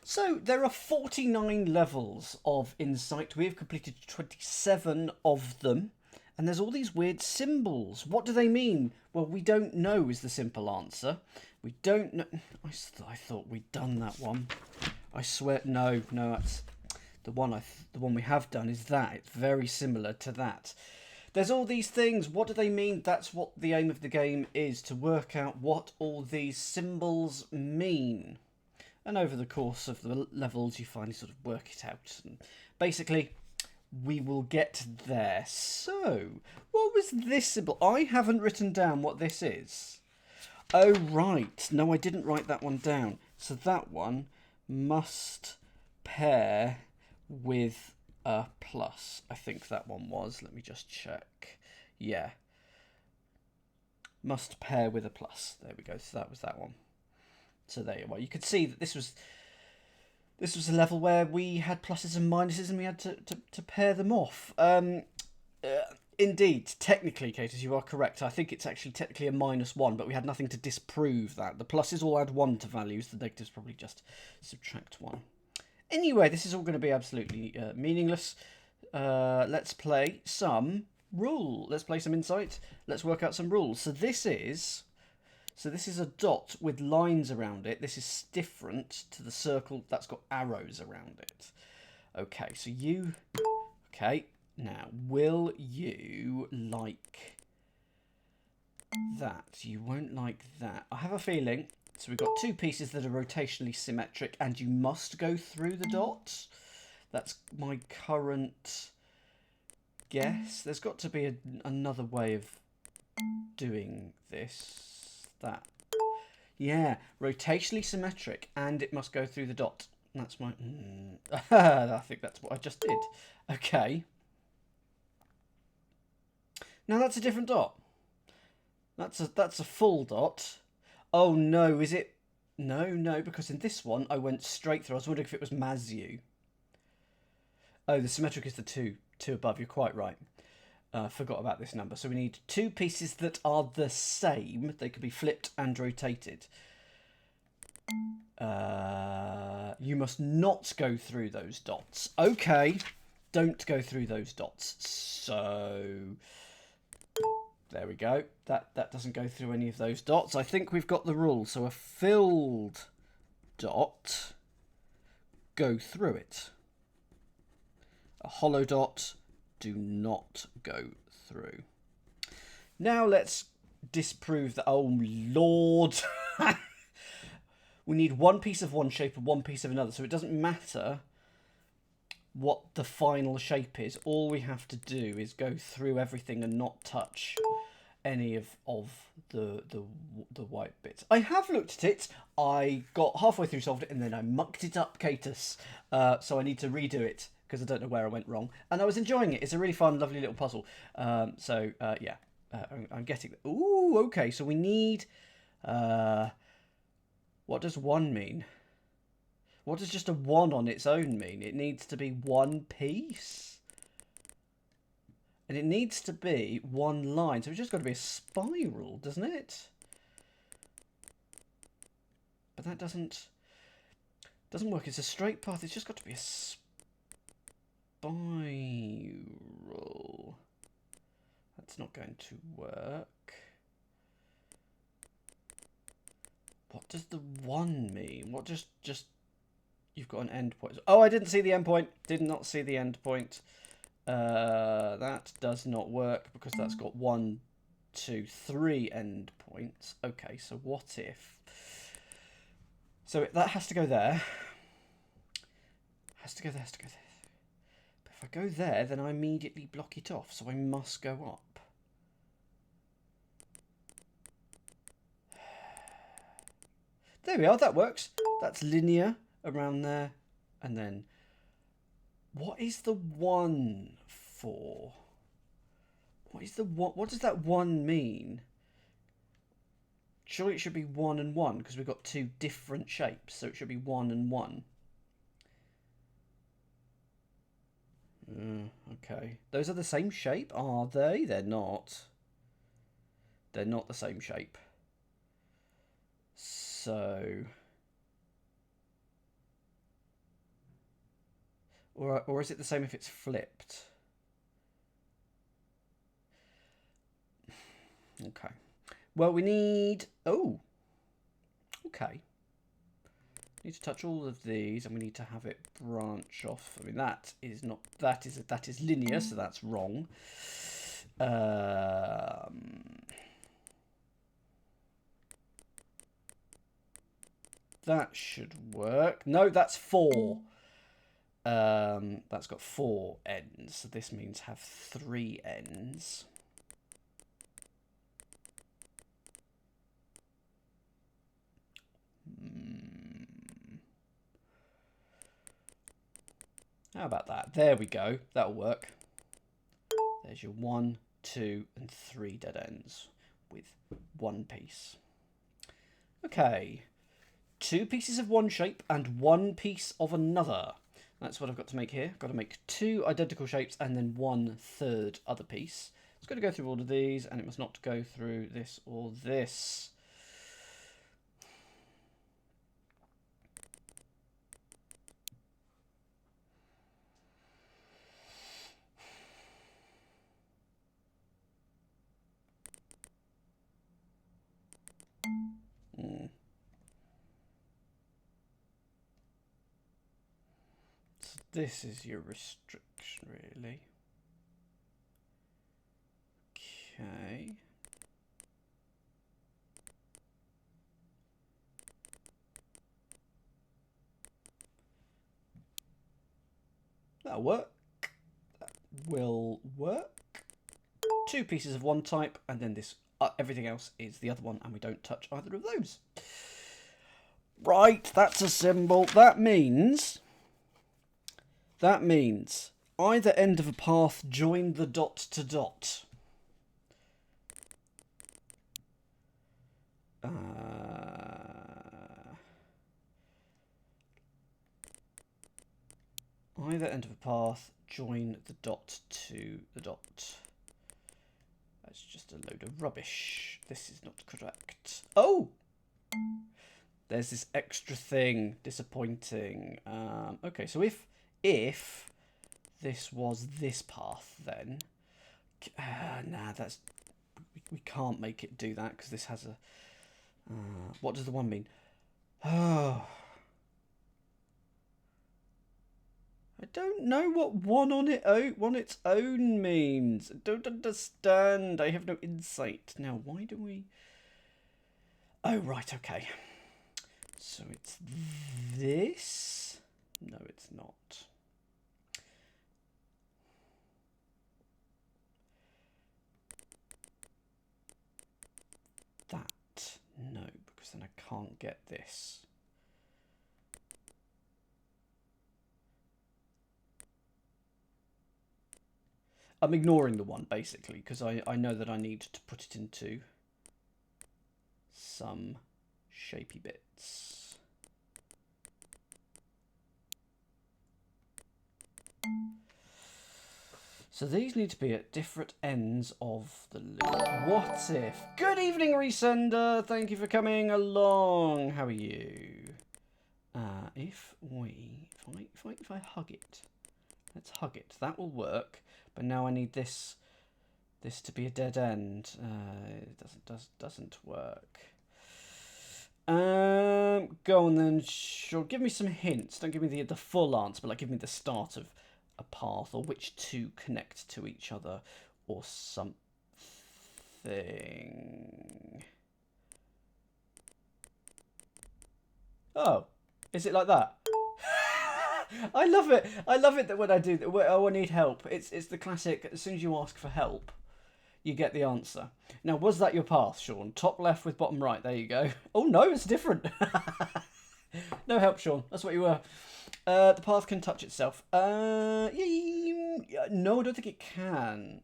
So there are 49 levels of Insight. We have completed 27 of them. And there's all these weird symbols. What do they mean? Well, we don't know is the simple answer. We don't know. I thought we'd done that one. I swear, no, that's the one. The one we have done is that. It's very similar to that. There's all these things. What do they mean? That's what the aim of the game is, to work out what all these symbols mean. And over the course of the levels, you finally sort of work it out. And basically, we will get there. So, what was this symbol? I haven't written down what this is. Oh, right. No, I didn't write that one down. So that one must pair with a plus. I think that one was. Let me just check. Yeah. Must pair with a plus. There we go. So that was that one. So there you are. You could see that this was a level where we had pluses and minuses and we had to pair them off. Indeed, technically, Katus, you are correct. I think it's actually technically a -1, but we had nothing to disprove that. The pluses all add 1 to values. The negatives probably just subtract 1. Anyway, this is all going to be absolutely meaningless. Let's play some rule. Let's play some Insight. Let's work out some rules. So this is a dot with lines around it. This is different to the circle that's got arrows around it. Okay, so you... Okay, now, will you like that? You won't like that. I have a feeling... So we've got 2 pieces that are rotationally symmetric, and you must go through the dot. That's my current guess. There's got to be another way of doing this. That, yeah, rotationally symmetric, and it must go through the dot. That's my... I think that's what I just did. Okay. Now that's a different dot. That's a full dot. Oh no, is it? No, because in this one I went straight through. I was wondering if it was Mazu. Oh, the symmetric is the two above. You're quite right. Forgot about this number. So we need 2 pieces that are the same. They could be flipped and rotated. You must not go through those dots. Okay, don't go through those dots. So there we go. That doesn't go through any of those dots. I think we've got the rule. So a filled dot, go through it. A hollow dot, do not go through. Now let's disprove that. Oh, Lord. We need 1 piece of one shape and 1 piece of another. So it doesn't matter what the final shape is. All we have to do is go through everything and not touch any of the white bits. I have looked at it. I got halfway through, solved it, and then I mucked it up, Katus. So I need to redo it, because I don't know where I went wrong. And I was enjoying it. It's a really fun, lovely little puzzle. Yeah, I'm getting... Ooh, okay, so we need... what does 1 mean? What does just a 1 on its own mean? It needs to be 1 piece. And it needs to be 1 line. So it's just got to be a spiral, doesn't it? But that doesn't work. It's a straight path. It's just got to be a spiral. That's not going to work. What does the 1 mean? What just you've got an end point. Oh, I didn't see the end point. Did not see the end point. That does not work because that's got 1, 2, 3 end points. Okay, so what if... So that has to go there. Has to go there. But if I go there, then I immediately block it off. So I must go up. There we are. That works. That's linear around there. And then... What is the 1 for? What is the 1? What does that 1 mean? Surely it should be 1 and 1 because we've got 2 different shapes. So it should be 1 and 1. Okay. Those are the same shape, are they? They're not. They're not the same shape. So... Or is it the same if it's flipped? Okay. Well, we need... Oh. Okay. Need to touch all of these, and we need to have it branch off. I mean, that is not... That is linear, so that's wrong. That should work. No, that's 4. That's got 4 ends, so this means have 3 ends. How about that? There we go. That'll work. There's your 1, 2, and 3 dead ends with 1 piece. Okay. 2 pieces of one shape and 1 piece of another. That's what I've got to make here. I've got to make 2 identical shapes and then 1/3 other piece. It's going to go through all of these, and it must not go through this or this. So this is your restriction, really. Okay. That'll work. That will work. 2 pieces of one type, and then this everything else is the other one, and we don't touch either of those. Right, that's a symbol. That means either end of a path join the dot to dot. Either end of a path join the dot to the dot. That's just a load of rubbish. This is not correct. Oh! There's this extra thing. Disappointing. Okay, so if this was this path, then... nah, that's... We can't make it do that, because this has a... what does the 1 mean? Oh... I don't know what 1 on its own means. I don't understand. I have no insight. Now, why do we... Oh, right, okay. So it's this? No, it's not. That? No, because then I can't get this. I'm ignoring the 1, basically, because I know that I need to put it into some shapey bits. So these need to be at different ends of the loop. What if? Good evening, Resender. Thank you for coming along. How are you? If I hug it, let's hug it. That will work. But now I need this to be a dead end. It doesn't work. Go on then. Sure. Give me some hints. Don't give me the full answer, but like give me the start of a path or which 2 connect to each other or something. Oh, is it like that? I love it. I love it that when I do that, oh, I need help. It's the classic. As soon as you ask for help, you get the answer. Now, was that your path, Sean? Top left with bottom right. There you go. Oh no, it's different. No help, Sean. That's what you were. The path can touch itself. No, I don't think it can.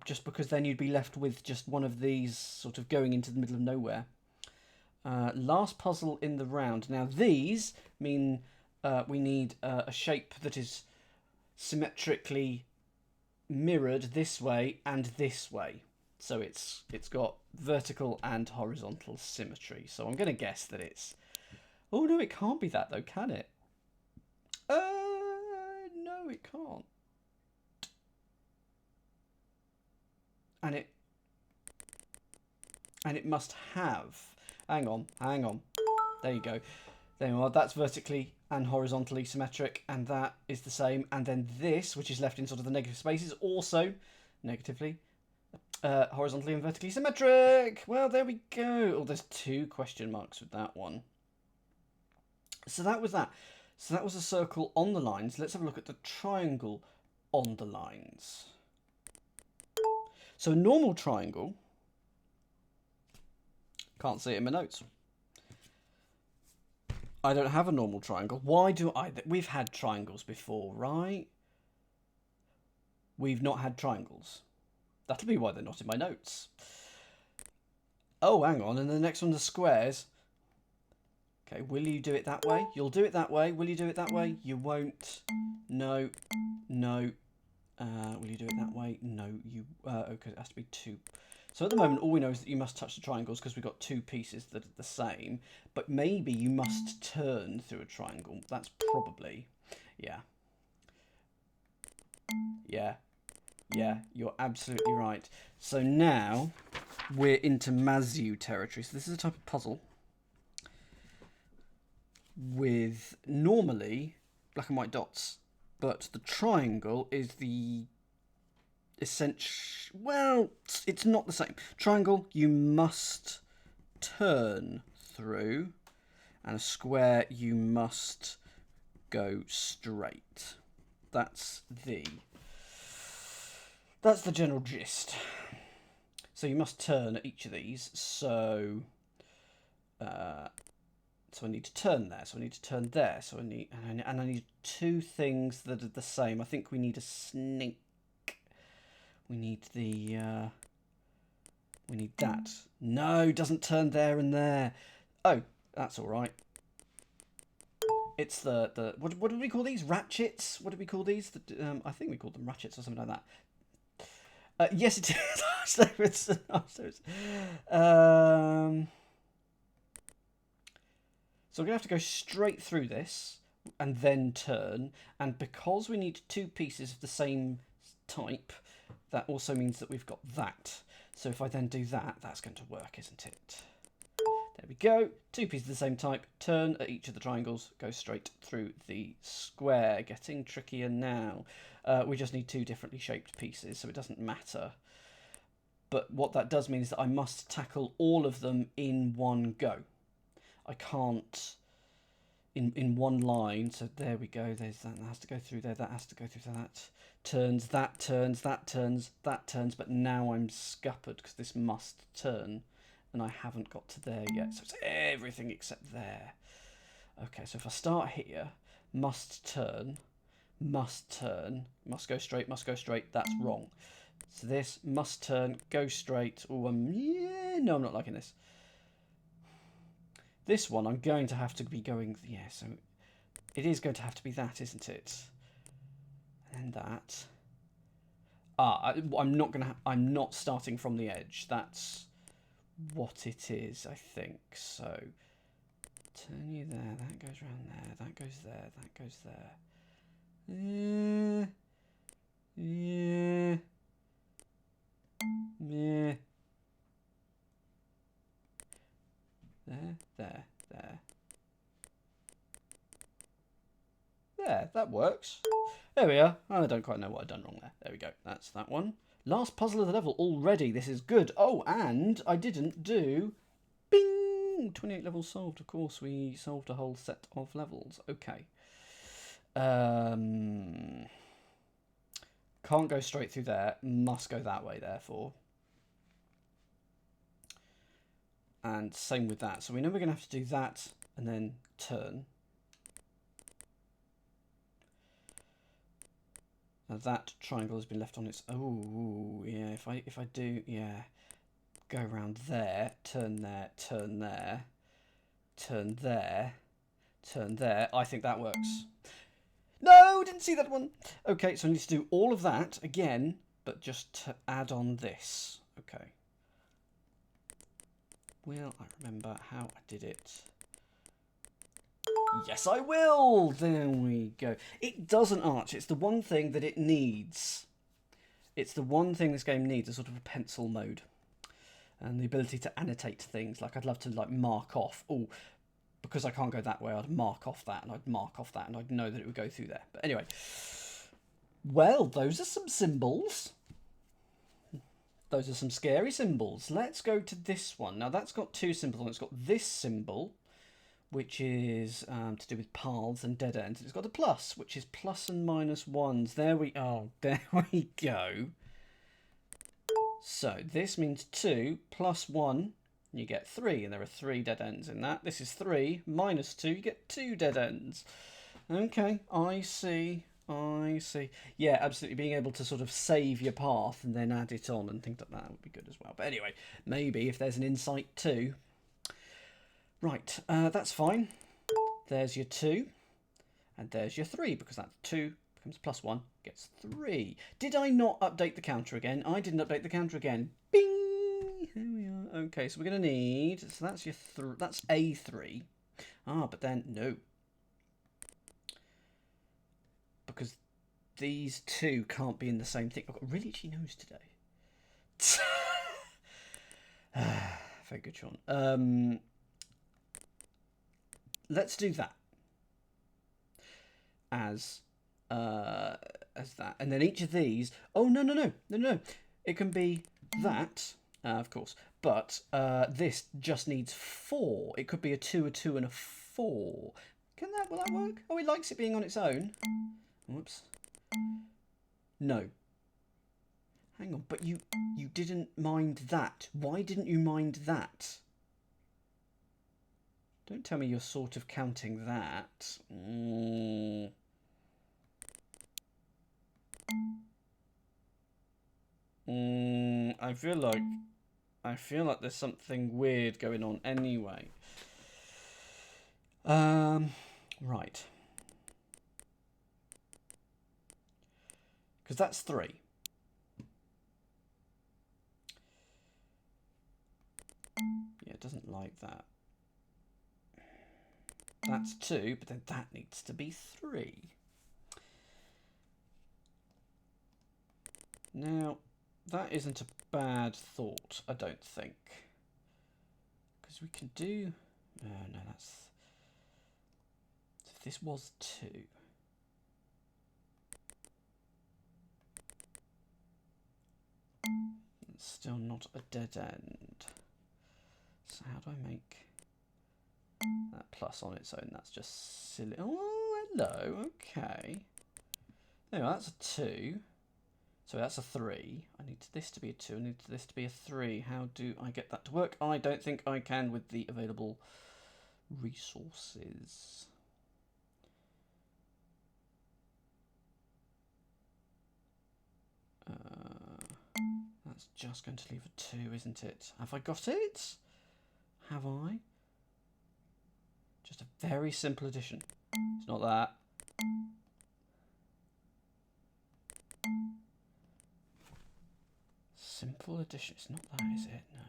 Just because then you'd be left with just one of these sort of going into the middle of nowhere. Last puzzle in the round. Now these mean we need a shape that is symmetrically mirrored this way and this way. So it's got vertical and horizontal symmetry. So I'm going to guess that it's... Oh no, it can't be that though, can it? it can't. And it must have. Hang on. There you go. There you are. That's vertically and horizontally symmetric, and that is the same. And then this, which is left in sort of the negative space, is also negatively, horizontally and vertically symmetric. Well, there we go. Oh, there's 2 question marks with that one. So that was that. So that was a circle on the lines. Let's have a look at the triangle on the lines. So a normal triangle, can't see it in my notes. I don't have a normal triangle. Why do I? We've had triangles before, right? We've not had triangles. That'll be why they're not in my notes. Oh, hang on. And the next one, the squares. Okay, will you do it that way? You'll do it that way. Will you do it that way? You won't. No. No. Will you do it that way? No. You. Okay, it has to be 2. So at the moment, all we know is that you must touch the triangles because we've got 2 pieces that are the same. But maybe you must turn through a triangle. That's probably... Yeah. Yeah. Yeah, you're absolutely right. So now we're into Mazu territory. So this is a type of puzzle with normally black and white dots. But the triangle is the... well, it's not the same. Triangle, you must turn through, and a square, you must go straight. That's the general gist. So you must turn at each of these. So I need to turn there. So I need to turn there. So I need, and I need 2 things that are the same. I think we need a snake. We need the, we need that. No, doesn't turn there and there. Oh, that's all right. It's the what do we call these? Ratchets? What do we call these? I think we called them ratchets or something like that. Yes, it is. So we're going to have to go straight through this and then turn. And because we need 2 pieces of the same type, that also means that we've got that. So if I then do that, that's going to work, isn't it? There we go. 2 pieces of the same type. Turn at each of the triangles. Go straight through the square. Getting trickier now. We just need 2 differently shaped pieces, so it doesn't matter. But what that does mean is that I must tackle all of them in one go. I can't in one line. So there we go. There's that. That has to go through there. That has to go through that. Turns, that turns, that turns, that turns. But now I'm scuppered because this must turn. And I haven't got to there yet. So it's everything except there. Okay, so if I start here, must turn, must go straight, that's wrong. So this, must turn, go straight. Oh, yeah, no, I'm not liking this. This one, I'm going to have to be going, yeah, so it is going to have to be that, isn't it? And that. I'm not starting from the edge. That's what it is, I think. So turn you there, that goes around there, that goes there, that goes there. Yeah. There. There, that works. There we are. I don't quite know what I've done wrong there. There we go. That's that one. Last puzzle of the level already. This is good. Oh, and I didn't do... Bing! 28 levels solved. Of course, we solved a whole set of levels. Okay. Can't go straight through there. Must go that way, therefore. And same with that. So we know we're going to have to do that and then turn. Now that triangle has been left on its... Oh, yeah, if I do... Yeah. Go around there, turn there, turn there, turn there, turn there. I think that works. No, didn't see that one. Okay, so I need to do all of that again, but just to add on this. Okay. Will I remember how I did it? Yes, I will. There we go. It doesn't arch. It's the one thing that it needs. It's the one thing this game needs, a sort of a pencil mode. And the ability to annotate things. Like, I'd love to, like, mark off. Oh, because I can't go that way, I'd mark off that, and I'd mark off that, and I'd know that it would go through there. But anyway. Well, those are some symbols. Those are some scary symbols. Let's go to this one. Now, that's got two symbols on it. It's got this symbol, which is to do with paths and dead ends. And it's got a plus, which is plus and minus ones. There we are. There we go. So this means 2 plus 1, you get 3. And there are 3 dead ends in that. This is 3 minus 2, you get 2 dead ends. Okay, I see. I see. Yeah, absolutely. Being able to sort of save your path and then add it on and things like that would be good as well. But anyway, maybe if there's an insight too. Right, that's fine. There's your 2, and there's your 3, because that 2 becomes plus 1, gets 3. Did I not update the counter again? I didn't update the counter again. Bing! Here we are. Okay, so we're going to need... So that's your... That's A3. Ah, but then... No. Because these two can't be in the same thing. I've got a really itchy nose today. Very good, Sean. Let's do that as that, and then each of these. Oh no! It can be that, of course, but this just needs 4. It could be a 2, a 2, and a 4. Will that work? Oh, it likes it being on its own. Whoops. No. Hang on, but you didn't mind that. Why didn't you mind that? Don't tell me you're sort of counting that. I feel like there's something weird going on anyway. Right. Because that's 3. Yeah, it doesn't like that. That's 2, but then that needs to be 3. Now, that isn't a bad thought, I don't think. Because we can do... No, that's... If this was 2... It's still not a dead end. So how do I make... that plus on its own? That's just silly. Oh, hello. Okay. There, that's a 2. So that's a 3. I need this to be a 2. I need this to be a 3. How do I get that to work? I don't think I can with the available resources. That's just going to leave a 2, isn't it? Have I got it? Have I? Just a very simple addition. It's not that. Simple addition. It's not that, is it? No.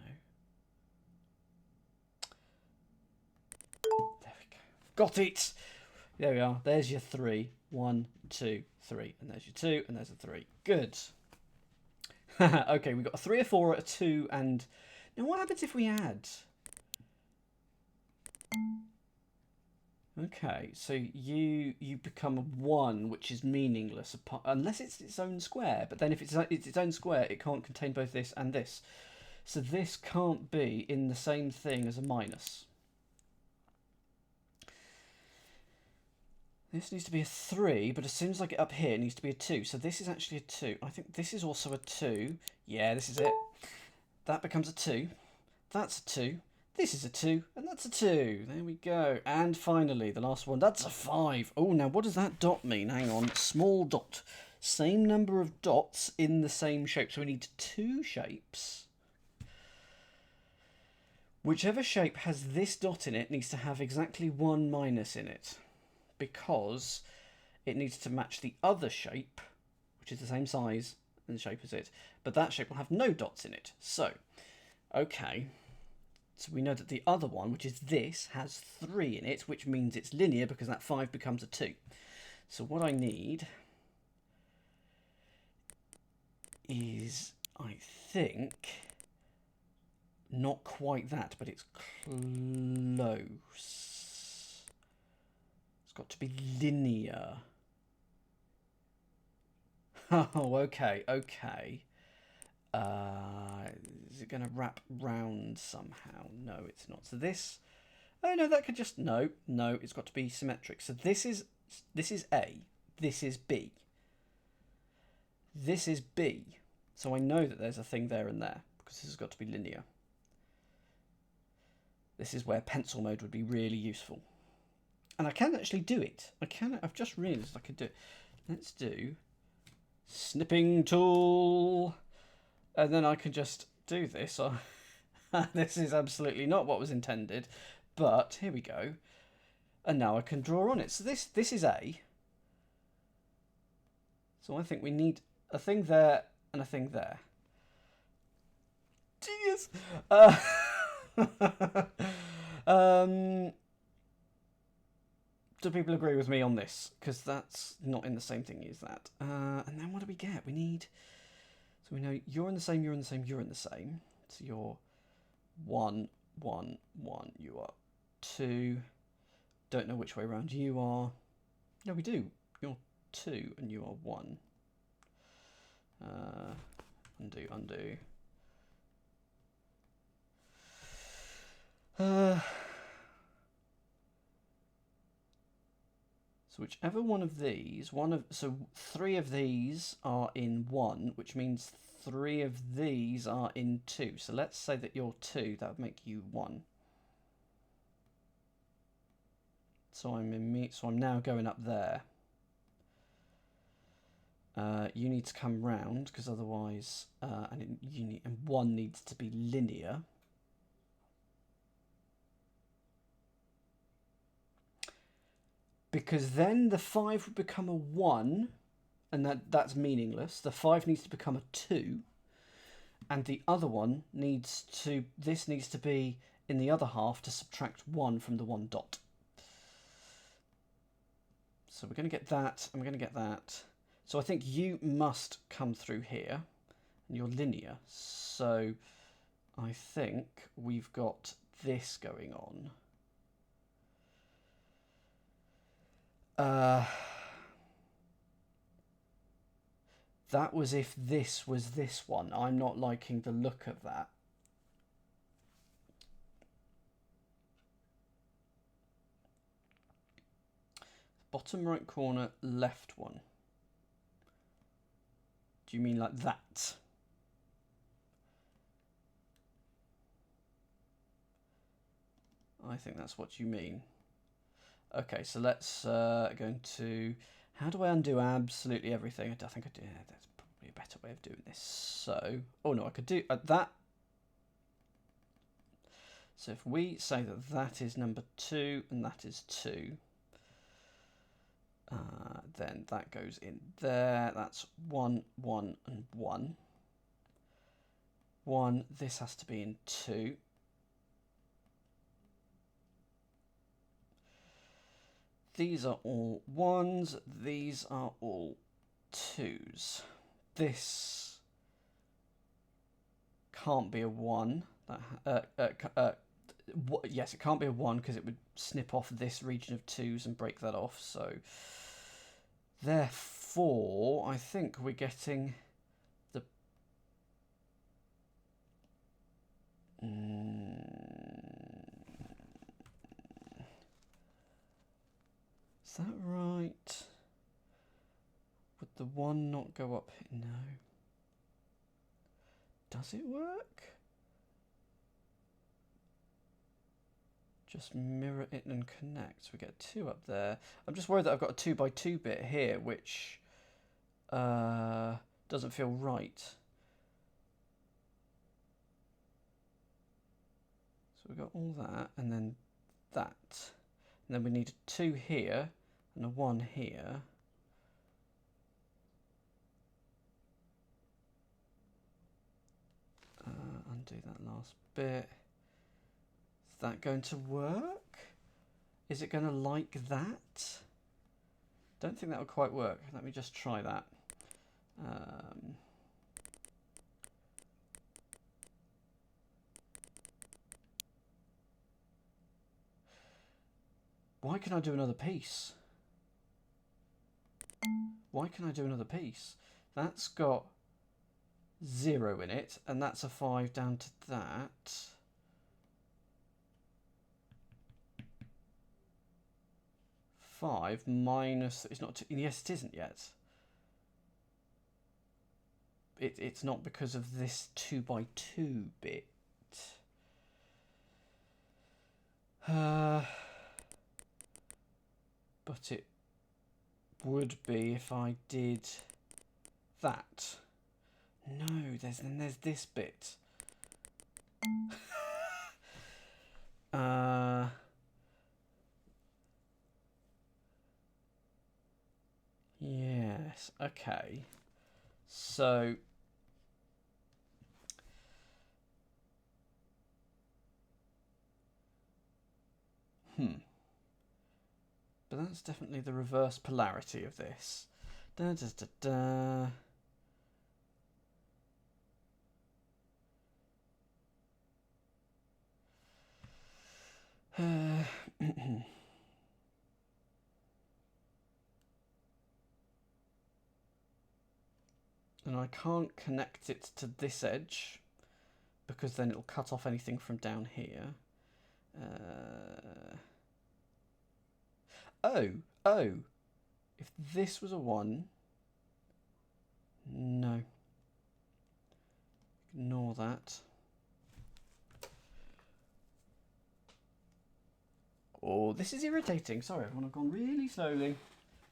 There we go. Got it! There we are. There's your 3. 1, 2, 3. And there's your 2, and there's a 3. Good. Okay, we've got a 3, a 4, a 2, and... Now, what happens if we add... Okay, so you become a 1, which is meaningless unless it's its own square. But then if it's its own square, it can't contain both this and this. So this can't be in the same thing as a minus. This needs to be a 3, but as soon as I get up here, it needs to be a 2. So this is actually a 2. I think this is also a 2. Yeah, this is it. That becomes a 2. That's a 2. This is a 2, and that's a 2. There we go. And finally, the last one. That's a 5. Oh, now what does that dot mean? Hang on. Small dot. Same number of dots in the same shape. So we need 2 shapes. Whichever shape has this dot in it needs to have exactly 1 minus in it, because it needs to match the other shape, which is the same size and shape as it, but that shape will have no dots in it. So, okay. So we know that the other one, which is this, has 3 in it, which means it's linear because that 5 becomes a 2. So what I need is, I think, not quite that, but it's close. It's got to be linear. Oh, okay, okay. Is it going to wrap round somehow? No, it's not. So this... Oh, no, that could just... No, it's got to be symmetric. So this is A. This is B. This is B. So I know that there's a thing there and there, because this has got to be linear. This is where pencil mode would be really useful. And I can actually do it. I've just realised I could do it. Let's do snipping tool. And then I can just do this. This is absolutely not what was intended. But here we go. And now I can draw on it. So this is A. So I think we need a thing there and a thing there. Genius! Do people agree with me on this? Because that's not in the same thing as that. And then what do we get? We need... So we know you're in the same, you're in the same, you're in the same. So you're 1, 1, 1. You are 2. Don't know which way around you are. No, we do. You're 2 and you are 1. Undo, undo. So whichever one of these, so 3 of these are in 1, which means 3 of these are in 2. So let's say that you're 2, that would make you 1. So I'm now going up there. You need to come round because otherwise, and 1 needs to be linear. Because then the 5 would become a 1, and that's meaningless. The 5 needs to become a 2, and the other one needs to be in the other half to subtract 1 from the 1 dot. So we're going to get that, and we're going to get that. So I think you must come through here, and you're linear. So I think we've got this going on. That was if this was this one. I'm not liking the look of that. Bottom right corner, left one. Do you mean like that? I think that's what you mean. Okay, so let's go into... How do I undo absolutely everything? I think I do. That's probably a better way of doing this. So... Oh, no, I could do that. So if we say that that is number 2 and that is 2... then that goes in there. That's 1, 1, and 1. 1. This has to be in 2. These are all 1s. These are all 2s. This can't be a 1. Yes, it can't be a 1 because it would snip off this region of 2s and break that off. So therefore, I think we're getting the... Is that right? Would the 1 not go up? No. Does it work? Just mirror it and connect. We get 2 up there. I'm just worried that I've got a 2 by 2 bit here, which doesn't feel right. So we've got all that, and then that. And then we need a 2 here, and a 1 here. Undo that last bit. that going to work? Is it going to like that? Don't think that will quite work. Let me just try that. Why can I do another piece? Why can I do another piece? That's got 0 in it, and that's a 5 down to that. Five minus, it's not, yes, it isn't yet. It's not because of this 2 by 2 bit. But it would be if I did that. No, then there's this bit. Yes, okay. So but that's definitely the reverse polarity of this. Da da da da. And I can't connect it to this edge because then it'll cut off anything from down here. Oh, if this was a 1, no. Ignore that. Oh, this is irritating. Sorry, everyone, I've gone really slowly.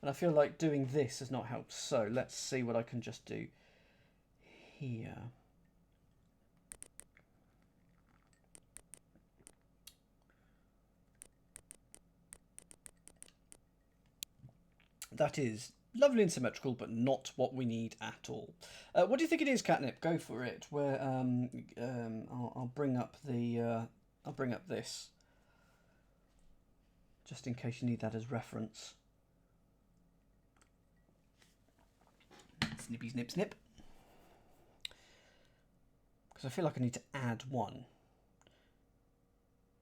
And I feel like doing this has not helped. So let's see what I can just do here. That is lovely and symmetrical, but not what we need at all. What do you think it is, Catnip? Go for it. Where I'll bring up the I'll bring up this just in case you need that as reference. Snippy snip snip. Because I feel like I need to add 1.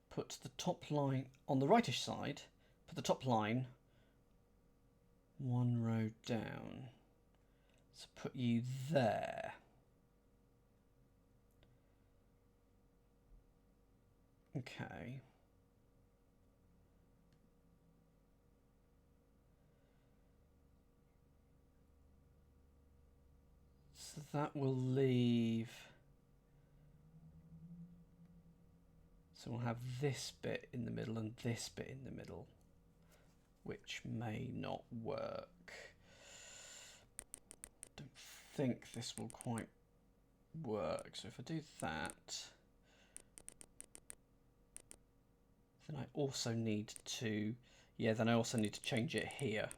Put the top line on the rightish side. Put the top line 1 row down. So put you there. Okay. So that will leave. So we'll have this bit in the middle and this bit in the middle, which may not work. Don't think this will quite work. So if I do that, then I also need to, then I also need to change it here.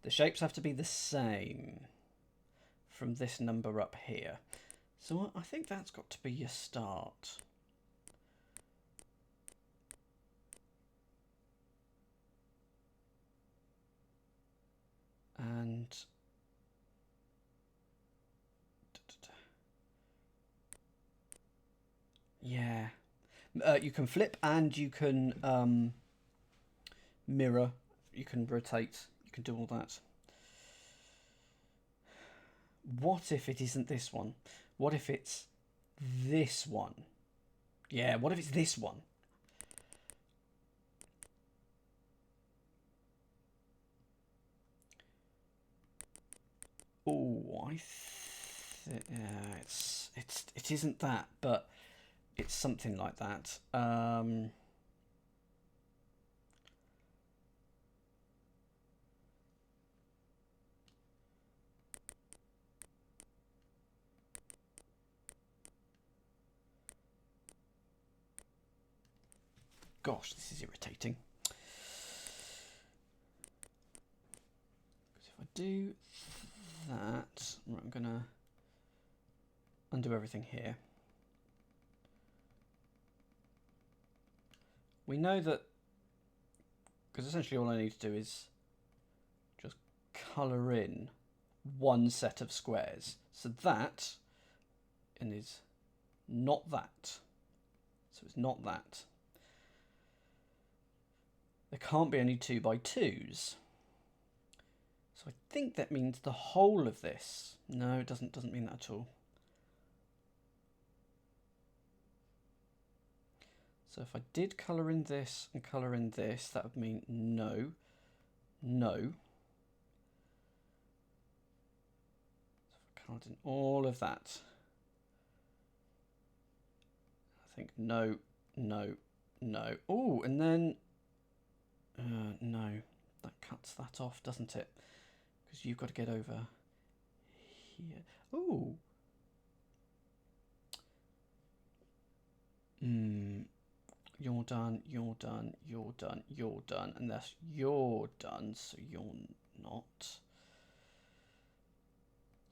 The shapes have to be the same from this number up here. So I think that's got to be your start. And yeah, you can flip and you can mirror, you can rotate, you can do all that. What if it isn't this one? What if it's this one? Yeah, what if it's this one? Oh, it isn't that, but it's something like that. Gosh, this is irritating. do that, right, I'm going to undo everything here. We know that, because essentially all I need to do is just colour in one set of squares. So that and is not that. So it's not that. There can't be any 2 by 2s. So I think that means the whole of this. No, it doesn't mean that at all. So if I did colour in this and colour in this, that would mean no, no. So if I coloured in all of that, I think no, no, no. Oh, and then, no, that cuts that off, doesn't it? Because you've got to get over here. Oh. You're done, you're done, you're done, you're done, and that's you're done, so you're not.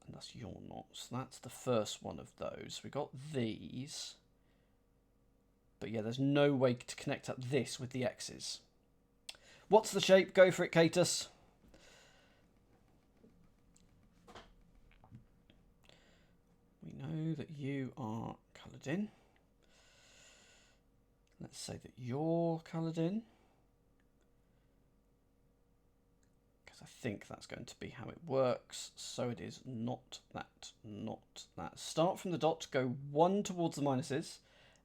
And that's you're not. So that's the first one of those. We got these. But yeah, there's no way to connect up this with the X's. What's the shape? Go for it, Catus. We know that you are coloured in. Let's say that you're coloured in. Because I think that's going to be how it works. So it is not that, not that. Start from the dot, go 1 towards the minuses,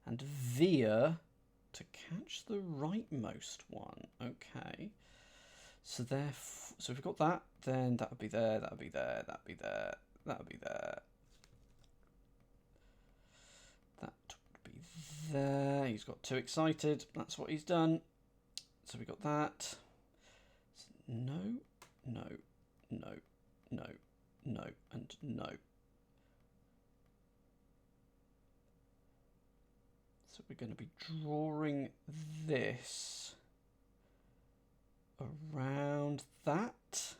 and veer to catch the rightmost one. Okay. So therefore, so if we've got that, then that would be there, that would be there, that would be there, that would be there. That would be there. He's got too excited. That's what he's done. So we got that. No, no, no, no, no, and no. So we're going to be drawing this around that.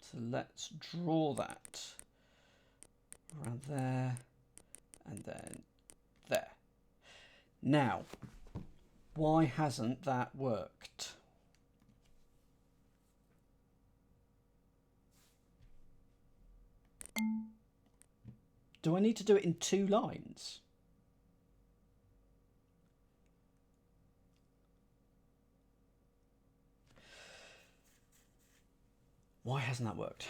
So let's draw that around there and then there. Now, why hasn't that worked? Do I need to do it in 2 lines? Why hasn't that worked?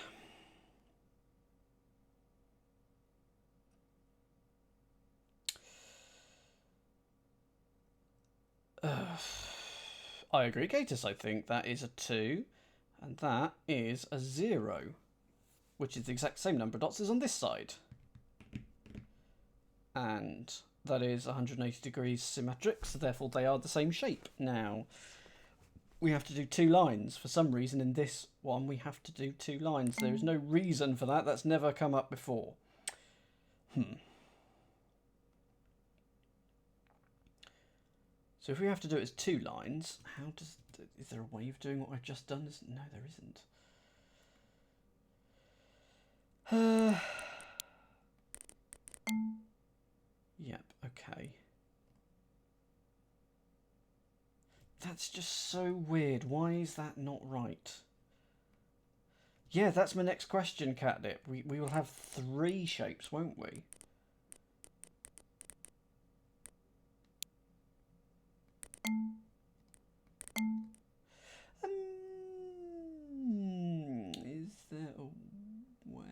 I agree, Catus. I think that is a 2, and that is a 0, which is the exact same number of dots as on this side. And that is 180 degrees symmetric, so therefore they are the same shape. Now, we have to do 2 lines. For some reason, in this one, we have to do 2 lines. There is no reason for that. That's never come up before. So if we have to do it as 2 lines, how does... Is there a way of doing what I've just done? No, there isn't. Yep, okay. That's just so weird. Why is that not right? Yeah, that's my next question, Catnip. We will have 3 shapes, won't we? Is there a way?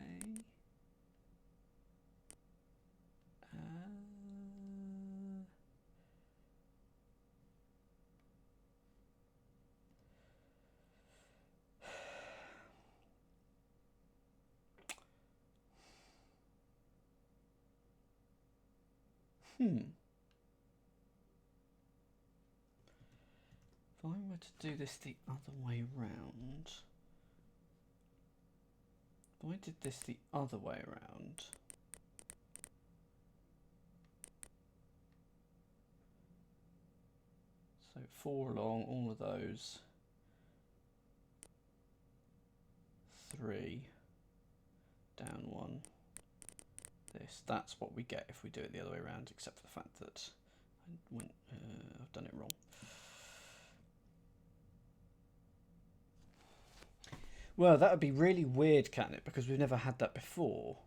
If I were to do this the other way round, if I did this the other way around, so 4 along, all of those, 3, down 1, this. That's what we get if we do it the other way around, except for the fact that I've done it wrong. Well, that would be really weird, can't it? Because we've never had that before.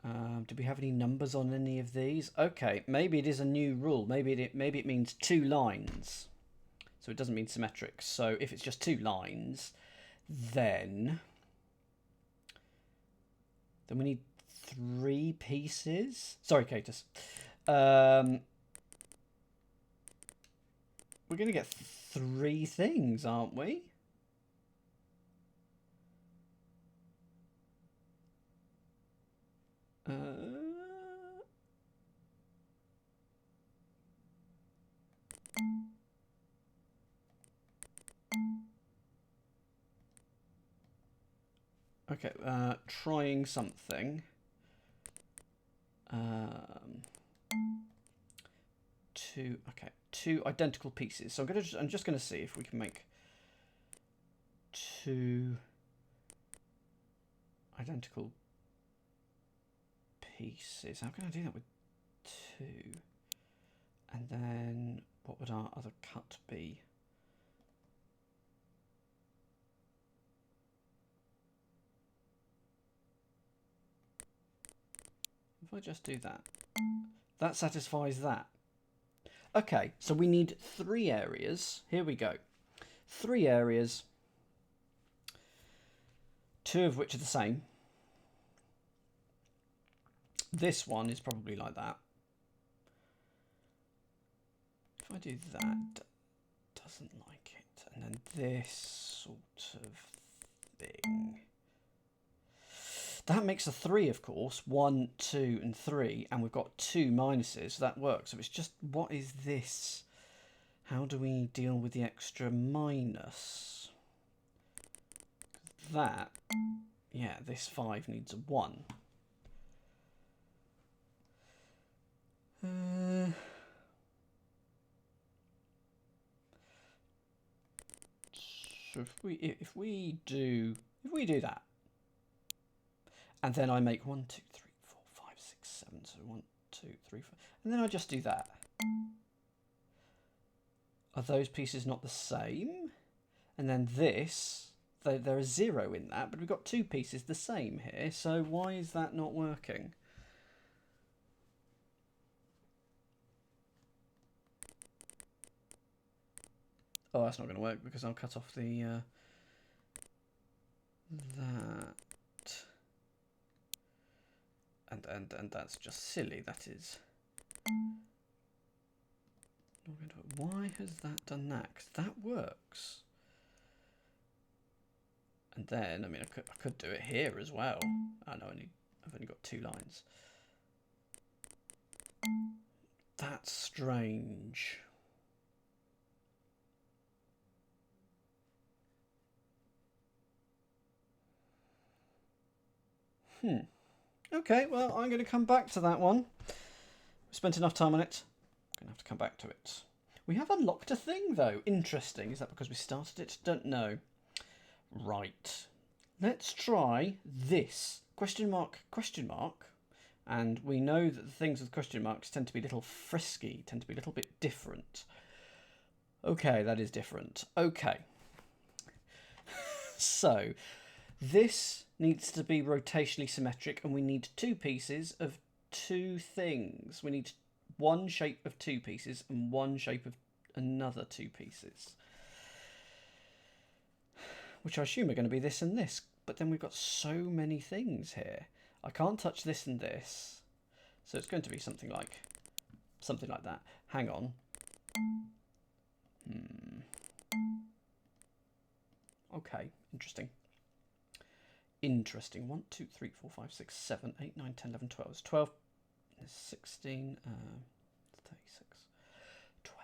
Do we have any numbers on any of these? Okay, maybe it is a new rule. Maybe it means 2 lines. So it doesn't mean symmetric. So if it's just 2 lines, then we need 3 pieces. Sorry, Catus. We're going to get 3 things, aren't we? Okay, trying something. 2. Okay, 2 identical pieces. So I'm just going to see if we can make 2 identical pieces. How can I do that with 2? And then what would our other cut be? If I just do that, that satisfies that. Okay, so we need 3 areas. Here we go. 3 areas, 2 of which are the same. This one is probably like that. If I do that, doesn't like it. And then this sort of thing. That makes a 3, of course. 1, 2, and 3. And we've got 2 minuses. So that works. So it's just, what is this? How do we deal with the extra minus? That, yeah, this 5 needs a 1. So if we do that, and then I make 1, 2, 3, 4, 5, 6, 7. So 1, 2, 3, 4, and then I just do that. Are those pieces not the same? And then this, there is 0 in that, but we've got 2 pieces the same here. So why is that not working? Oh, that's not going to work because I'll cut off the that. And that's just silly. That is. Why has that done that? 'Cause that works. And then, I mean, I could do it here as well. Oh no, I've only got 2 lines. That's strange. Okay, well, I'm going to come back to that one. We spent enough time on it. I'm going to have to come back to it. We have unlocked a thing, though. Interesting. Is that because we started it? Don't know. Right. Let's try this. Question mark, question mark. And we know that the things with question marks tend to be a little frisky, tend to be a little bit different. Okay, that is different. Okay. So, this needs to be rotationally symmetric, and we need 2 pieces of 2 things. We need 1 shape of 2 pieces and 1 shape of another 2 pieces. Which I assume are going to be this and this. But then we've got so many things here. I can't touch this and this. So it's going to be something like that. Hang on. Okay, interesting. Interesting. 1, 2, 3, 4, 5, 6, 7, 8, 9, 10, 11, 12. 12, 16, 36, 12.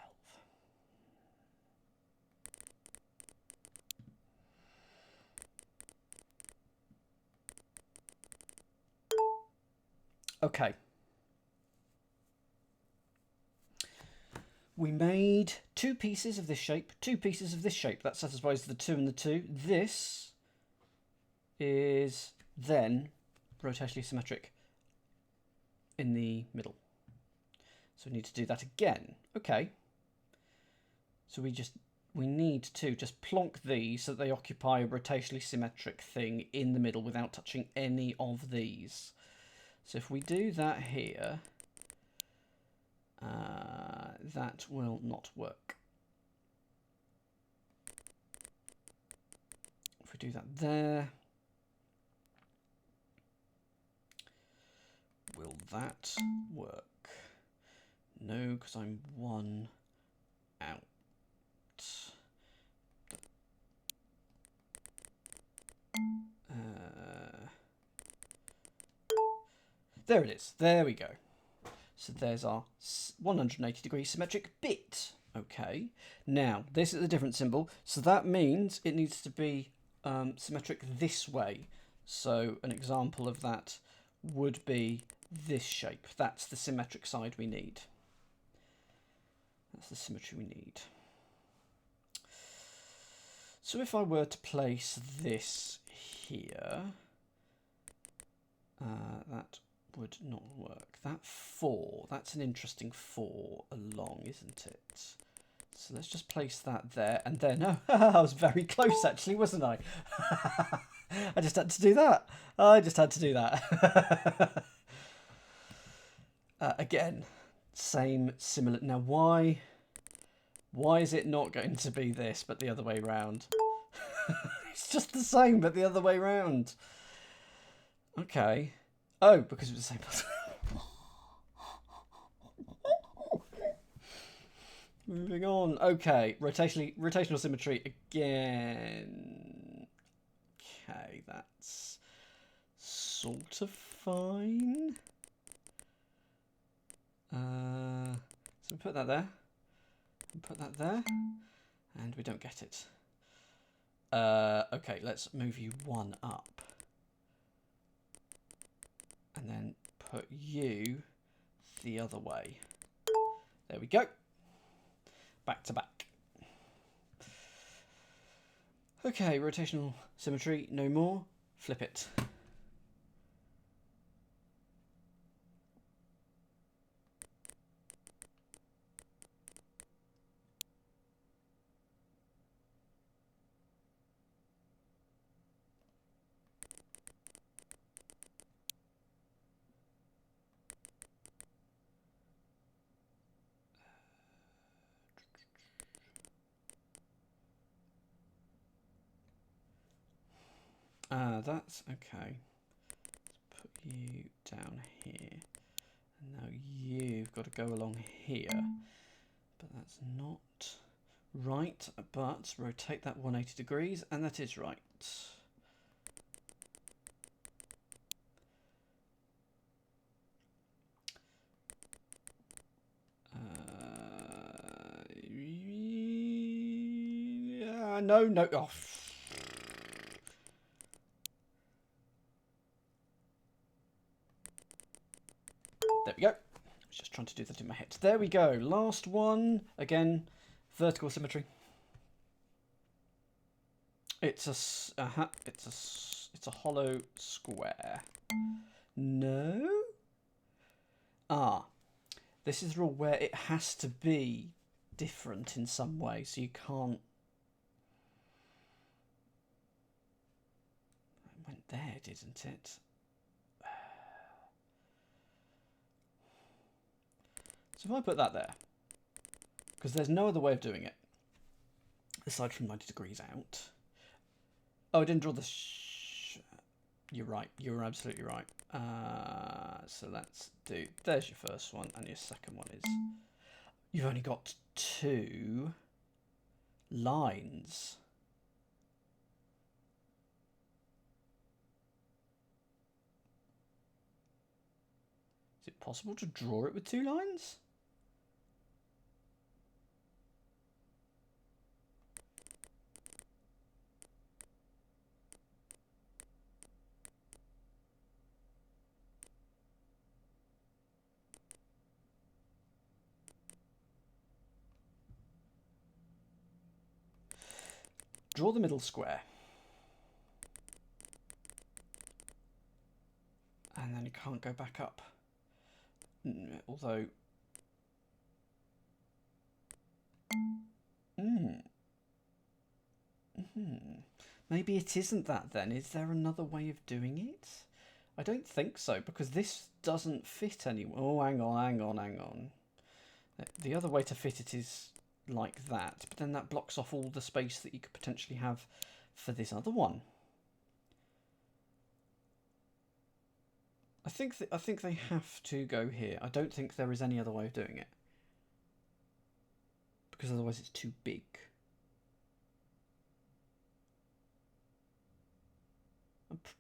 Okay. We made 2 pieces of this shape, 2 pieces of this shape. That satisfies the 2 and the 2. This is then rotationally symmetric in the middle. So we need to do that again. Okay. So we need to just plonk these so that they occupy a rotationally symmetric thing in the middle without touching any of these. So if we do that here, that will not work. If we do that there, will that work? No, because I'm one out. There it is. There we go. So there's our 180 degree symmetric bit. Okay. Now, this is a different symbol. So that means it needs to be symmetric this way. So an example of that would be this shape. That's the symmetric side we need. That's the symmetry we need. So if I were to place this here, that would not work. That 4, that's an interesting 4 along, isn't it? So let's just place that there and there. No, I was very close actually, wasn't I? I just had to do that. Again, same, similar. Now why is it not going to be this but the other way round? It's just the same but the other way round. Okay. Oh, because it was the same button. Moving on. Okay, rotational symmetry again. Okay, that's sort of fine. So we put that there. And put that there. And we don't get it. Okay, let's move you 1 up. And then put you the other way. There we go. Back to back. Okay, rotational symmetry, no more. Flip it. That's okay. Let's put you down here. And now you've got to go along here. But that's not right. But rotate that 180 degrees, and that is right. No. Oh. There we go. I was just trying to do that in my head. There we go. Last one. Again, vertical symmetry. It's a hollow square. No. This is the rule where it has to be different in some way, so you can't. It went there, didn't it? So if I put that there, because there's no other way of doing it, aside from 90 degrees out. Oh, I didn't draw the... You're right. You're absolutely right. So let's do... There's your first one, and your second one is... You've only got 2 lines. Is it possible to draw it with 2 lines? Draw the middle square. And then you can't go back up. Although... Maybe it isn't that then. Is there another way of doing it? I don't think so, because this doesn't fit anywhere. Oh, hang on. The other way to fit it is like that, but then that blocks off all the space that you could potentially have for this other one. I think they have to go here. I don't think there is any other way of doing it, because otherwise it's too big.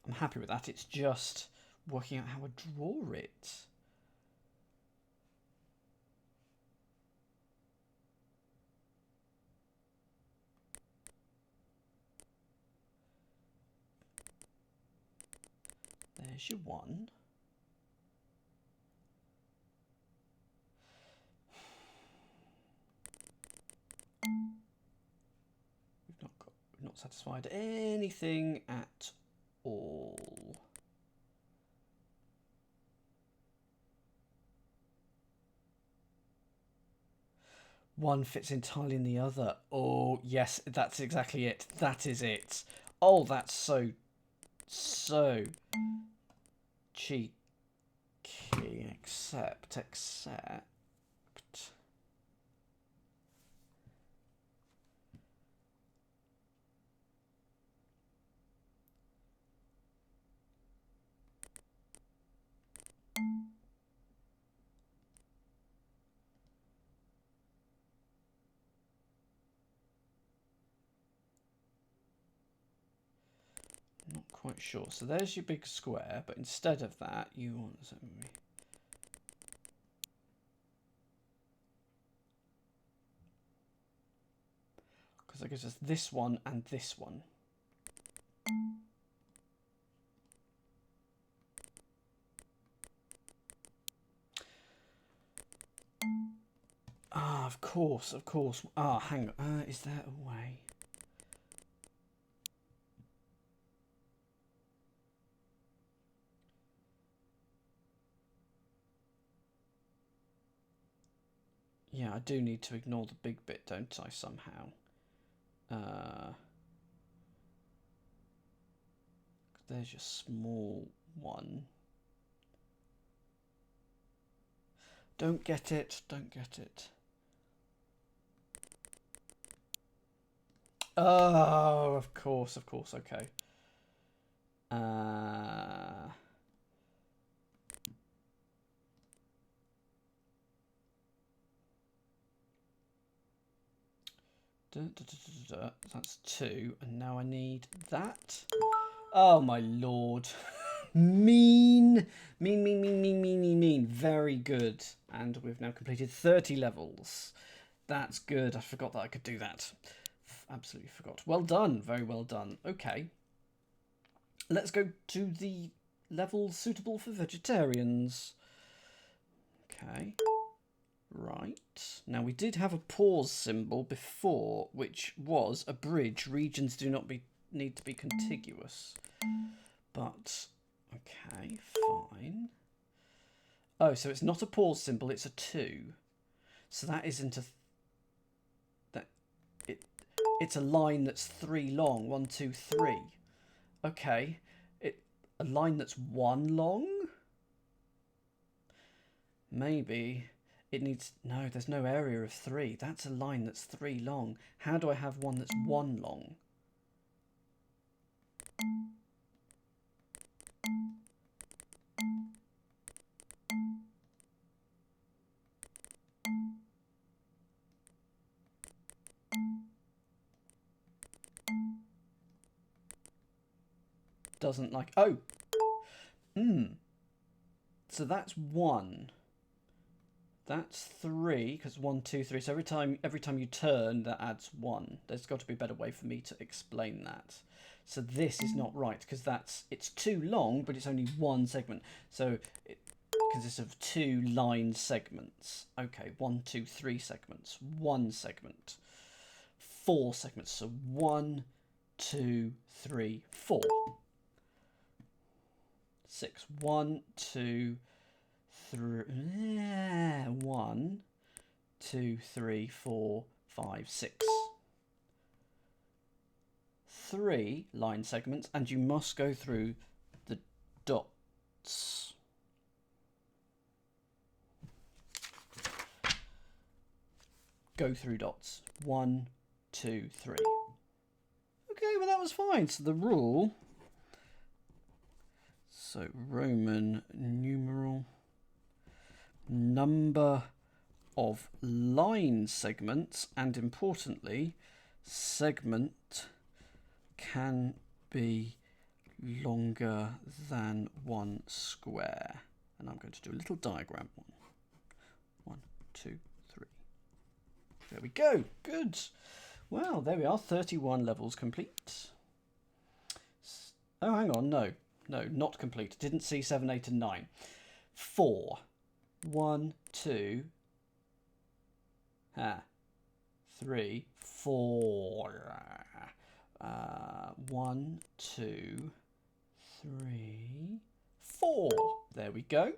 I'm happy with that. It's just working out how I draw it. There's your one. We've not satisfied anything at all. One fits entirely in the other. Oh, yes, that's exactly it. That is it. Oh, that's so cheeky. Except. Not quite sure. So there's your big square, but instead of that, you want... Because that gives us this one and this one. Ah, of course. Ah, hang on. Is there a way? Yeah, I do need to ignore the big bit, don't I, somehow? There's your small one. Don't get it. Oh, of course, okay. That's 2, and now I need that. Oh my lord. Mean. Very good. And we've now completed 30 levels. That's good. I forgot that I could do that. Absolutely forgot. Well done. Very well done. Okay. Let's go to the levels suitable for vegetarians. Okay. Right. Now we did have a pause symbol before, which was a bridge. Regions do not need to be contiguous. But, okay, fine. Oh, so it's not a pause symbol, it's a 2. So that isn't a... It's a line that's 3 long. 1, 2, 3. Okay. A line that's 1 long? Maybe it needs... No, there's no area of 3. That's a line that's 3 long. How do I have one that's 1 long? Doesn't like... Oh! So that's 1. That's 3, because 1, 2, 3. So every time you turn, that adds 1. There's got to be a better way for me to explain that. So this is not right, because it's 2 long, but it's only 1 segment. So it consists of 2 line segments. Okay, 1, 2, 3 segments. 1 segment. 4 segments. So 1, 2, 3, 4. 6. 1, 2, 3. 1, 2, 3, 4, 5, 6. 3 line segments, and you must go through the dots. Go through dots. 1, 2, 3. Okay, well that was fine. So the rule. So Roman numeral. Number of line segments, and importantly, segment can be longer than 1 square. And I'm going to do a little diagram. 1, 2, 3. There we go. Good. Well, there we are. 31 levels complete. Oh, hang on. No, not complete. Didn't see 7, 8, and 9. 4. 1, 2, 3, 4. 1, 2, 3, 4. There we go.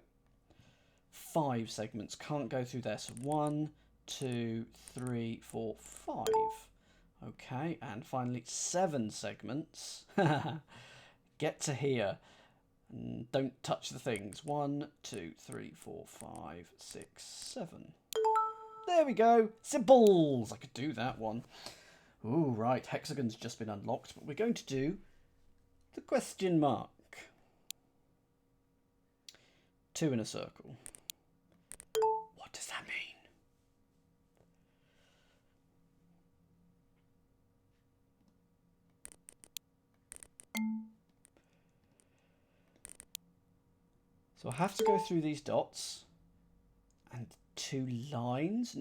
5 segments can't go through there. So 1, 2, 3, 4, 5. Okay, and finally 7 segments. Get to here. And don't touch the things. 1, 2, 3, 4, 5, 6, 7. There we go. Simples. I could do that one. Ooh, right. Hexagon's just been unlocked, but we're going to do the question mark. 2 in a circle. What does that mean? So I have to go through these dots and 2 lines.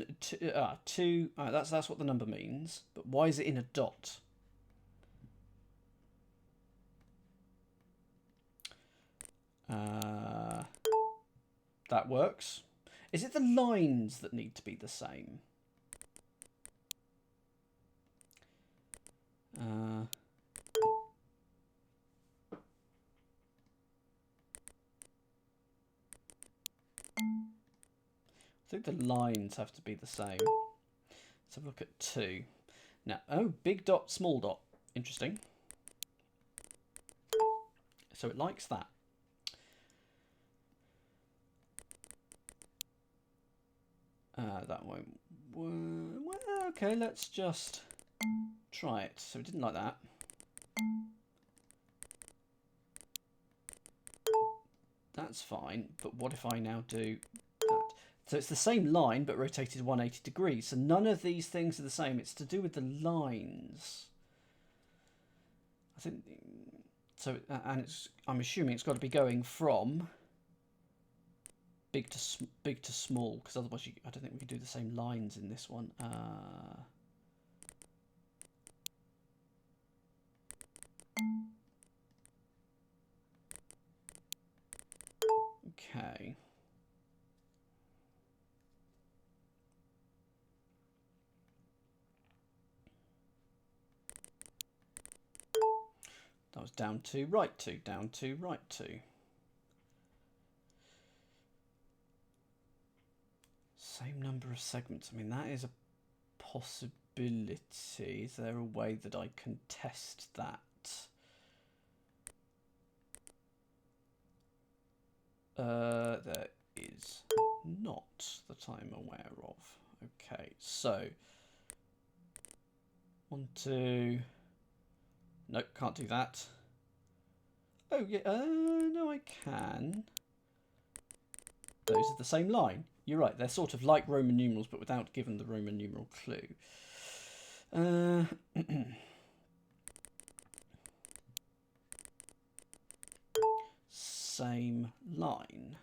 Two. That's what the number means. But why is it in a dot? That works. Is it the lines that need to be the same? I think the lines have to be the same. Let's have a look at 2. Now, oh, big dot, small dot. Interesting. So it likes that. That won't work. Well, okay, let's just try it. So it didn't like that. That's fine, but what if I now do that? So it's the same line, but rotated 180 degrees. So none of these things are the same. It's to do with the lines. I think so, and I'm assuming it's got to be going from big to small, because otherwise I don't think we can do the same lines in this one. Okay. That was down 2, right 2, down 2, right 2. Same number of segments. I mean, that is a possibility. Is there a way that I can test that? There is not that I'm aware of. Okay, so 1, 2. Nope, can't do that. Oh yeah, no, I can. Those are the same line. You're right. They're sort of like Roman numerals, but without giving the Roman numeral clue. Same line.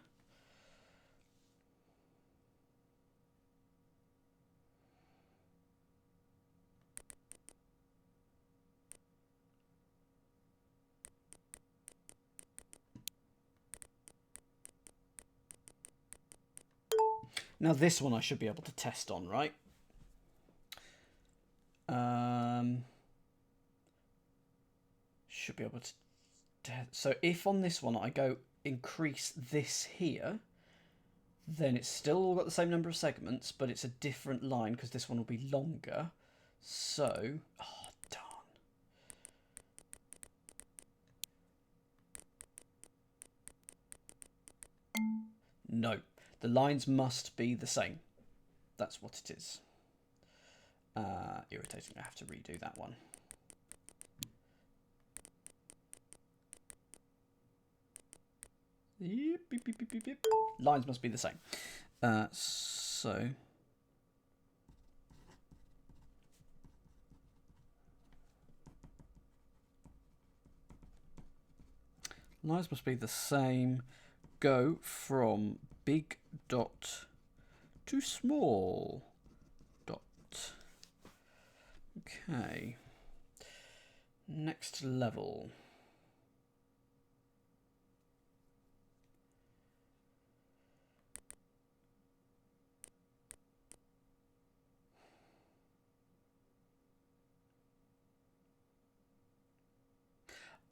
Now this one I should be able to test on, right? Should be able to test. So if on this one I go increase this here, then it's still all got the same number of segments, but it's a different line because this one will be longer. So, oh, darn. No, the lines must be the same. That's what it is. Irritating, I have to redo that one. Yep, beep, beep, beep, beep, beep. Lines must be the same. So lines must be the same. Go from big dot to small dot. Okay. Next level.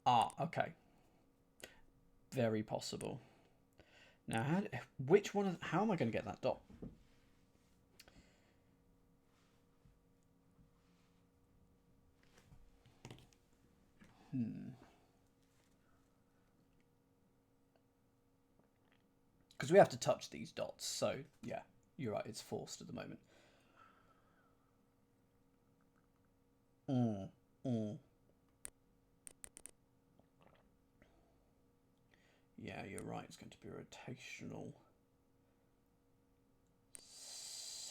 Ah, okay. Very possible. Now, how am I going to get that dot? Because we have to touch these dots, so yeah, you're right, it's forced at the moment. Yeah, you're right, it's going to be rotational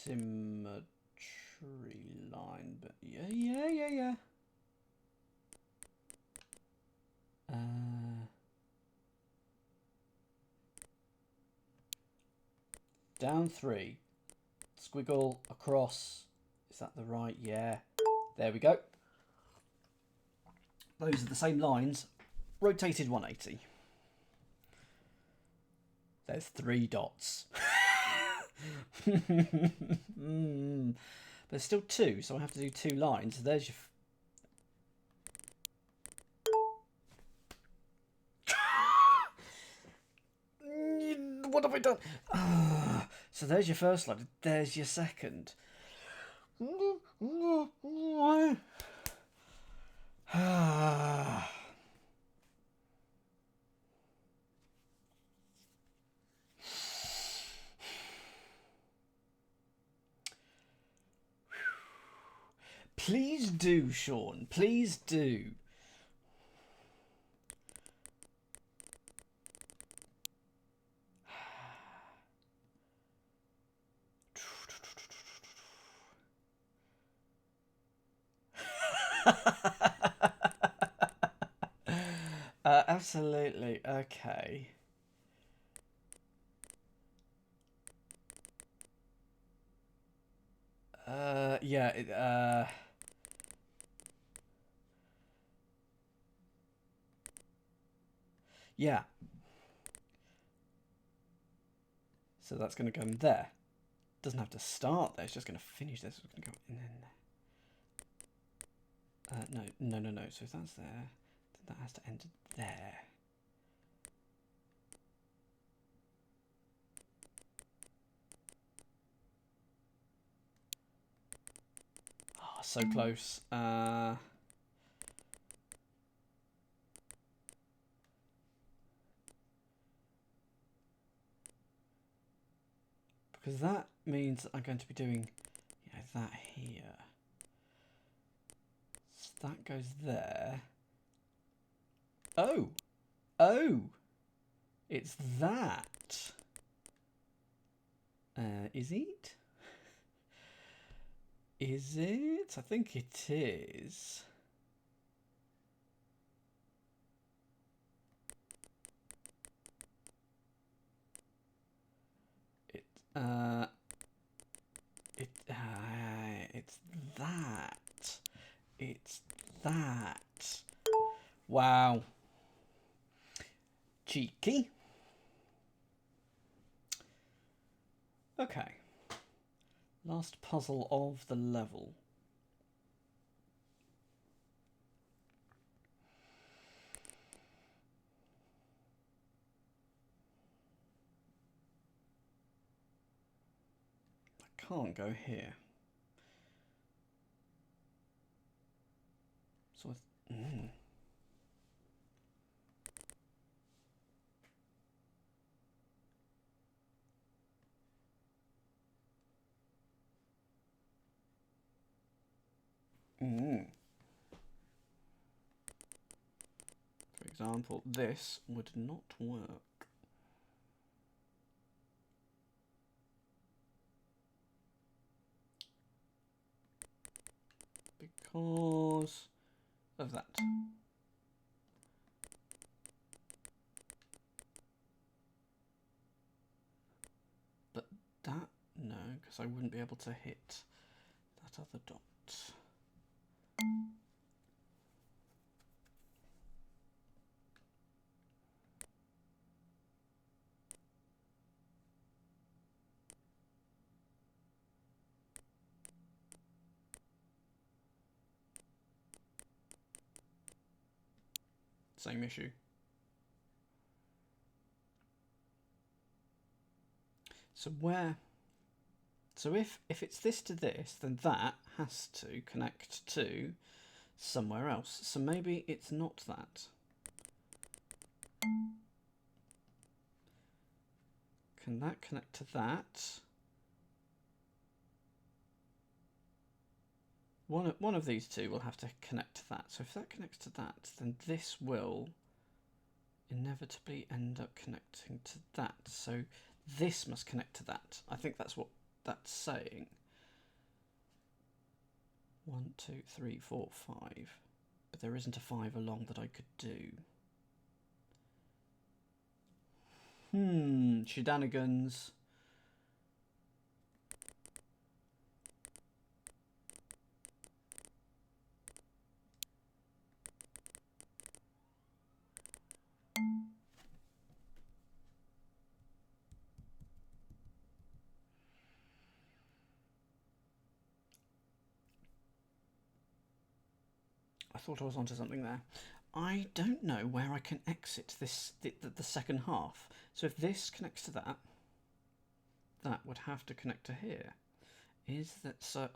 symmetry line, but yeah. Down 3, squiggle across. Is that the right? Yeah. There we go. Those are the same lines, rotated 180. There's 3 dots. There's still 2, so I have to do 2 lines. There's your... What have I done? So there's your first line. There's your second. Please do, Sean. Please do. Absolutely. Okay. Yeah. Yeah. So that's going to go in there. Doesn't have to start there. It's just going to finish this. It's going to go in there. No. So if that's there, then that has to enter there. Oh, so close. Because that means that I'm going to be doing, that here. So that goes there. Oh! It's that. Is it? Is it? I think it is. It's that. It's that. Wow. Cheeky. Okay. Last puzzle of the level. can't go here. So for example, this would not work. Because of that. But that, no, because I wouldn't be able to hit that other dot. Same issue. So if it's this to this, then that has to connect to somewhere else. So maybe it's not that. Can that connect to that? One of these two will have to connect to that. So if that connects to that, then this will inevitably end up connecting to that. So this must connect to that. I think that's what that's saying. 1, 2, 3, 4, 5. But there isn't a 5 along that I could do. Shenanigans. I thought I was onto something there. I don't know where I can exit this the second half. So if this connects to that, that would have to connect to here. Is that so?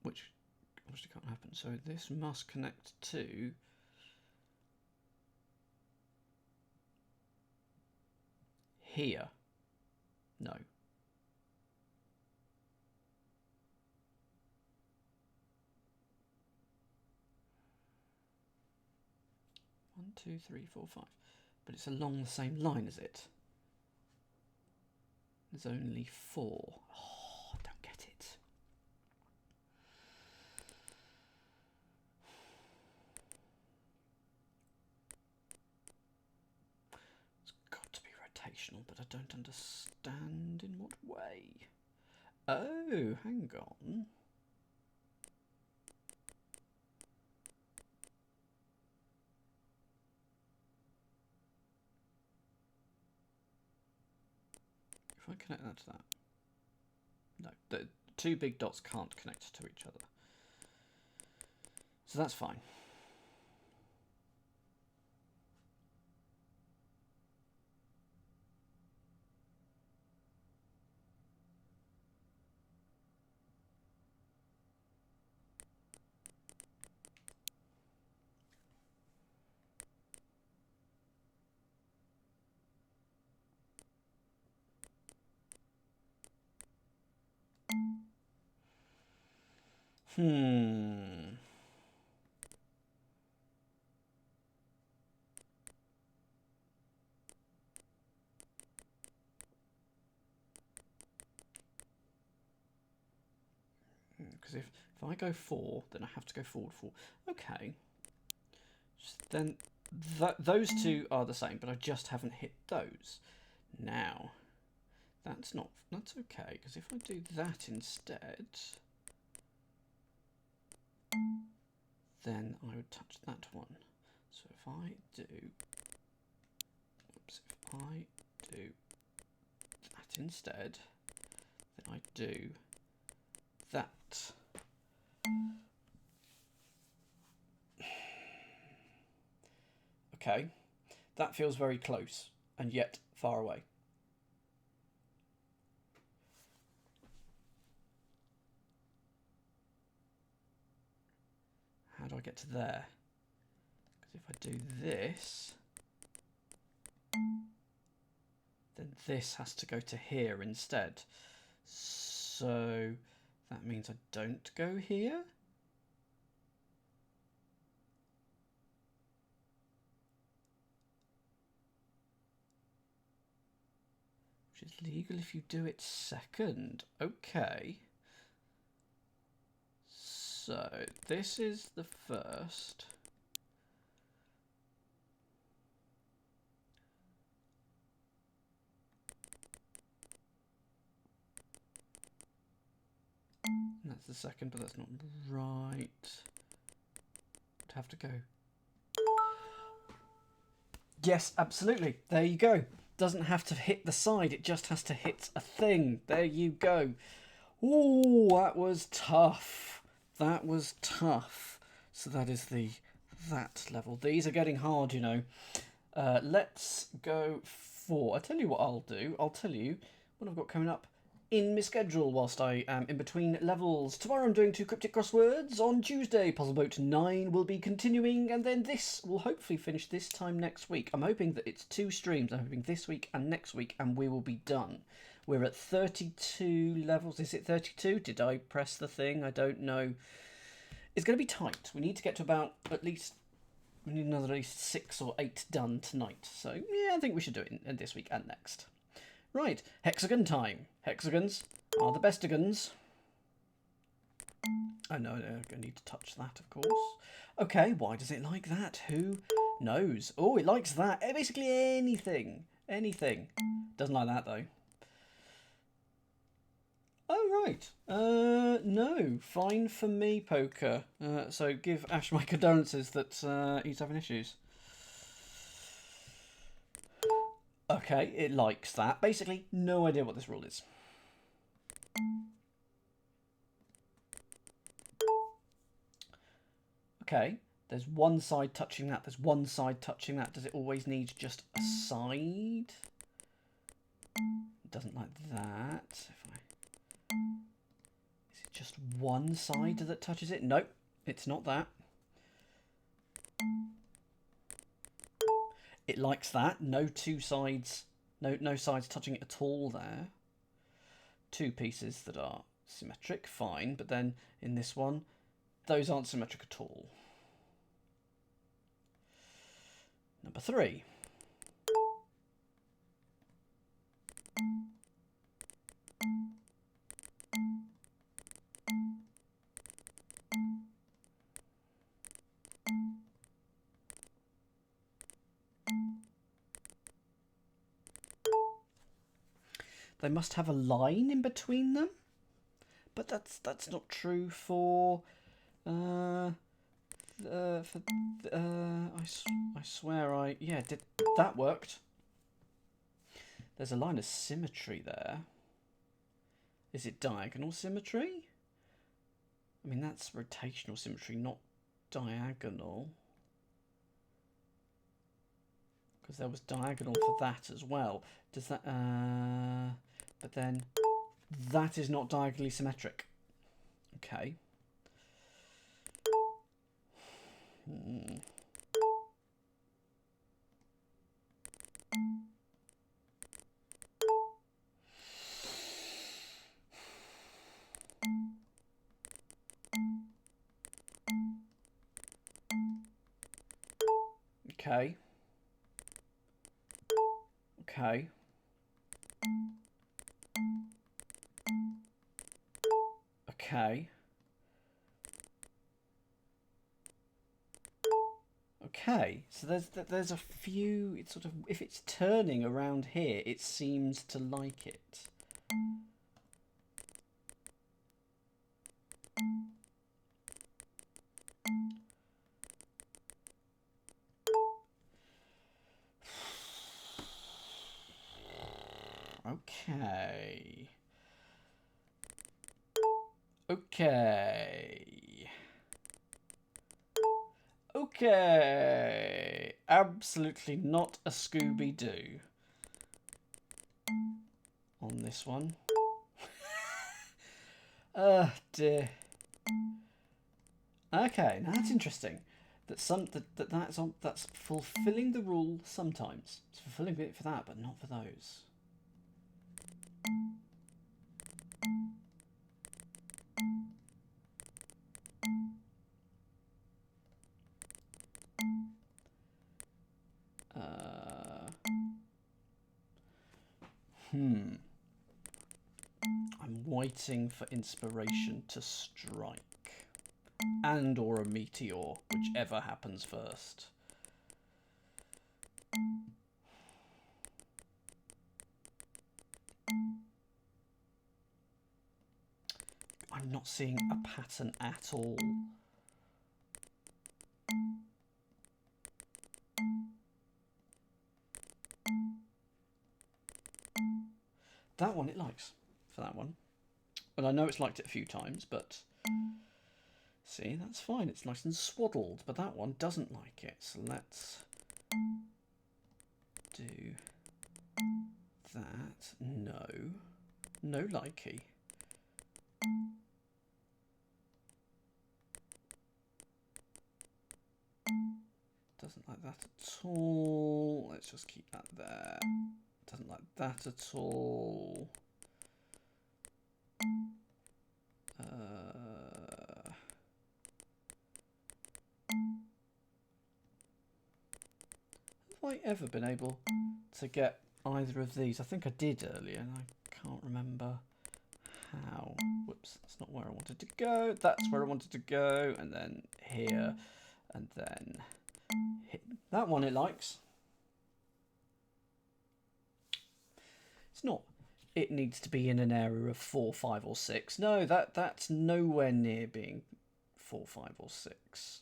Which obviously can't happen. So this must connect to here. No. 1, 2, 3, 4, 5. But it's along the same line as it. There's only 4. Oh, I don't get it. It's got to be rotational, but I don't understand in what way. Oh, hang on. If I connect that to that. No, the two big dots can't connect to each other. So that's fine. Because if I go 4, then I have to go forward 4. Okay. Then those two are the same, but I just haven't hit those. Now, that's okay, because if I do that instead, then I would touch that one. So if I do, if I do that instead, then I do that. Okay, that feels very close and yet far away. I get to there? Because if I do this, then this has to go to here instead. So that means I don't go here. Which is legal if you do it second. Okay. So this is the first. And that's the second, but that's not right. I'd have to go. Yes, absolutely. There you go. Doesn't have to hit the side, it just has to hit a thing. There you go. Ooh, that was tough. That was tough. So that is that level. These are getting hard, you know. Let's go for... I'll tell you what I'll do. I'll tell you what I've got coming up in my schedule whilst I am in between levels. Tomorrow I'm doing 2 cryptic crosswords. On Tuesday, Puzzle Boat 9 will be continuing, and then this will hopefully finish this time next week. I'm hoping that it's 2 streams. I'm hoping this week and next week, and we will be done. We're at 32 levels. Is it 32? Did I press the thing? I don't know. It's going to be tight. We need to get to about we need another at least 6 or 8 done tonight. So, yeah, I think we should do it in this week and next. Right, hexagon time. Hexagons are the bestigons. Oh, no, I need to touch that, of course. Okay, why does it like that? Who knows? Oh, it likes that. Basically anything. Anything. Doesn't like that, though. Oh, right. No. Fine for me, Poker. So give Ash my condolences that he's having issues. Okay, it likes that. Basically, no idea what this rule is. Okay, there's one side touching that. There's one side touching that. Does it always need just a side? It doesn't like that. Is it just one side that touches it? Nope, it's not that. It likes that. No 2 sides. No sides touching it at all there. 2 pieces that are symmetric, fine. But then in this one, those aren't symmetric at all. Number 3. They must have a line in between them, but that's not true for. I swear did that worked? There's a line of symmetry there. Is it diagonal symmetry? I mean, that's rotational symmetry, not diagonal. Because there was diagonal for that as well. Does that... but then that is not diagonally symmetric. Okay. Okay. Okay. Okay. Okay. So there's a few. It's sort of, if it's turning around here, it seems to like it. Okay. Okay. Okay. Absolutely not a Scooby-Doo on this one. Oh dear. Okay, now that's interesting. That's fulfilling the rule sometimes. It's fulfilling it for that, but not for those. I'm waiting for inspiration to strike. And or a meteor, whichever happens first. I'm not seeing a pattern at all. That one it likes, for that one. And I know it's liked it a few times, but see, that's fine. It's nice and swaddled, but that one doesn't like it. So let's do that. No. No likey. Doesn't like that at all. Let's just keep that there. Doesn't like that at all. Have I ever been able to get either of these? I think I did earlier and I can't remember how. Whoops, that's not where I wanted to go. That's where I wanted to go. And then here. And then hit that one it likes. It's not. It needs to be in an area of 4, 5 or 6. No, that's nowhere near being 4, 5 or 6.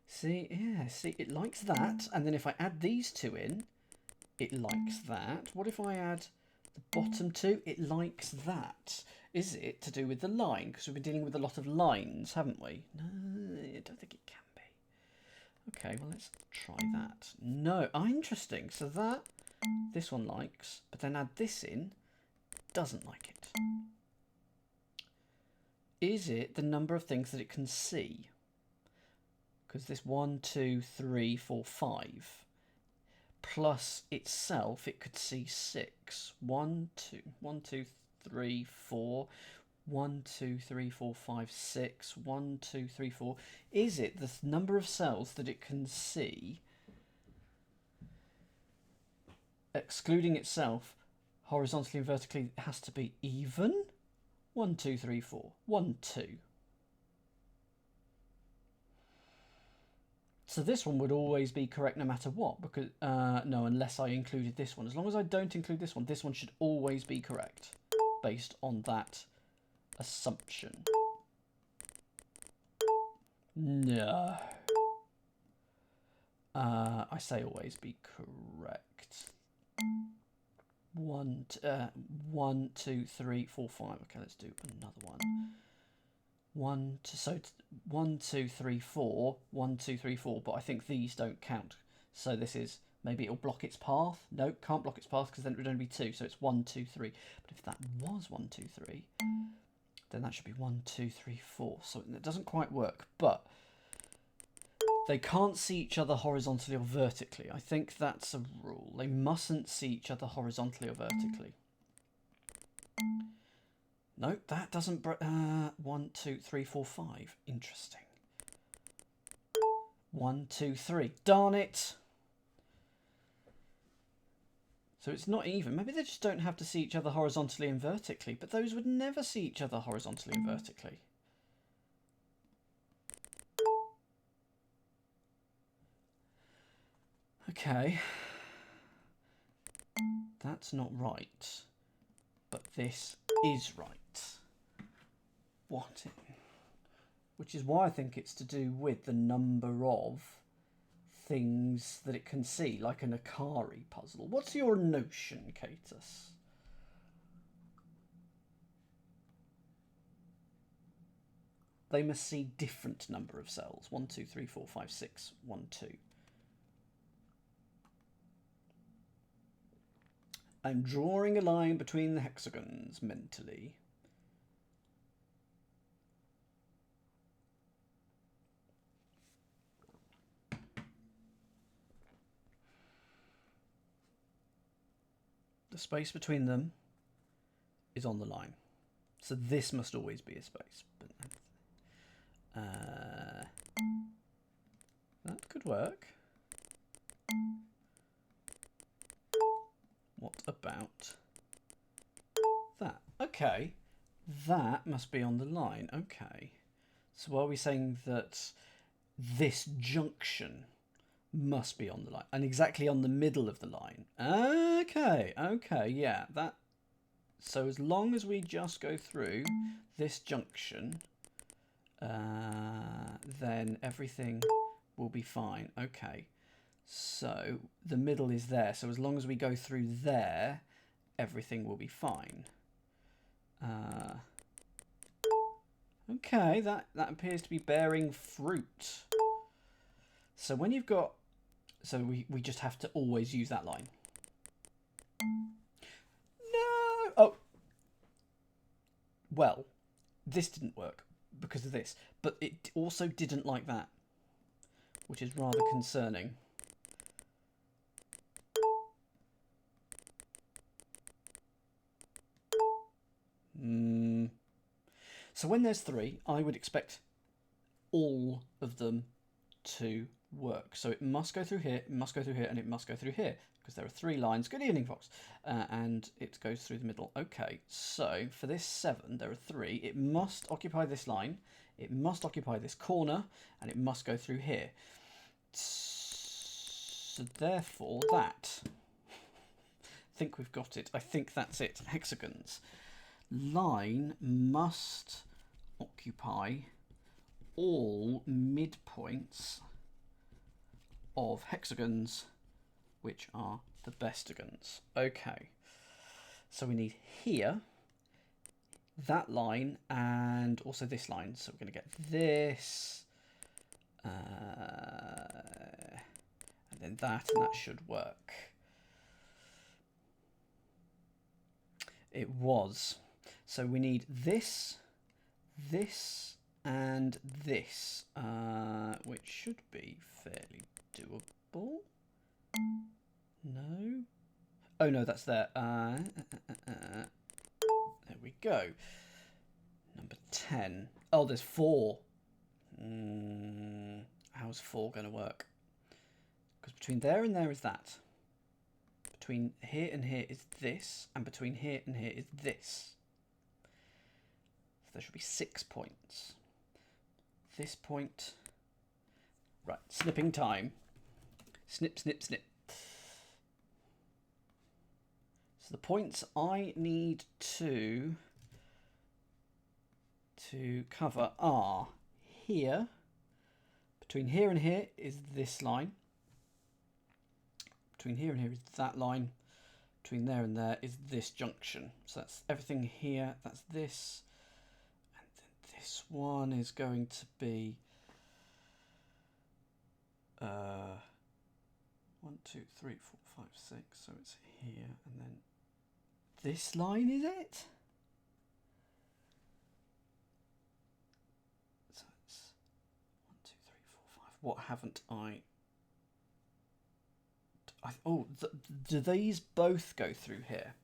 See, yeah, see, it likes that. And then if I add these two in, it likes that. What if I add the bottom two? It likes that. Is it to do with the line? Because we've been dealing with a lot of lines, haven't we? No, I don't think it can be. Okay, well, let's try that. No, interesting. So that, this one likes, but then add this in, doesn't like it. Is it the number of things that it can see? Because this 1, 2, 3, 4, 5 plus itself, it could see 6. 1, 2, 1, 2, 3, 4. 1, 2, 3, 4, 5, 6. 1, 2, 3, 4. Is it the number of cells that it can see, excluding itself, horizontally and vertically, it has to be even? 1, 2, 3, 4. 1, 2. So this one would always be correct no matter what, because no, unless I included this one. As long as I don't include this one should always be correct based on that assumption. No. I say always be correct. 1, 2, 3, 4, 5. Okay, let's do another one. 1, 2, so 1, 2, 3, 4. 1, 2, 3, 4. But I think these don't count. So this is, maybe it'll block its path. No, can't block its path because then it would only be 2. So it's 1, 2, 3. But if that was 1, 2, 3, then that should be 1, 2, 3, 4. So it doesn't quite work. But they can't see each other horizontally or vertically. I think that's a rule. They mustn't see each other horizontally or vertically. No, that doesn't. 1, 2, 3, 4, 5. Interesting. 1, 2, 3. Darn it. So it's not even. Maybe they just don't have to see each other horizontally and vertically, but those would never see each other horizontally and vertically. Okay. That's not right. But this is right. What? Which is why I think it's to do with the number of things that it can see, like an Akari puzzle. What's your notion, Catus? They must see different number of cells. 1, 2, 3, 4, 5, 6, 1, 2. I'm drawing a line between the hexagons mentally. The space between them is on the line. So this must always be a space. But, that could work. What about that? Okay, that must be on the line. Okay. So are we saying that this junction must be on the line and exactly on the middle of the line? Okay, okay, yeah, that. So as long as we just go through this junction, then everything will be fine. Okay, so the middle is there. So as long as we go through there, everything will be fine. Okay, that appears to be bearing fruit. So when you've got... So we just have to always use that line. No! Oh! Well, this didn't work because of this. But it also didn't like that, which is rather concerning. So when there's 3, I would expect all of them to work. So it must go through here, it must go through here, and it must go through here, because there are 3 lines. Good evening, Fox. And it goes through the middle. Okay, so for this 7, there are 3. It must occupy this line, it must occupy this corner, and it must go through here. So therefore, that... I think we've got it. I think that's it. Hexagons. Line must occupy all midpoints of hexagons, which are the bestagons. Okay, so we need here, that line, and also this line. So we're going to get this, and then that, and that should work. It was. So we need this, this, and this, which should be fairly doable. No? Oh no, that's there. There we go. Number 10. Oh, there's 4. How's 4 going to work? Because between there and there is that. Between here and here is this, and between here and here is this. So there should be 6 points. This point. Right, snipping time. Snip, snip, snip. So the points I need to cover are here. Between here and here is this line. Between here and here is that line. Between there and there is this junction. So that's everything here. That's this. And then this one is going to be 1, 2, 3, 4, 5, 6. So it's here, and then this line, is it? So it's 1, 2, 3, 4, 5. What haven't I? Oh, do these both go through here?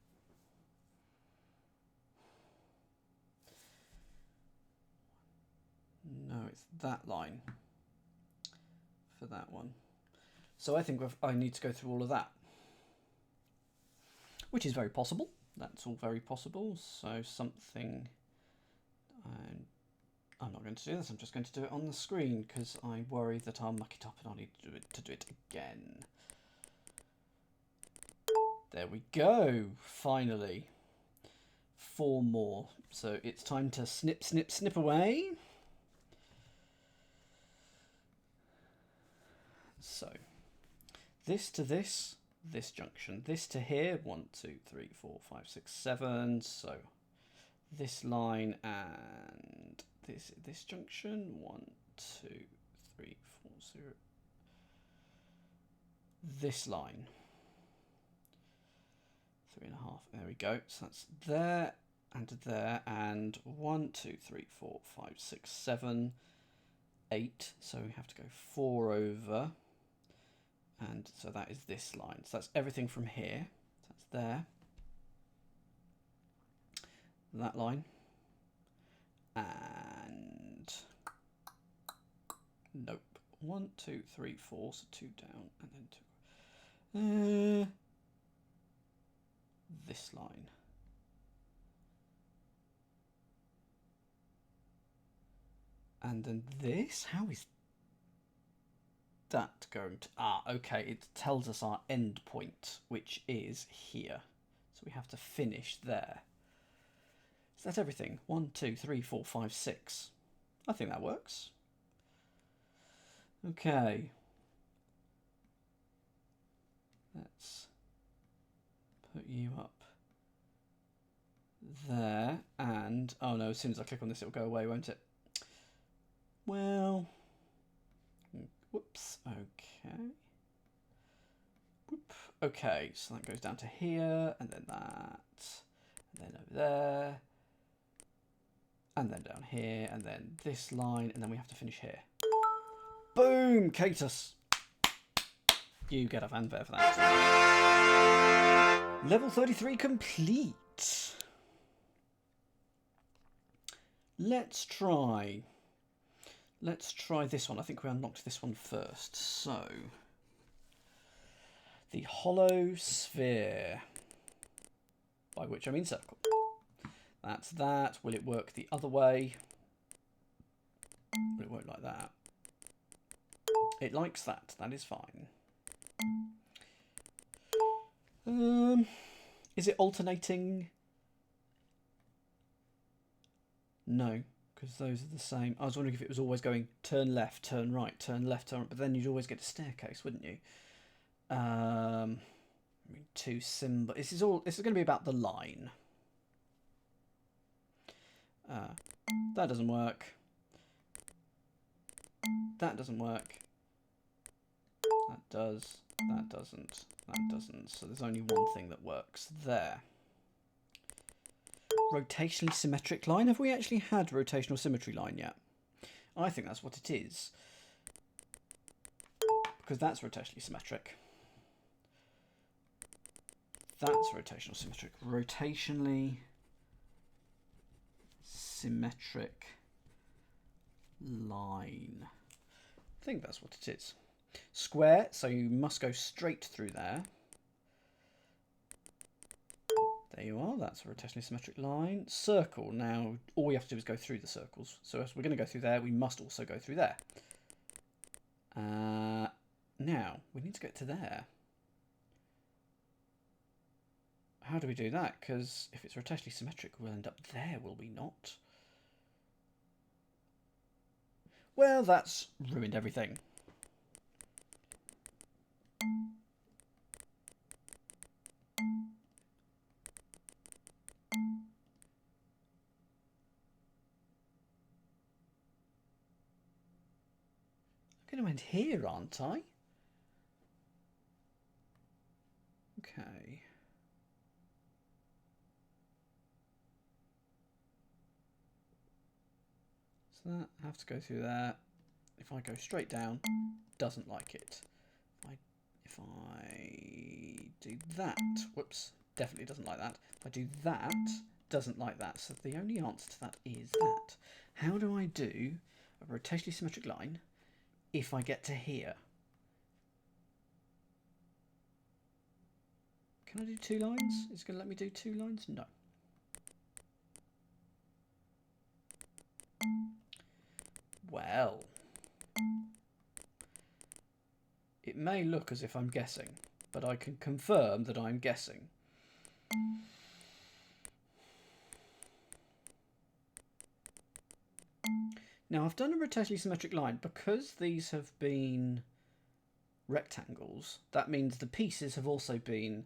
No, it's that line for that one. So I think I need to go through all of that, which is very possible. That's all very possible. So something... I'm not going to do this. I'm just going to do it on the screen because I worry that I'll muck it up and I'll need to do it again. There we go, finally. 4 more. So it's time to snip, snip, snip away. So this to this junction. This to here, 1, 2, 3, 4, 5, 6, 7. So this line and this junction, 1, 2, 3, 4, 0. This line. 3.5. There we go. So that's there and there, and 1, 2, 3, 4, 5, 6, 7, 8. So we have to go 4 over, and so that is this line. So that's everything from here. So that's there. That line. And nope. 1, 2, 3, 4. So 2 down, and then 2. This line. And then this? How is that going to... Ah, okay, it tells us our end point, which is here. So we have to finish there. So that's everything. 1, 2, 3, 4, 5, 6. I think that works. Okay. Let's put you up there, and oh no, as soon as I click on this it'll go away, won't it? Well, whoops, okay. Whoop. Okay, so that goes down to here, and then that, and then over there, and then down here, and then this line, and then we have to finish here. Boom, Catus! You get a fanfare for that. Level 33 complete. Let's try this one. I think we unlocked this one first. So, the hollow sphere, by which I mean circle. That's that. Will it work the other way? Will it work like that? It likes that. That is fine. Is it alternating? No, because those are the same. I was wondering if it was always going turn left, turn right, turn left, turn right, but then you'd always get a staircase, wouldn't you? Two symbol. This is going to be about the line. That doesn't work. That doesn't work. That does. That doesn't. That doesn't. So there's only one thing that works there. Rotationally symmetric line. Have we actually had rotational symmetry line yet? I think that's what it is. Because that's rotationally symmetric. That's rotational symmetric. Rotationally symmetric line. I think that's what it is. Square, so you must go straight through there. There you are, that's a rotationally symmetric line. Circle, now all we have to do is go through the circles. So if we're going to go through there, we must also go through there. Now, we need to get to there. How do we do that? Because if it's rotationally symmetric, we'll end up there, will we not? Well, that's ruined everything. I'm going to end here, aren't I? Okay. So that, I have to go through there. If I go straight down, doesn't like it. If I do that, whoops, definitely doesn't like that. If I do that, doesn't like that. So the only answer to that is that. How do I do a rotationally symmetric line if I get to here? Can I do 2 lines? Is it going to let me do 2 lines? No. Well, it may look as if I'm guessing, but I can confirm that I'm guessing. Now I've done a rotationally symmetric line. Because these have been rectangles, that means the pieces have also been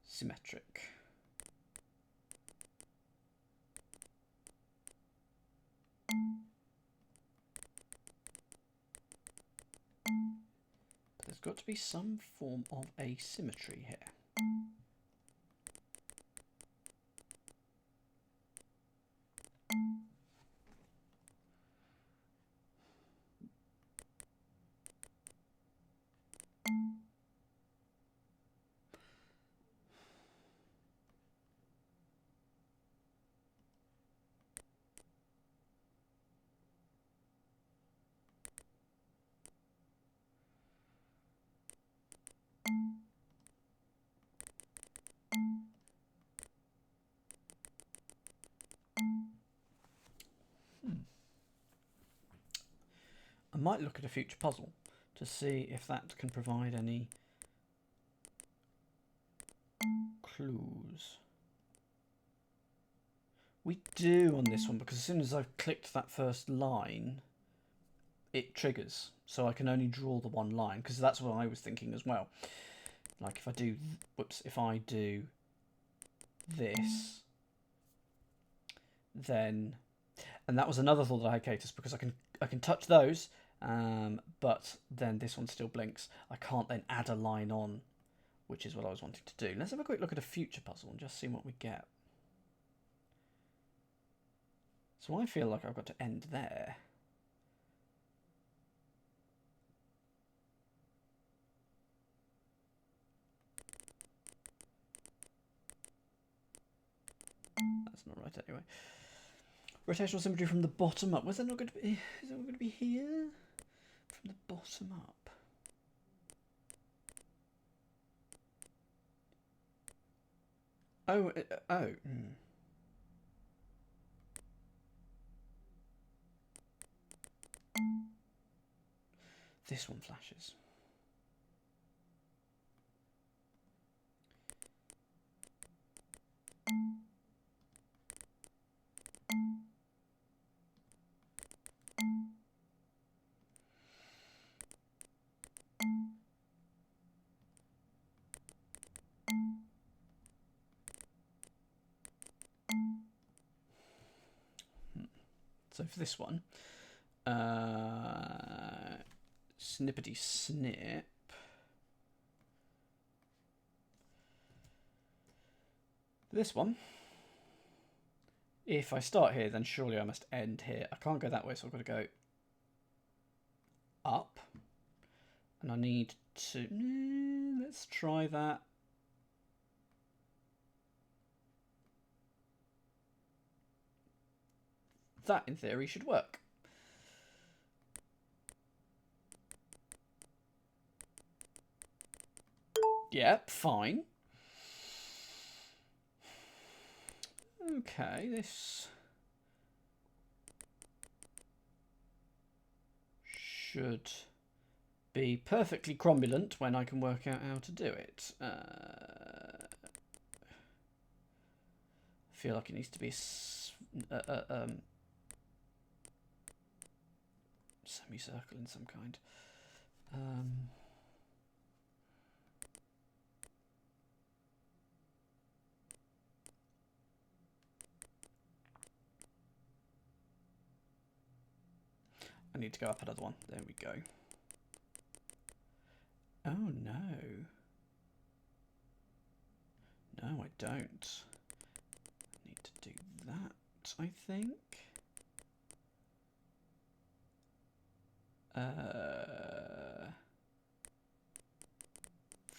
symmetric. There's got to be some form of asymmetry here. I might look at a future puzzle to see if that can provide any clues. We do on this one, because as soon as I've clicked that first line, it triggers. So I can only draw the one line, because that's what I was thinking as well. Like if I do, whoops, if I do this, then, and that was another thought that I had, Catus, because I can touch those, but then this one still blinks. I can't then add a line on, which is what I was wanting to do. Let's have a quick look at a future puzzle and just see what we get. So I feel like I've got to end there. That's not right anyway. Rotational symmetry from the bottom up. Was that not going to be? Is it going to be here? From the bottom up. Oh, oh. This one flashes. So for this one, snippety snip. This one, if I start here, then surely I must end here. I can't go that way, so I've got to go up. And I need to, let's try that. That, in theory, should work. Yep, fine. Okay, this should be perfectly cromulent when I can work out how to do it. I feel like it needs to be semicircle in some kind. I need to go up another one. There we go. Oh no. No, I don't. I need to do that, I think.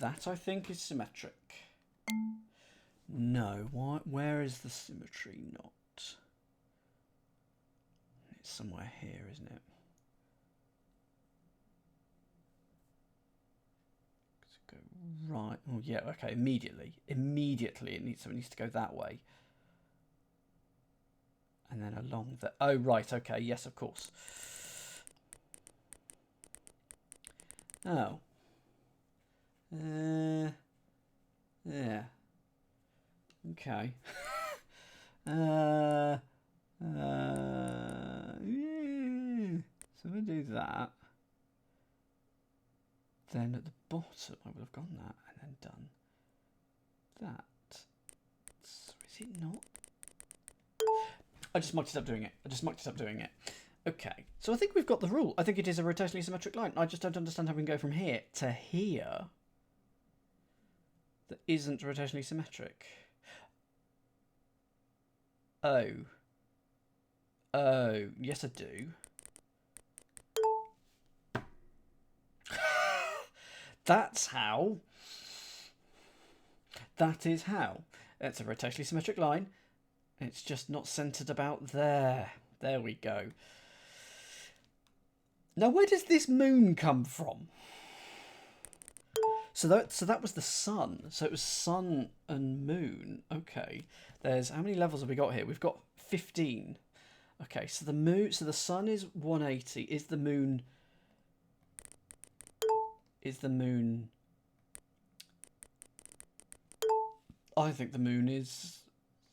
That, I think, is symmetric. No, where is the symmetry not? It's somewhere here, isn't it? Let's go right. Oh, yeah, okay, immediately it needs to go that way. And then along the, oh, right, okay, yes, of course. Oh. Yeah. Okay. Yeah. So we do that. Then at the bottom, I would have gone that and then done that. So is it not? I just mucked it up doing it. Okay, so I think we've got the rule. I think it is a rotationally symmetric line. I just don't understand how we can go from here to here that isn't rotationally symmetric. Oh. Oh, yes I do. That's how. That is how. It's a rotationally symmetric line. It's just not centered about there. There we go. Now, where does this moon come from? So that was the sun. So it was sun and moon. Okay. There's, how many levels have we got here? We've got 15. Okay, so the moon, so the sun is 180. Is the moon Is the moon... I think the moon is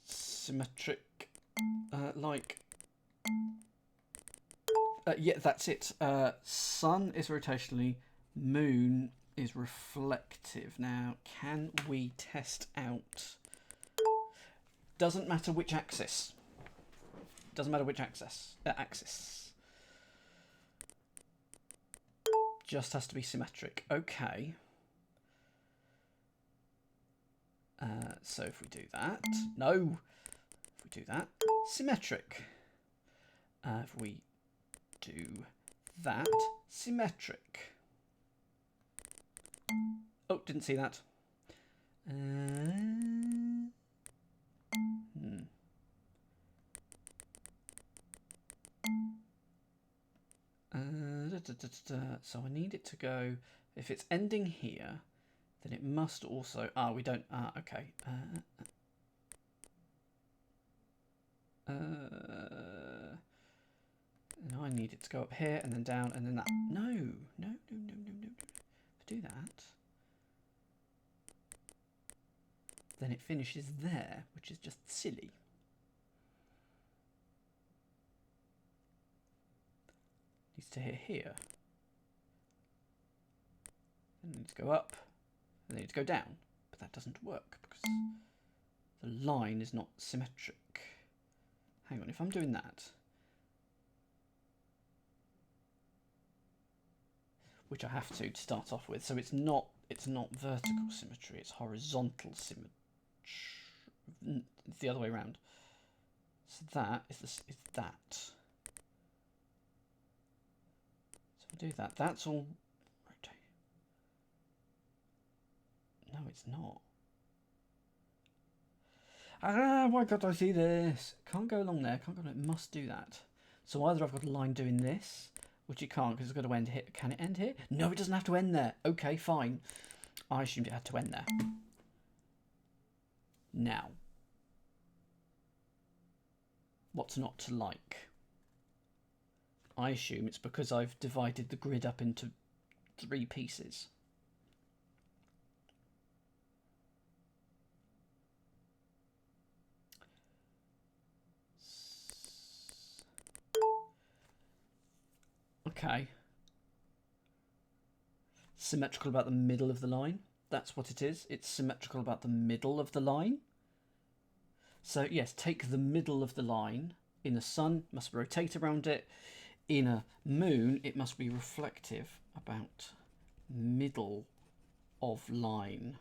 symmetric, yeah, that's it. Sun is rotationally, moon is reflective. Now, can we test out? Doesn't matter which axis. Doesn't matter which axis. Axis. Just has to be symmetric. Okay. So if we do that, no. If we do that, symmetric. If we do that, symmetric. Oh, didn't see that. So I need it to go, if it's ending here, then it must also, we don't, okay. No, I need it to go up here and then down and then that. No. If I do that, then it finishes there, which is just silly. Needs to hit here. Then it needs to go up. And then it needs to go down. But that doesn't work because the line is not symmetric. Hang on, if I'm doing that, which I have to start off with, so it's not vertical symmetry, it's horizontal symmetry. It's the other way around. So that is that. So we'll do that. That's all rotate. No, it's not. Why can't I see this? Can't go along there. Can't go along. It must do that. So either I've got a line doing this, which it can't because it's got to end here. Can it end here? No, it doesn't have to end there. Okay, fine. I assumed it had to end there. Now, what's not to like? I assume it's because I've divided the grid up into 3 pieces. Okay. Symmetrical about the middle of the line. That's what it is. It's symmetrical about the middle of the line. So yes, take the middle of the line. In a sun, must rotate around it. In a moon, it must be reflective about middle of line.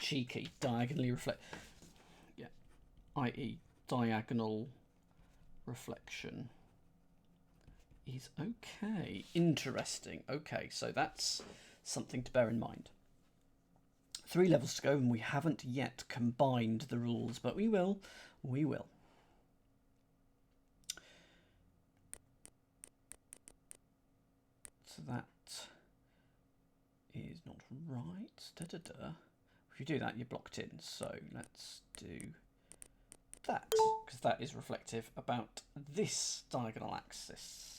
Cheeky, diagonally reflect. Yeah, i.e. diagonal reflection is okay. Interesting. Okay, so that's something to bear in mind. 3 levels to go, and we haven't yet combined the rules, but we will. We will. So that is not right. If you do that, you're blocked in. So let's do that, because that is reflective about this diagonal axis.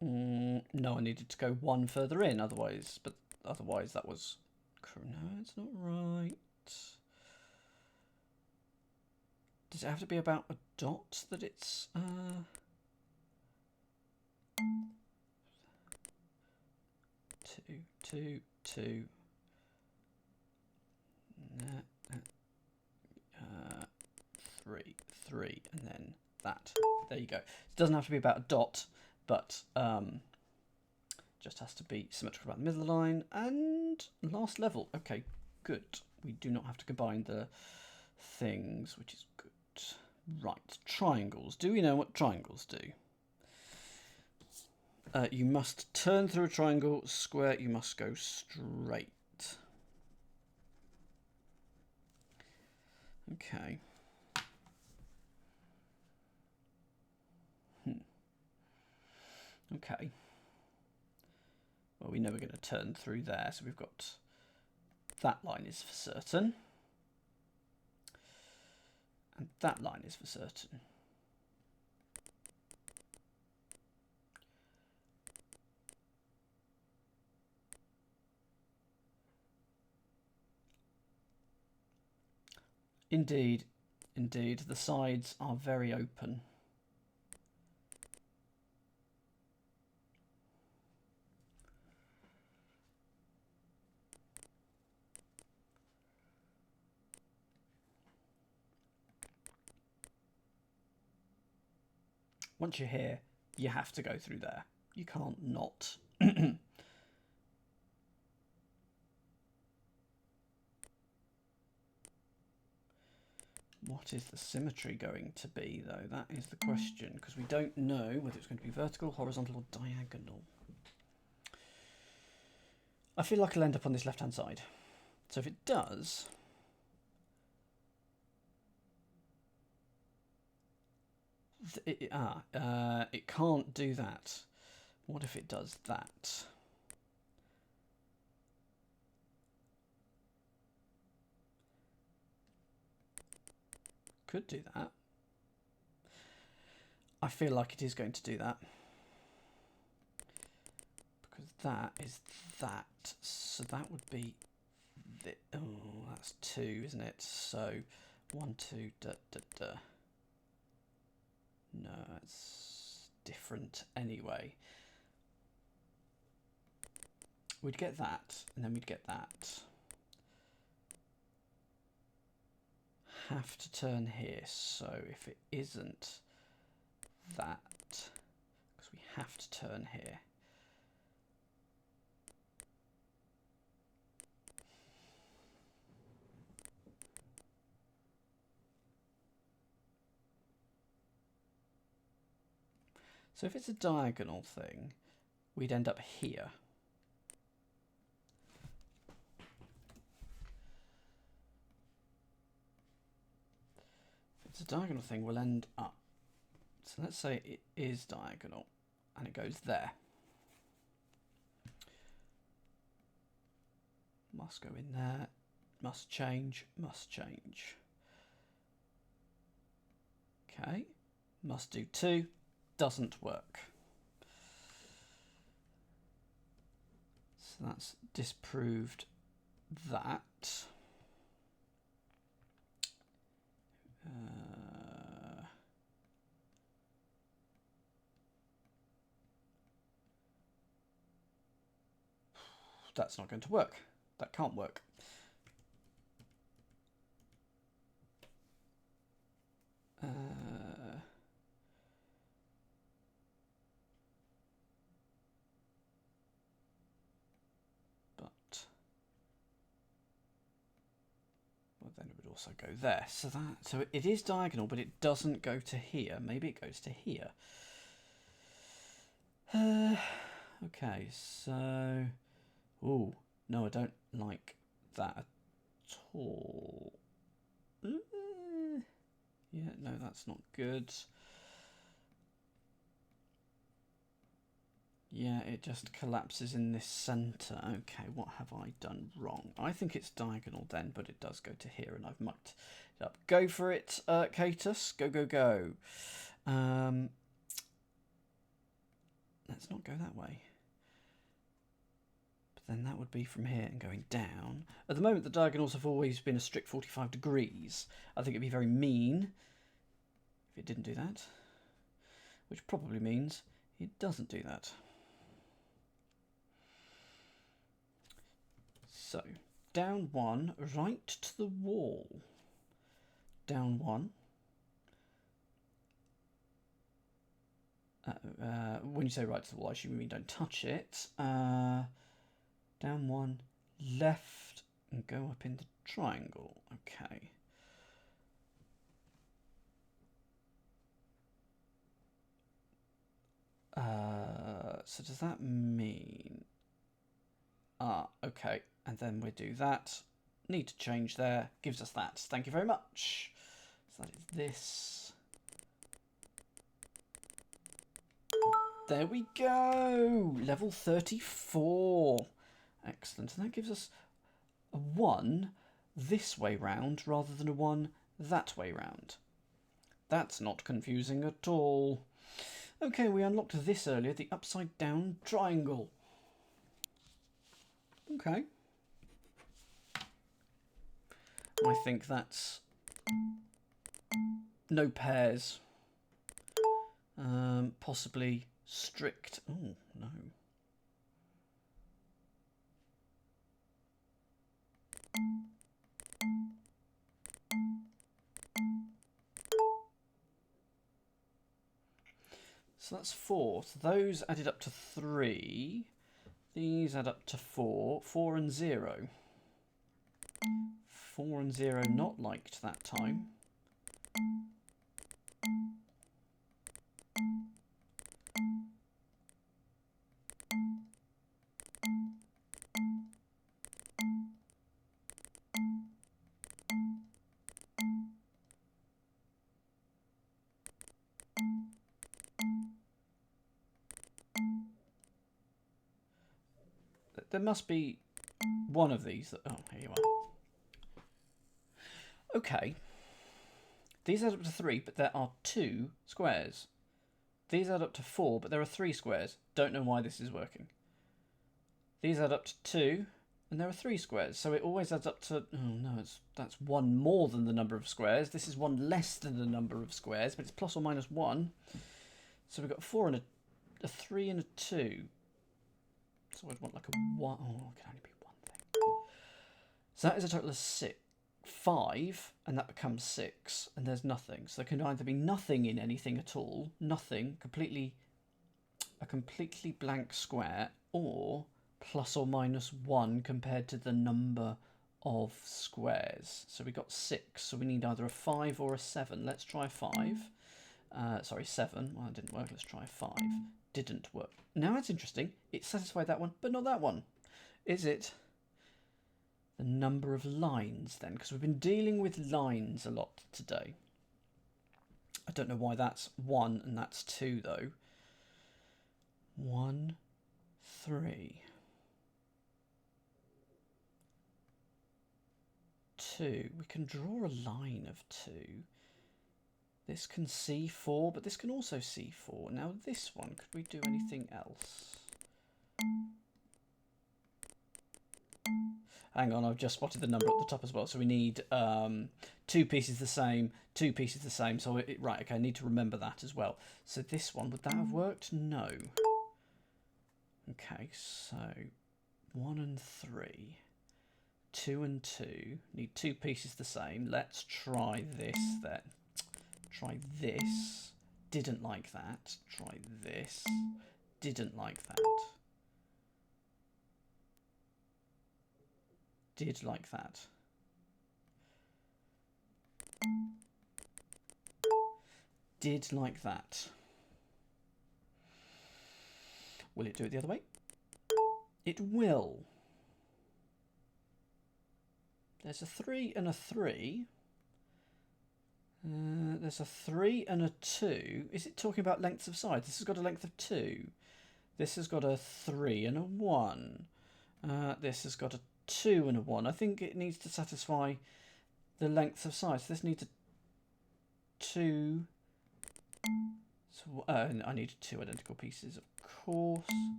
No, I needed to go 1 further in, otherwise that was... No, it's not right. Does it have to be about a dot that it's... 2, 2, 3, 3, and then that. There you go. It doesn't have to be about a dot, but just has to be symmetrical about the middle of the line. And last level. Okay, good. We do not have to combine the things, which is good. Right, triangles. Do we know what triangles do? You must turn through a triangle. Square, you must go straight. Okay. Okay. Well, we know we're going to turn through there, so we've got that line is for certain. And that line is for certain. Indeed, indeed, the sides are very open. Once you're here, you have to go through there. You can't not. What is the symmetry going to be, though? That is the question, because we don't know whether it's going to be vertical, horizontal, or diagonal. I feel like I'll end up on this left-hand side. So if it does... it can't do that. What if it does that? Could do that. I feel like it is going to do that. Because that is that. So that would be... oh, that's 2, isn't it? So 1, 2, da, da, da. No, it's different anyway. We'd get that, and then we'd get that. Have to turn here, so if it isn't that, because we have to turn here. So if it's a diagonal thing, we'd end up here. If it's a diagonal thing, we'll end up. So let's say it is diagonal and it goes there. Must go in there, must change, must change. Okay, must do 2, doesn't work. So that's disproved that. That's not going to work. That can't work. Well, then it would also go there. So it is diagonal, but it doesn't go to here. Maybe it goes to here. Okay, so... oh, no, I don't like that at all. Yeah, no, that's not good. Yeah, it just collapses in this centre. Okay, what have I done wrong? I think it's diagonal then, but it does go to here, and I've mucked it up. Go for it, Catus. Go, go, go. Let's not go that way. But then that would be from here and going down. At the moment, the diagonals have always been a strict 45 degrees. I think it'd be very mean if it didn't do that, which probably means it doesn't do that. So, down 1, right to the wall. Down 1. When you say right to the wall, I assume you mean don't touch it. Down 1, left, and go up in the triangle. Okay. So does that mean... okay. And then we do that. Need to change there. Gives us that. Thank you very much. So that is this. There we go. Level 34. Excellent. And that gives us a 1 this way round rather than a 1 that way round. That's not confusing at all. Okay, we unlocked this earlier, the upside down triangle. Okay. I think that's no pairs. Possibly strict. Oh, no. So that's 4. So those added up to 3. These add up to 4. 4 and 0. 4 and 0 not liked that time. There must be one of these that... Oh, here you are. Okay. These add up to 3, but there are 2 squares. These add up to 4, but there are 3 squares. Don't know why this is working. These add up to 2, and there are 3 squares. So it always adds up to... Oh, no, that's 1 more than the number of squares. This is 1 less than the number of squares, but it's plus or minus 1. So we've got 4 and a 3 and a 2. So I'd want like a 1. Oh, it can only be one thing. So that is a total of 5, and that becomes 6, and there's nothing. So there can either be nothing in anything at all, nothing, a completely blank square, or plus or minus 1 compared to the number of squares. So we got 6, so we need either a 5 or a 7. Let's try 5. Sorry, 7. Well, that didn't work. Let's try 5. Didn't work. Now that's interesting. It satisfied that one, but not that one. Is it the number of lines then? Because we've been dealing with lines a lot today. I don't know why that's 1 and that's 2 though. 1, 3, 2. We can draw a line of 2. This can see 4, but this can also see 4. Now this one, could we do anything else? Hang on, I've just spotted the number at the top as well. So we need 2 pieces the same, 2 pieces the same. So, right, okay, I need to remember that as well. So this one, would that have worked? No. Okay, so 1 and 3. 2 and 2. Need 2 pieces the same. Let's try this then. Try this. Didn't like that. Try this. Didn't like that. Did like that. Did like that. Will it do it the other way? It will. There's a 3 and a 3. There's a 3 and a 2. Is it talking about lengths of sides? This has got a length of 2. This has got a 3 and a 1. This has got a 2 and a 1. I think it needs to satisfy the length of sides. This needs a 2. So I need 2 identical pieces, of course.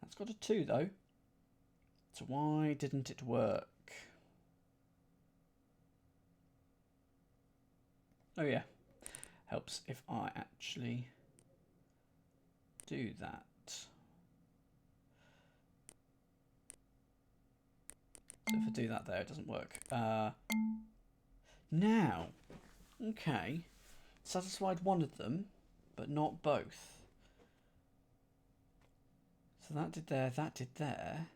That's got a 2 though. So why didn't it work? Oh yeah, helps if I actually do that. So if I do that there, it doesn't work. Now, okay, satisfied one of them, but not both. So that did there, that did there.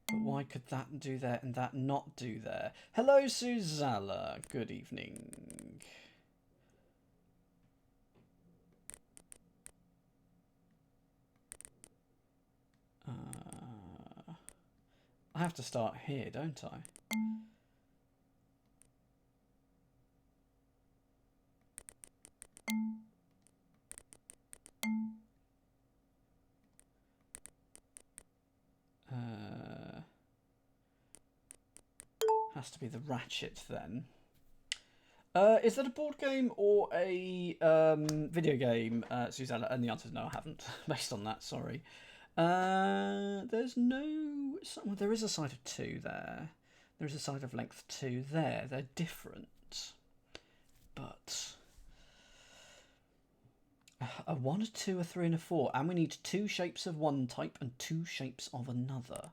But why could that do there and that not do there? Hello, Suzala. Good evening. I have to start here, don't I? Has to be the ratchet then. Is that a board game or a video game, Susanna? And the answer is no, I haven't. Based on that, sorry. There's no... Well, there is a side of 2 there. There is a side of length 2 there. They're different. But... a 1, a 2, a 3 and a 4. And we need 2 shapes of one type and 2 shapes of another.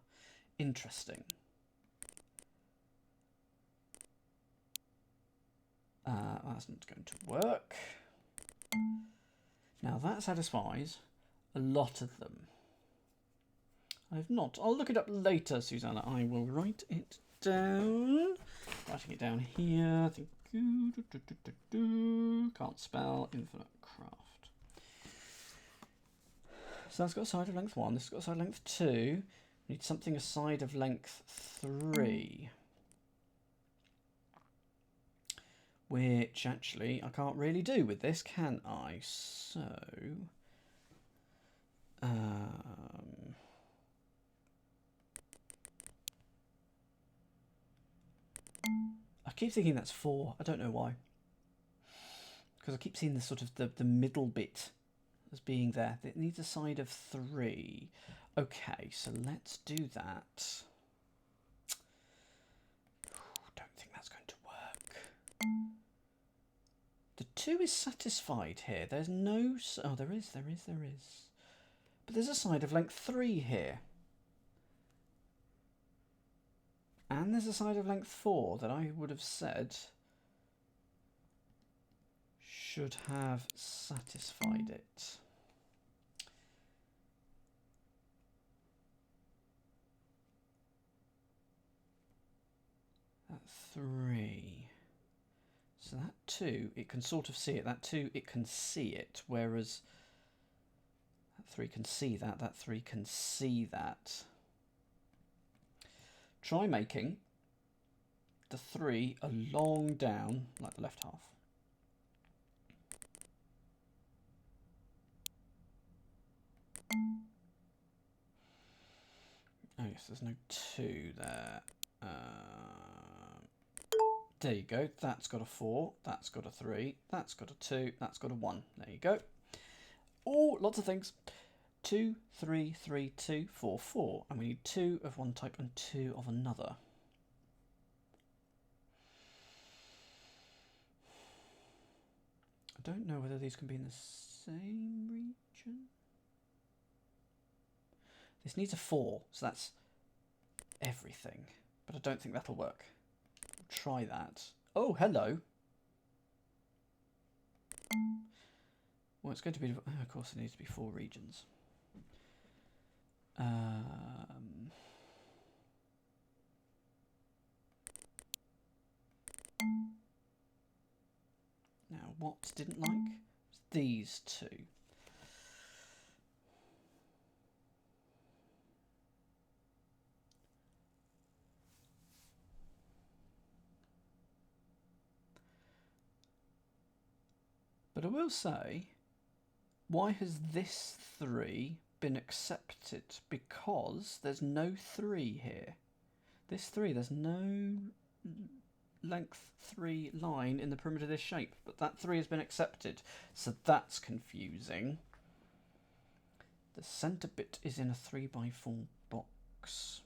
Interesting. That's not going to work. Now that satisfies a lot of them. I've not. I'll look it up later, Susanna. I will write it down. Writing it down here. Thank you. Can't spell. Infinite craft. So that's got a side of length 1. This has got a side of length 2. We need something a side of length 3. Which, actually, I can't really do with this, can I? So... I keep thinking that's 4. I don't know why. Because I keep seeing the sort of the middle bit as being there. It needs a side of 3. Okay, so let's do that. Don't think that's going to work. The 2 is satisfied here. There's no... Oh, there is. But there's a side of length 3 here. And there's a side of length 4 that I would have said should have satisfied it. That 3... So that 2, it can sort of see it. That 2, it can see it. Whereas that 3 can see that. That 3 can see that. Try making the 3 along down, like the left half. Oh yes, there's no 2 there. There you go. That's got a 4. That's got a 3. That's got a 2. That's got a 1. There you go. Oh, lots of things. 2, 3, 3, 2, 4, 4. And we need 2 of one type and 2 of another. I don't know whether these can be in the same region. This needs a 4, so that's everything. But I don't think that'll work. Try that. Oh, hello. Well, it's going to be... of course, it needs to be 4 regions. Now, what didn't like? These 2. But I will say, why has this 3 been accepted? Because there's no 3 here. This 3, there's no length 3 line in the perimeter of this shape, but that 3 has been accepted, so that's confusing. The centre bit is in a 3x4 box.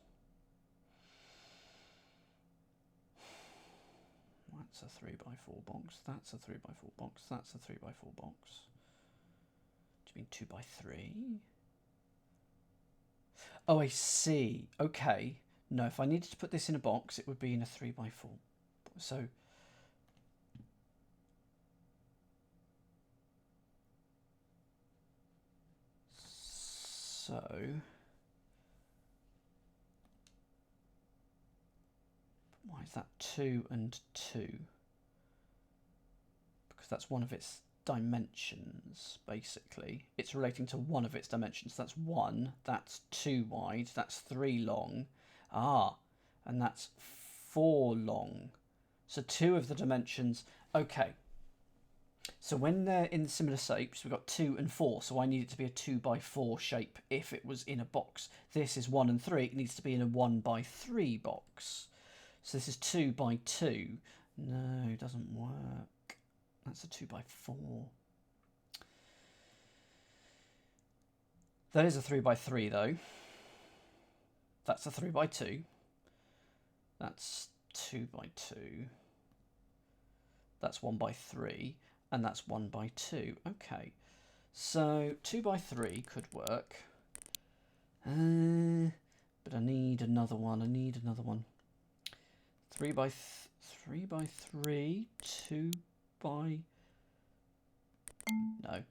That's a 3x4 box. That's a 3x4 box. That's a 3x4 box. Do you mean 2x3? Oh, I see. Okay. No, if I needed to put this in a box, it would be in a 3x4. So... why is that 2 and 2? Because that's one of its dimensions, basically. It's relating to one of its dimensions. That's 1, that's 2 wide, that's 3 long. Ah, and that's 4 long. So 2 of the dimensions... Okay. So when they're in similar shapes, we've got 2 and 4, so I need it to be a 2x4 shape if it was in a box. This is 1 and 3, it needs to be in a 1x3 box. So this is 2 by 2. No, it doesn't work. That's a 2 by 4. That is a 3 by 3 though. That's a 3 by 2. That's 2 by 2. That's 1 by 3. And that's 1 by 2. Okay. So 2 by 3 could work. But I need another one. 3 by 3, 2 by... No.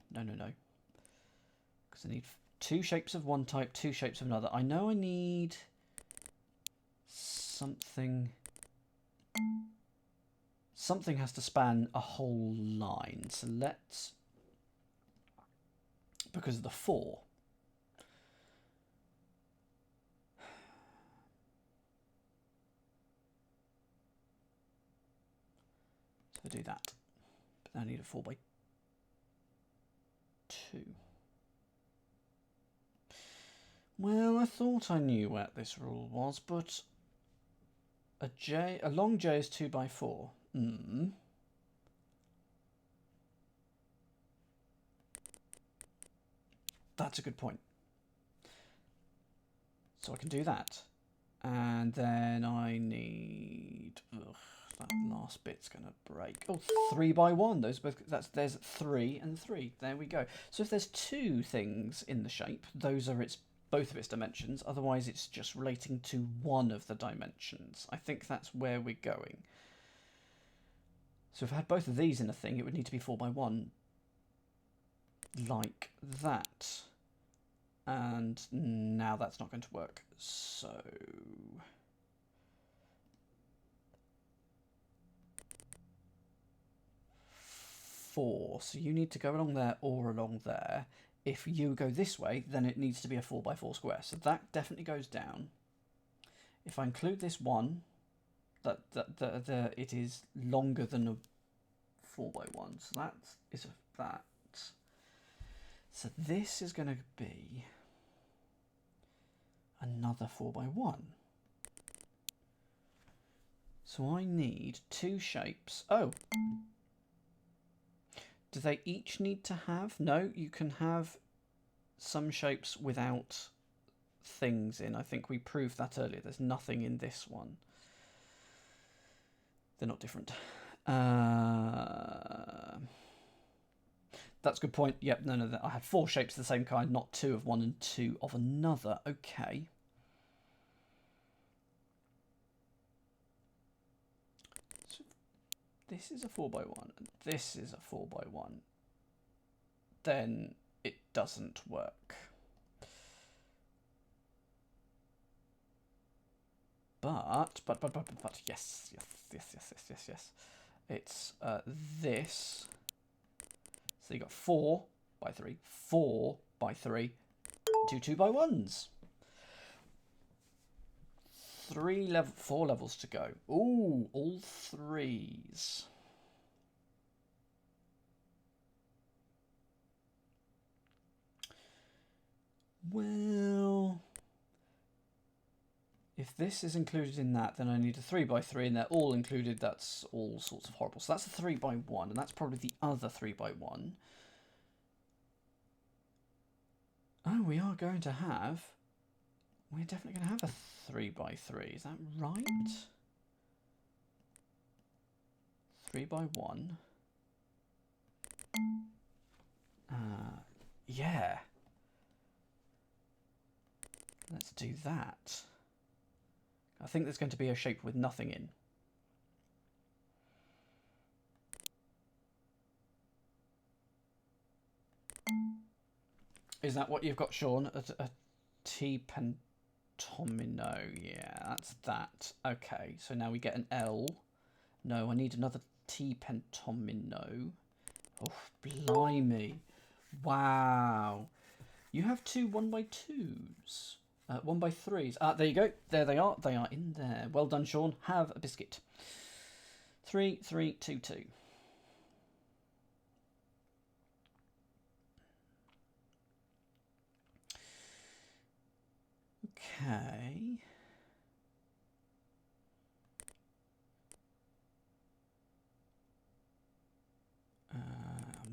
Because I need 2 shapes of one type, 2 shapes of another. I know I need something... Something has to span a whole line. So let's... Because of the 4. So I do that. But then I need a 4 by 2. Well, I thought I knew what this rule was, but a long J is 2 by 4. That's a good point. So I can do that. And then I need... Ugh, that last bit's going to break. Oh, 3 by 1. Those both. There's 3 and 3. There we go. So if there's 2 things in the shape, those are both of its dimensions. Otherwise, it's just relating to one of the dimensions. I think that's where we're going. So if I had both of these in a thing, it would need to be 4 by 1. Like that. And now that's not going to work. So... 4. So you need to go along there or along there. If you go this way, then it needs to be a 4 by 4 square. So that definitely goes down. If I include this one, it is longer than a 4 by 1. So that is that. So this is going to be another 4 by 1. So I need 2 shapes. Oh. Do they each need to have? No, you can have some shapes without things in. I think we proved that earlier. There's nothing in this one. They're not different. That's a good point. Yep, no. I had 4 shapes of the same kind, not 2 of one and 2 of another. Okay. So this is a 4 by 1 and this is a 4 by 1. Then it doesn't work. But yes. It's this. So you got 4 by 3, 4 by 3, 2 by 1s. 4 levels to go. Ooh, all 3s. Well, if this is included in that, then I need a 3 by 3, and they're all included. That's all sorts of horrible. So that's a 3 by 1, and that's probably the other 3 by 1. Oh, we are going to have... We're definitely going to have a 3 by 3. Is that right? 3 by 1. Yeah. Let's do that. I think there's going to be a shape with nothing in. Is that what you've got, Sean? A T pentomino. Yeah, that's that. Okay, so now we get an L. No, I need another T pentomino. Oh, blimey. Wow. You have 2 1 by 2s. 1 by 3s. There you go. There they are. They are in there. Well done, Sean. Have a biscuit. 3 3 2 2. Okay.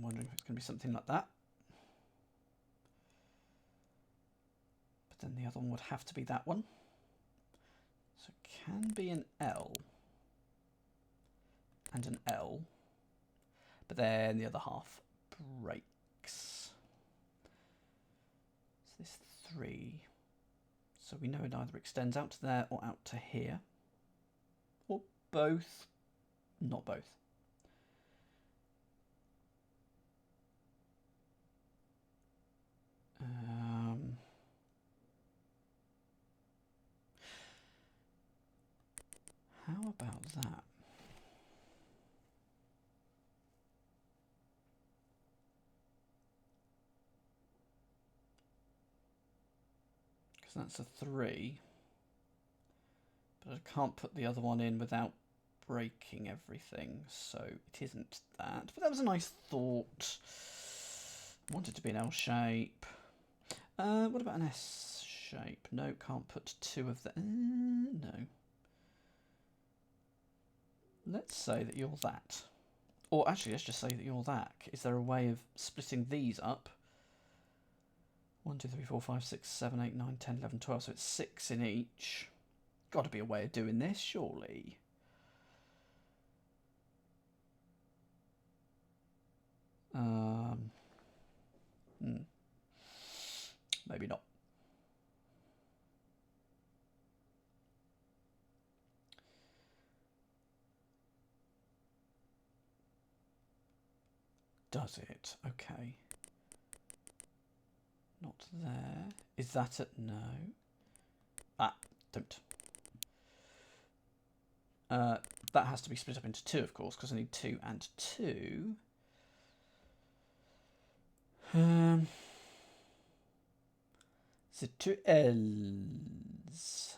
wondering if it's going to be something like that. But then the other one would have to be that one. So it can be an L and an L, but then the other half breaks. So this 3. So we know it either extends out to there or out to here. Or both. Not both. How about that? Because that's a 3. But I can't put the other one in without breaking everything, so it isn't that. But that was a nice thought. I want it to be an L shape. What about an S shape? No, can't put 2 of them. No. Let's say that you're that. Or actually, let's just say that you're that. Is there a way of splitting these up? 1, 2, 3, 4, 5, 6, 7, 8, 9, 10, 11, 12. So it's 6 in each. Got to be a way of doing this, surely. Maybe not. Does it? Okay. Not there. Is that it? No. Ah, don't. That has to be split up into 2, of course, because I need 2 and 2. So 2 L's.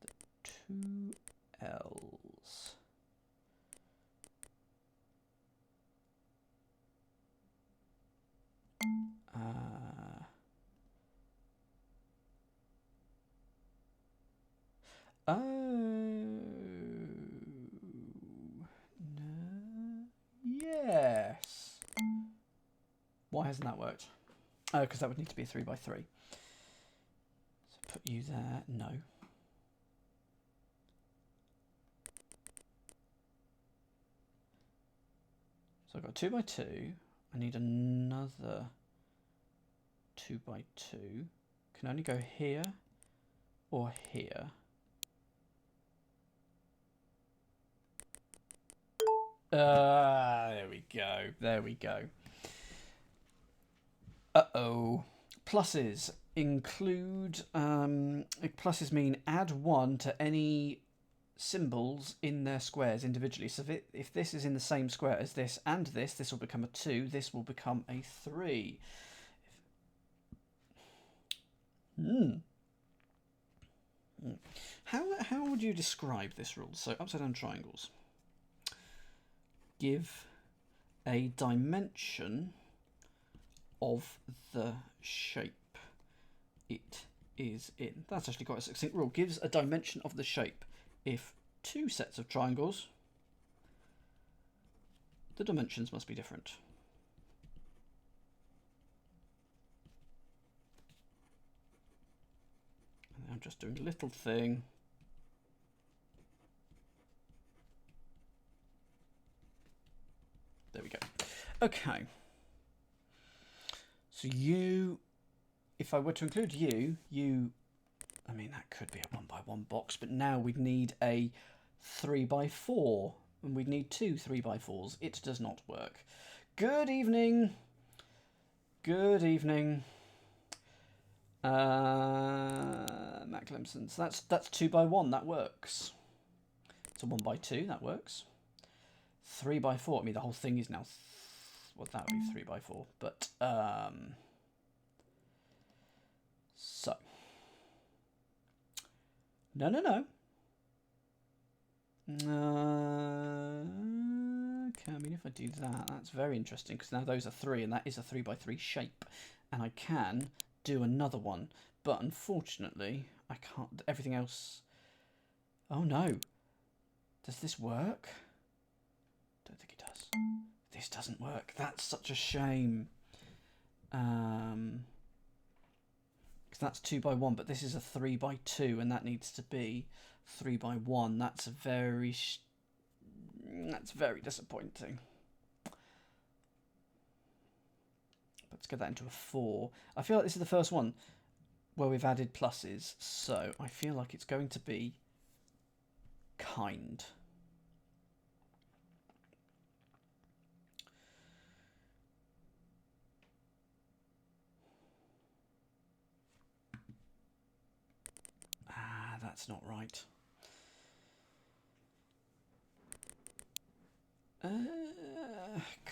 The 2 L's. Oh, no, yes. Why hasn't that worked? Oh, because that would need to be a 3 by 3. So put you there. No. So I've got 2 by 2. I need another 2 by 2. Can only go here or here. There we go. There we go. Uh-oh. Pluses include... pluses mean add 1 to any symbols in their squares individually. So if this is in the same square as this and this will become a 2. This will become a 3. How would you describe this rule? So upside down triangles. Give a dimension of the shape it is in. That's actually quite a succinct rule. Gives a dimension of the shape. If 2 sets of triangles, the dimensions must be different. And I'm just doing a little thing. There we go. Okay. So you, if I were to include you, I mean, that could be a 1 by 1 box, but now we'd need a 3 by 4, and we'd need 2 3 by 4s. It does not work. Good evening. Good evening. Matt Clemson. So that's 2 by 1. That works. It's a 1 by 2. That works. 3 by 4. I mean, the whole thing is now... Well, that would be 3 by 4. But, so. No. Okay, I mean, if I do that, that's very interesting, because now those are 3, and that is a 3 by 3 shape. And I can do another one. But unfortunately, I can't... Everything else... Oh, no. Does this work? Don't think it does. This doesn't work. That's such a shame. Because that's 2 by 1, but this is a 3 by 2, and that needs to be 3 by 1. That's very disappointing. Let's get that into a 4. I feel like this is the first one where we've added pluses, so I feel like it's going to be kind. Ah, that's not right.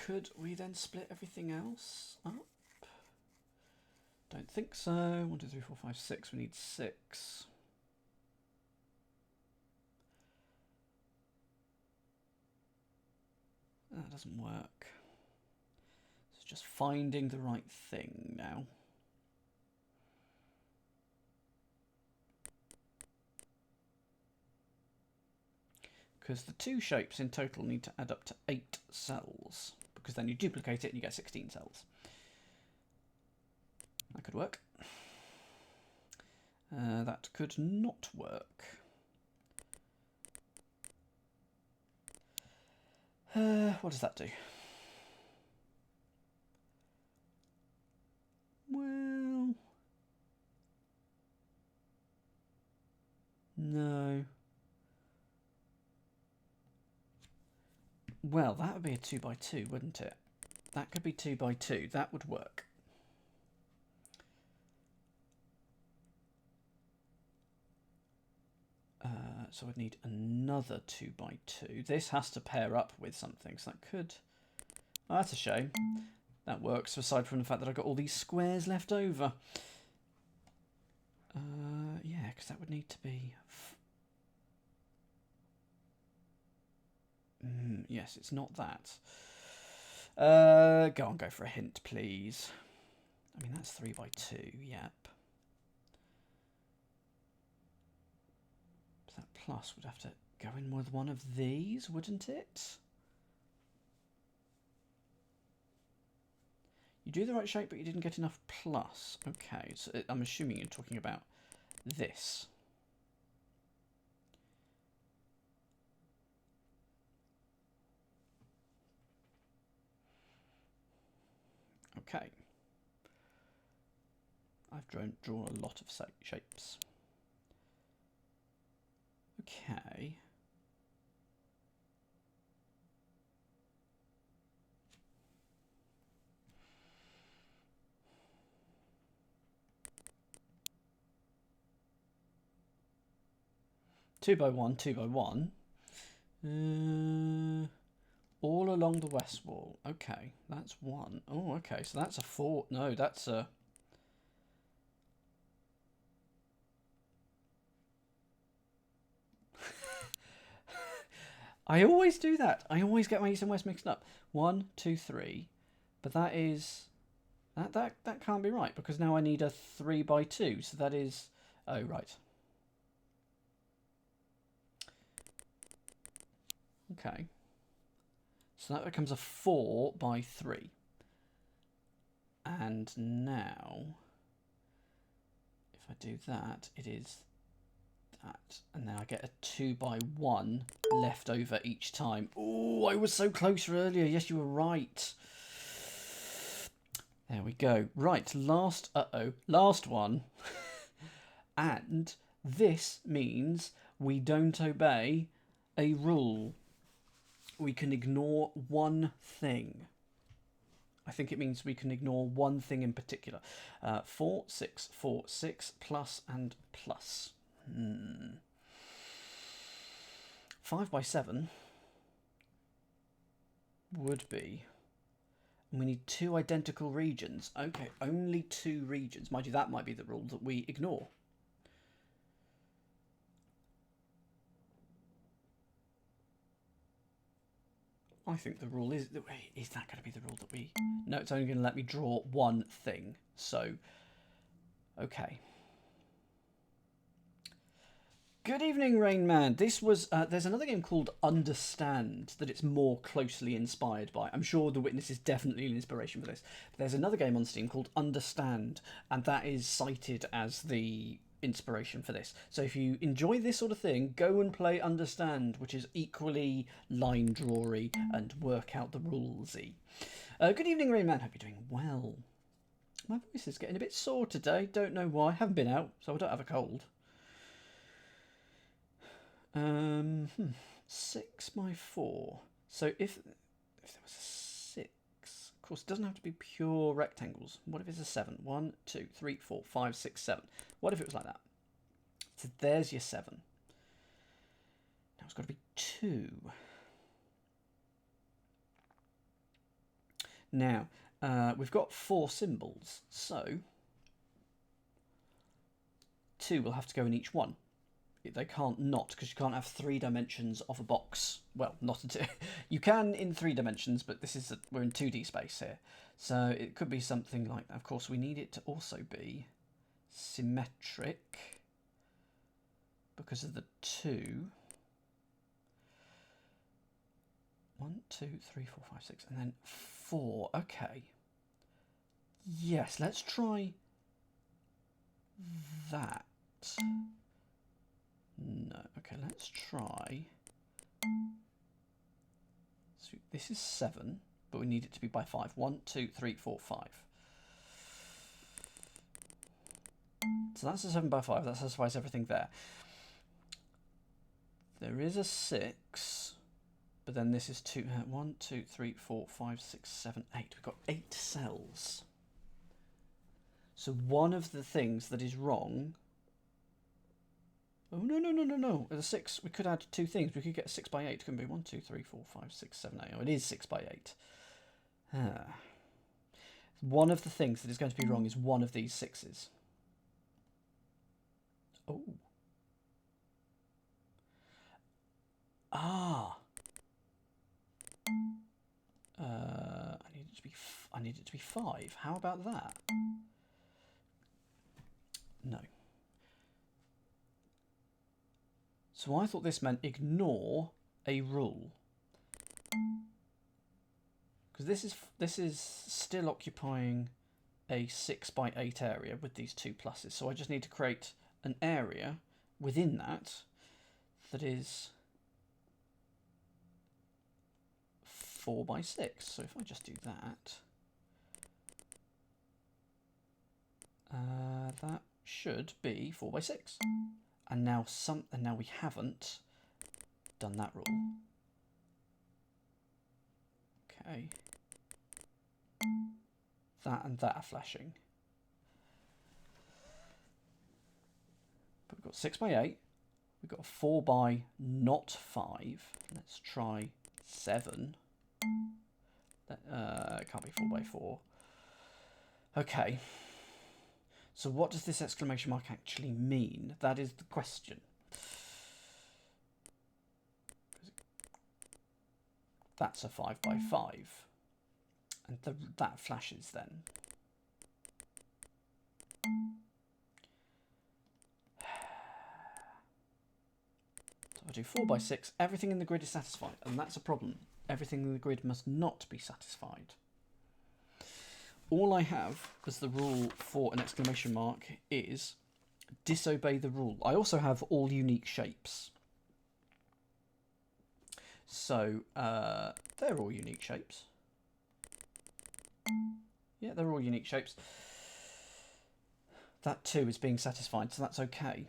Could we then split everything else up? Don't think so. 1, 2, 3, 4, 5, 6. We need 6. That doesn't work. It's just finding the right thing now. Because the 2 shapes in total need to add up to 8 cells. Because then you duplicate it and you get 16 cells. That could work. That could not work. What does that do? Well, no. Well, that would be a 2 by 2, wouldn't it? That could be 2 by 2. That would work. So I'd need another 2 by 2. This has to pair up with something, so that could... Oh, that's a shame. That works, aside from the fact that I've got all these squares left over. Yeah, because that would need to be... yes, it's not that. Go for a hint, please. I mean, that's 3 by 2, yep. That plus would have to go in with one of these, wouldn't it? You do the right shape, but you didn't get enough plus. Okay, so I'm assuming you're talking about this. Okay. I've drawn a lot of shapes. Okay. Two by one. All along the west wall. Okay, that's 1. Oh, okay, so that's a 4. No, that's a... I always do that. I always get my east and west mixed up. 1, 2, 3. But that is... That can't be right, because now I need a 3 by 2. So that is... Oh, right. Okay. So that becomes a 4 by 3. And now, if I do that, it is that. And then I get a 2 by 1 left over each time. Oh, I was so close earlier. Yes, you were right. There we go. Right, last one. And this means we don't obey a rule. We can ignore one thing. I think it means we can ignore one thing in particular. 4, 6, 4, 6, plus and plus. 5 by 7 would be... We need 2 identical regions. Okay, only 2 regions. Mind you, that might be the rule that we ignore. I think the rule is that... Is that going to be the rule that we... No, it's only going to let me draw one thing. So, okay. Good evening, Rain Man. This was there's another game called Understand that it's more closely inspired by. I'm sure The Witness is definitely an inspiration for this. But there's another game on Steam called Understand, and that is cited as the inspiration for this. So if you enjoy this sort of thing, go and play Understand, which is equally line drawery and work out the rulesy. Good evening, Rain Man. Hope you're doing well. My voice is getting a bit sore today. Don't know why. Haven't been out, so I don't have a cold. 6 by 4. So if there was a 6, of course, it doesn't have to be pure rectangles. What if it's a 7? 1, 2, 3, 4, 5, 6, 7. What if it was like that? So there's your 7. Now it's got to be 2. Now, we've got 4 symbols, so 2 will have to go in each one. They can't not, because you can't have 3 dimensions of a box. Well, not in 2. You can in 3 dimensions, but we're in 2D space here. So it could be something like that. Of course, we need it to also be symmetric because of the 2. 1, 2, 3, 4, 5, 6, and then 4. Okay. Yes, let's try that. No, okay, let's try. So this is 7, but we need it to be by 5. 1, 2, 3, 4, 5. So that's a 7 by 5. That satisfies everything there. There is a 6, but then this is 2. 1, 2, 3, 4, 5, 6, 7, 8. We've got 8 cells. So one of the things that is wrong. Oh, no. At a 6, we could add 2 things. We could get a 6 by 8. It can be 1, 2, 3, 4, 5, 6, 7, 8. Oh, it is 6 by 8. One of the things that is going to be wrong is one of these 6s. Oh. I need it to be 5. How about that? No. So I thought this meant ignore a rule, because this is still occupying a 6 by 8 area with these 2 pluses. So I just need to create an area within that is 4 by 6. So if I just do that, that should be 4 by 6. And now we haven't done that rule. Okay. That and that are flashing. But we've got 6 by 8. We've got a 4 by not 5. Let's try 7. It can't be 4 by 4. Okay. So what does this exclamation mark actually mean? That is the question. That's a 5 by 5. And that flashes then. So I do 4 by 6. Everything in the grid is satisfied. And that's a problem. Everything in the grid must not be satisfied. All I have as the rule for an exclamation mark is disobey the rule. I also have all unique shapes. So they're all unique shapes. Yeah, they're all unique shapes. That too is being satisfied, so that's okay.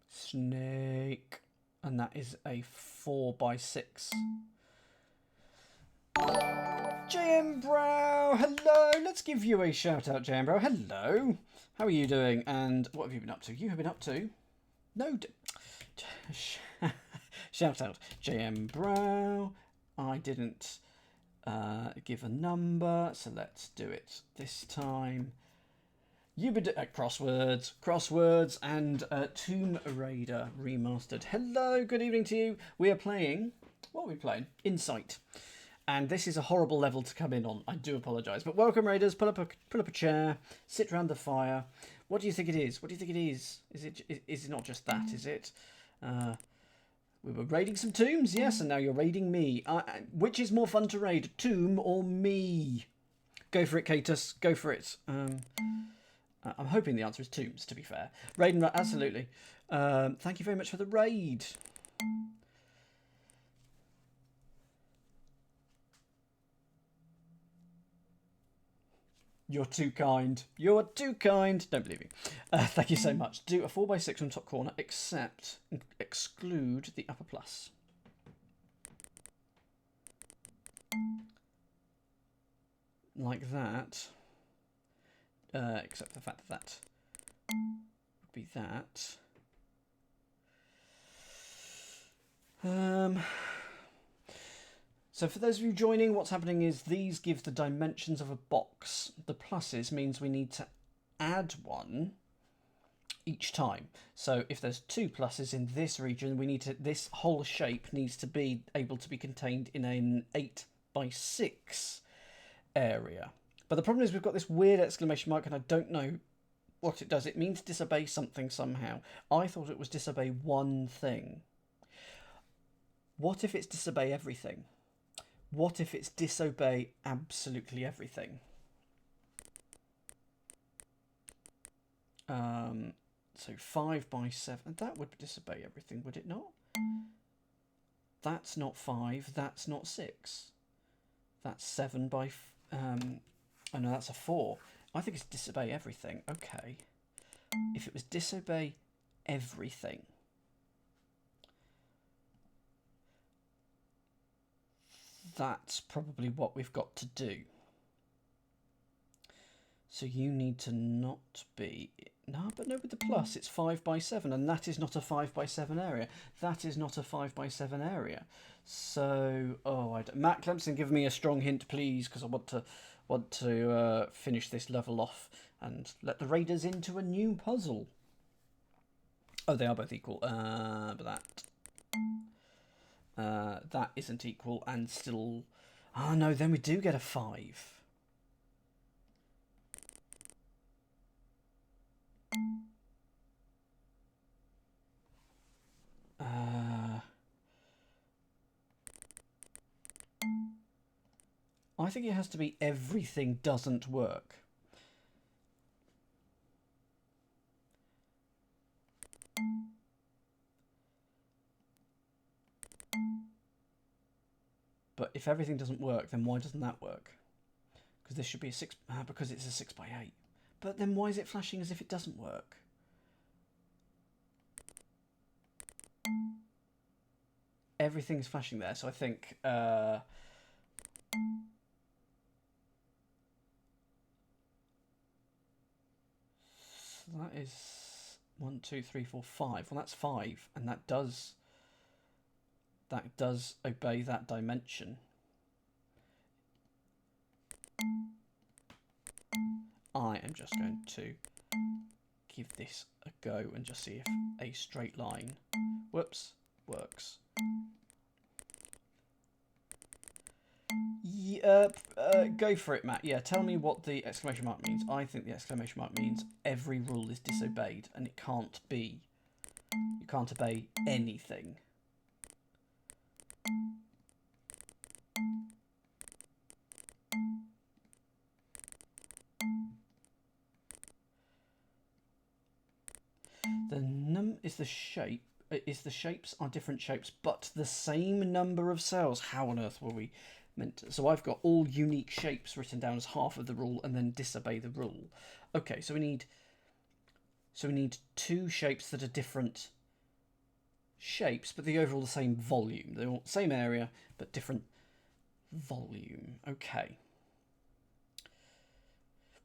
Snake. And that is a 4 by 6. JM Brow, hello. Let's give you a shout out, JM Brow. Hello. How are you doing? And what have you been up to? You have been up to? No. Shout out, JM Brow. I didn't give a number, so let's do it this time. You've been at crosswords, and Tomb Raider Remastered. Hello, good evening to you. We are playing. What are we playing? Insight. And this is a horrible level to come in on. I do apologise. But welcome, Raiders. Pull up a chair. Sit round the fire. What do you think it is? What do you think it is? Is it not just that, is it? We were raiding some tombs, yes, and now you're raiding me. Which is more fun to raid, tomb or me? Go for it, Catus. Go for it. I'm hoping the answer is tombs, to be fair. Raid, absolutely. Thank you very much for the raid. You're too kind. You're too kind. Don't believe me. Thank you so much. Do a 4x6 from top corner, except exclude the upper plus. Like that. Except the fact that would be that. So for those of you joining, what's happening is these give the dimensions of a box. The pluses means we need to add one each time. So if there's 2 pluses in this region, we need to, this whole shape needs to be able to be contained in an 8x6 area. But the problem is we've got this weird exclamation mark and I don't know what it does. It means disobey something somehow. I thought it was disobey one thing. What if it's disobey everything? What if it's disobey absolutely everything? So 5x7, that would disobey everything, would it not? That's not 5, that's not 6. That's 7 by... oh no, that's a 4. I think it's disobey everything. Okay. If it was disobey everything... that's probably what we've got to do. So you need to not be... no, but no, with the plus, it's 5x7, and that is not a 5x7 area. That is not a 5x7 area. So, oh, Matt Clemson, give me a strong hint, please, because I want to finish this level off and let the Raiders into a new puzzle. Oh, they are both equal, but that isn't equal and still... oh no, then we do get a 5. I think it has to be everything doesn't work. But if everything doesn't work, then why doesn't that work? Because this should be a 6... because it's a 6x8. But then why is it flashing as if it doesn't work? Everything's flashing there, so I think... so that is 1, 2, 3, 4, 5. Well, that's 5, and that does obey that dimension. I am just going to give this a go and just see if a straight line, whoops, works. Yeah, go for it, Matt. Yeah, tell me what the exclamation mark means. I think the exclamation mark means every rule is disobeyed, and it can't be. You can't obey anything. The shape is the shapes are different shapes, but the same number of cells. How on earth were we meant to? So I've got all unique shapes written down as half of the rule, and then disobey the rule. Okay, so we need 2 shapes that are different shapes, but they're overall the same volume. They're all same area, but different volume. Okay.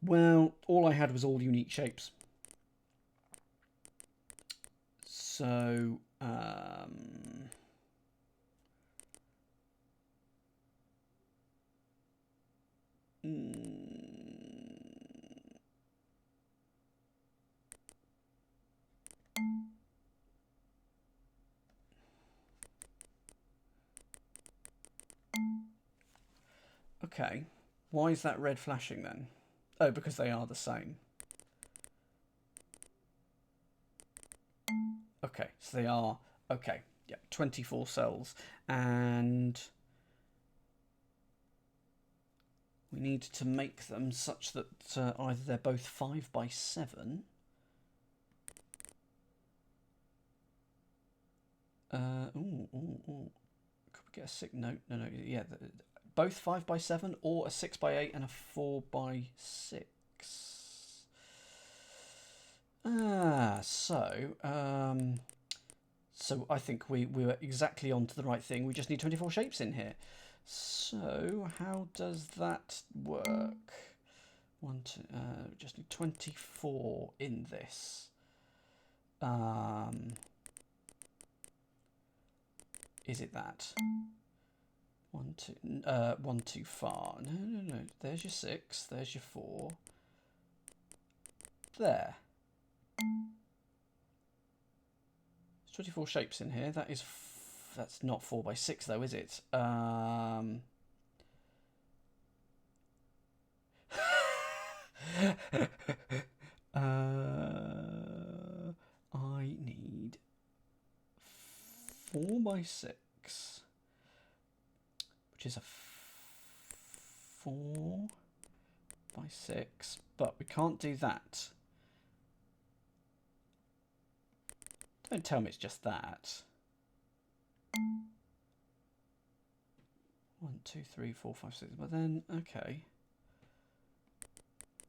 Well, all I had was all unique shapes. So, Okay. Why is that red flashing then? Oh, because they are the same. Okay, so they are, okay, yeah, 24 cells. And we need to make them such that either they're both 5 by 7. Ooh. Could we get a 6? No, yeah. Both 5 by 7 or a 6 by 8 and a 4 by 6. So I think we were exactly onto the right thing. We just need 24 shapes in here. So how does that work? Just need 24 in this. Is it that? 1, too far. No. There's your 6. There's your 4. There. There's 24 shapes in here. That's not 4 by 6 though, is it? I need 4 by 6, which is a 4 by 6, but we can't do that. Don't tell me it's just that. 1, 2, 3, 4, 5, 6. But then, okay,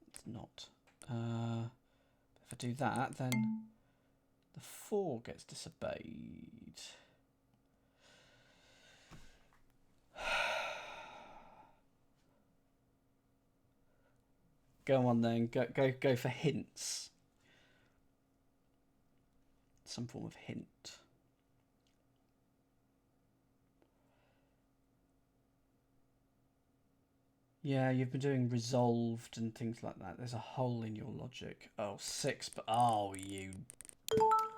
it's not. If I do that, then the 4 gets disobeyed. Go on then. Go for hints. Some form of hint. Yeah, you've been doing resolved and things like that. There's a hole in your logic. Oh, 6, but oh, you.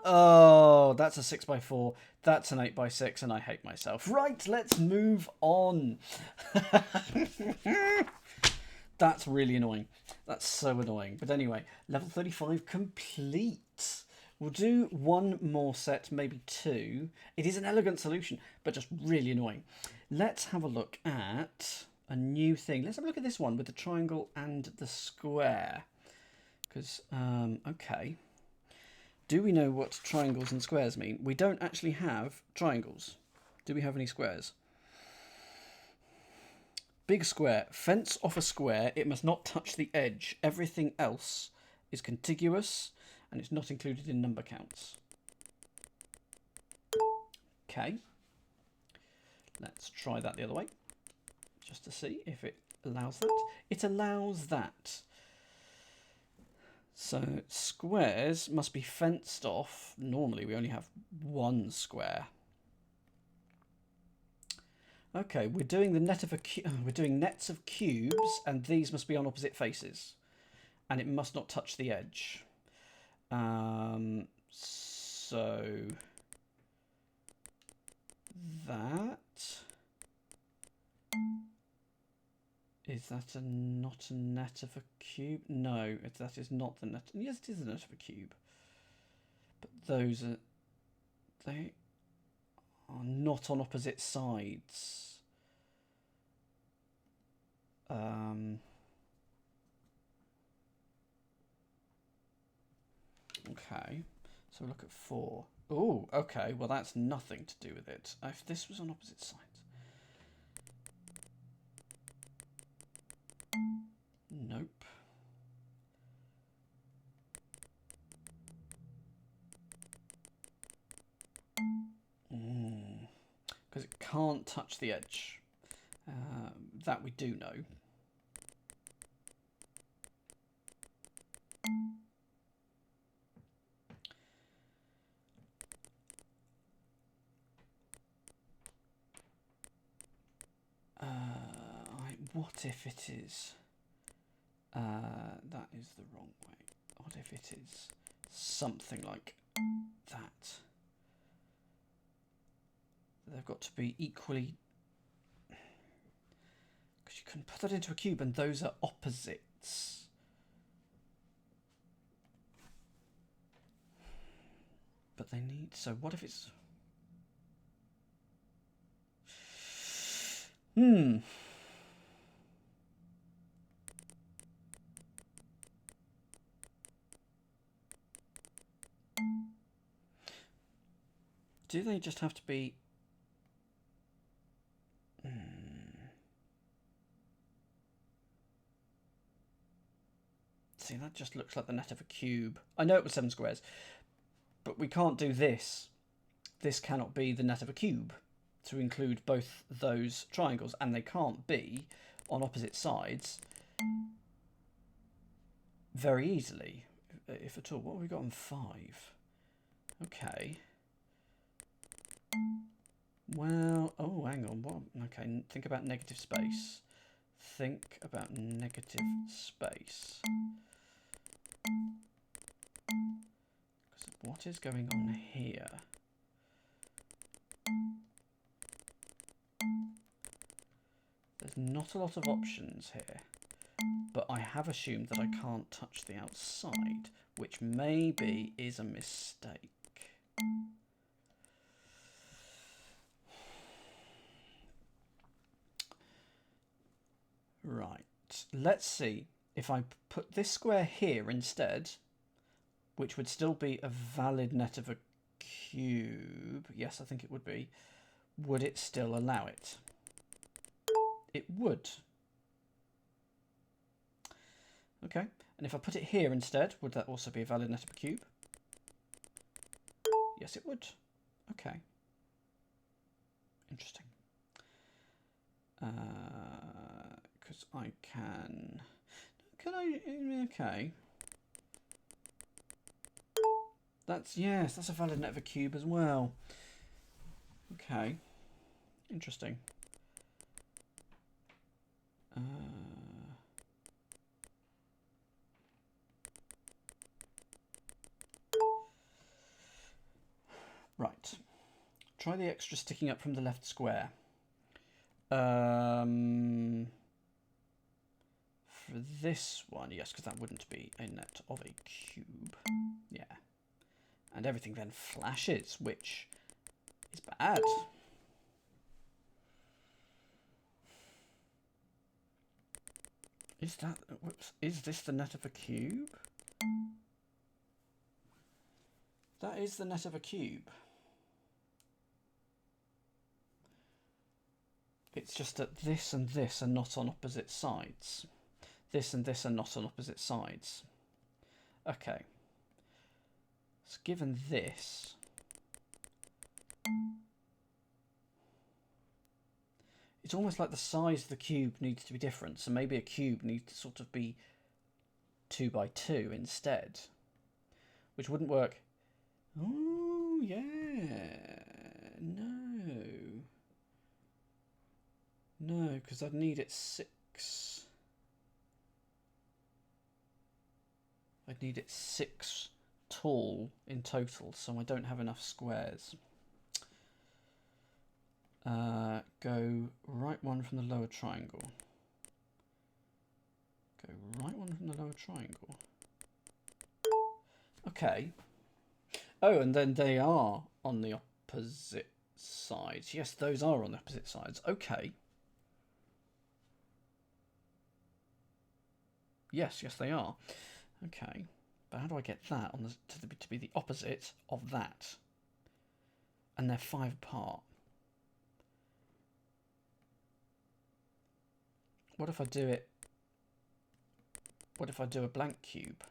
Oh, that's a 6 by 4. That's an 8 by 6, and I hate myself. Right, let's move on. That's really annoying. That's so annoying. But anyway, level 35 complete. We'll do one more set, maybe 2. It is an elegant solution, but just really annoying. Let's have a look at a new thing. Let's have a look at this one with the triangle and the square. Because, okay. Do we know what triangles and squares mean? We don't actually have triangles. Do we have any squares? Big square. Fence off a square. It must not touch the edge. Everything else is contiguous and it's not included in number counts. Okay. Let's try that the other way, just to see if it allows that. It allows that. So squares must be fenced off. Normally we only have one square. Okay, we're doing the net of we're doing nets of cubes, and these must be on opposite faces, and it must not touch the edge. So that is that not a net of a cube? No, that is not the net. Yes, it is the net of a cube. But they are not on opposite sides. Okay, so look at 4. Oh, okay, well that's nothing to do with it. If this was on opposite sides. Nope. Because it can't touch the edge. That we do know. What if it is? That is the wrong way. What if it is something like that? They've got to be equally. you can put that into a cube, and those are opposites. But they need... So what if it's... Do they just have to be... See, that just looks like the net of a cube. I know it was 7 squares, but we can't do this. This cannot be the net of a cube to include both those triangles, and they can't be on opposite sides very easily, if at all. What have we got on 5? Okay. Well, oh, hang on. What? Okay, think about negative space. Think about negative space. Because what is going on here? There's not a lot of options here, but I have assumed that I can't touch the outside, which maybe is a mistake. Right, let's see if I put this square here instead, which would still be a valid net of a cube. Yes, I think it would be. Would it still allow it? It would. Okay, and if I put it here instead, would that also be a valid net of a cube? Yes, it would. Okay. Interesting. Because I can... Can I... Okay. That's... Yes, that's a valid net of a cube as well. Okay. Interesting. Right. Try the extra sticking up from the left square. For this one, yes, because that wouldn't be a net of a cube. Yeah. And everything then flashes, which is bad. Is that... Whoops. Is this the net of a cube? That is the net of a cube. It's just that this and this are not on opposite sides. This and this are not on opposite sides. Okay. So given this... It's almost like the size of the cube needs to be different. So maybe a cube needs to sort of be 2 by 2 instead. Which wouldn't work. Oh, yeah. No. No, because I'd need it 6. I'd need it 6 tall in total, so I don't have enough squares. Go right one from the lower triangle. Go right one from the lower triangle. Okay. Oh, and then they are on the opposite sides. Yes, those are on the opposite sides. Okay. Yes, yes, they are. Okay. But how do I get that on the, to be the opposite of that? And they're 5 apart. What if I do it... What if I do a blank cube?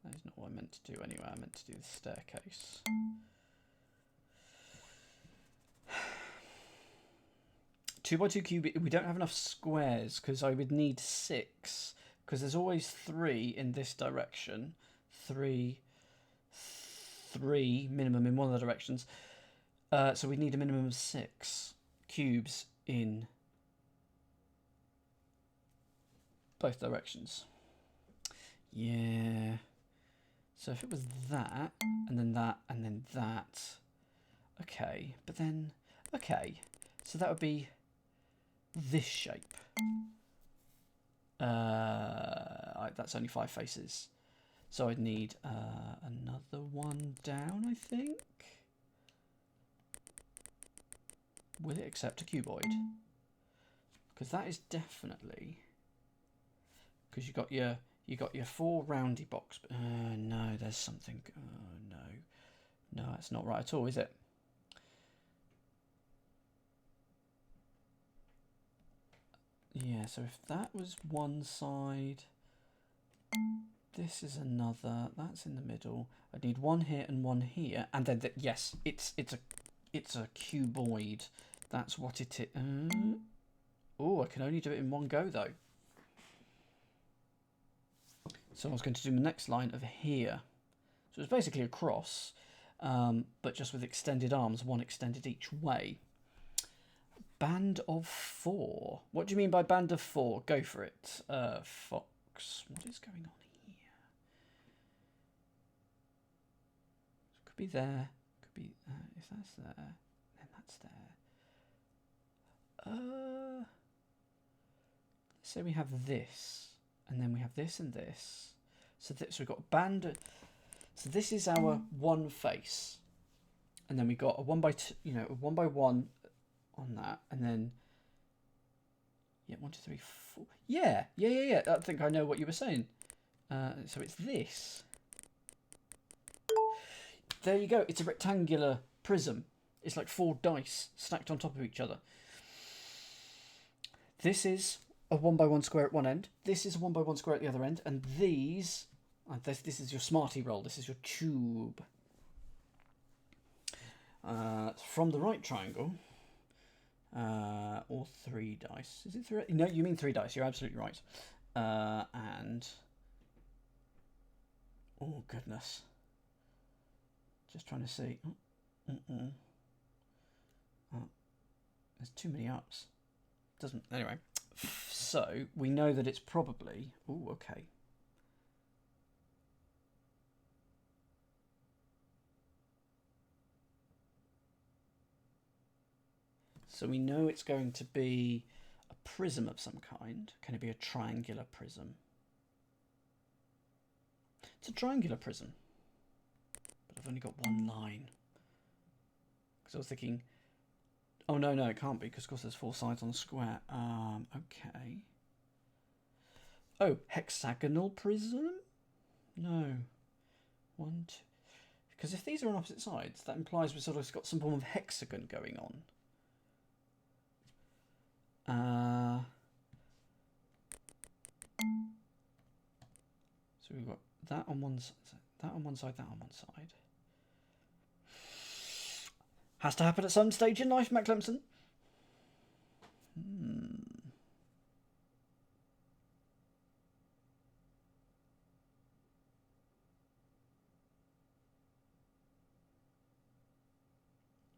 That is not what I meant to do anyway. I meant to do the staircase. Two by two cube, we don't have enough squares because I would need 6 because there's always 3 in this direction. 3 minimum in one of the directions. So we need a minimum of 6 cubes in both directions. Yeah. So if it was that, and then that, and then that. Okay, but then, okay. So that would be this shape. That's only 5 faces. So I'd need another one down, I think. Will it accept a cuboid? Because that is definitely... Because you got your 4 roundy box. But, no, there's something... no. No, that's not right at all, is it? Yeah, so if that was one side... This is another. That's in the middle. I'd need one here and one here, and then yes, it's a cuboid. That's what it is. Oh, I can only do it in one go though. So I was going to do the next line over here. So it's basically a cross, but just with extended arms, one extended each way. Band of 4. What do you mean by band of 4? Go for it, Fox. What is going on here? Could be there. Could be if that's there, then that's there. Let's say we have this, and then we have this and this. So we've got band. So this is our one face, and then we got a 1 by 2, a 1 by 1 on that, and then 1, 2, 3, 4. Yeah. I think I know what you were saying. So it's this. There you go. It's a rectangular prism. It's like 4 dice stacked on top of each other. This is a 1 by 1 square at one end. This is a 1 by 1 square at the other end. And these... this is your Smarty roll. This is your tube. From the right triangle... or 3 dice. Is it 3? No, you mean 3 dice. You're absolutely right. And... Oh, goodness. Just trying to see. There's too many ups. Doesn't. Anyway. So, we know that it's probably... Oh, okay. So we know it's going to be a prism of some kind. Can it be a triangular prism? It's a triangular prism. But I've only got one line. Because I was thinking... Oh, no, it can't be, because of course there's 4 sides on the square. Okay. Oh, hexagonal prism? No. 1, 2... Because if these are on opposite sides, that implies we've sort of got some form of hexagon going on. So we've got that on one side, that on one side, that on one side. Has to happen at some stage in life, Matt Clemson.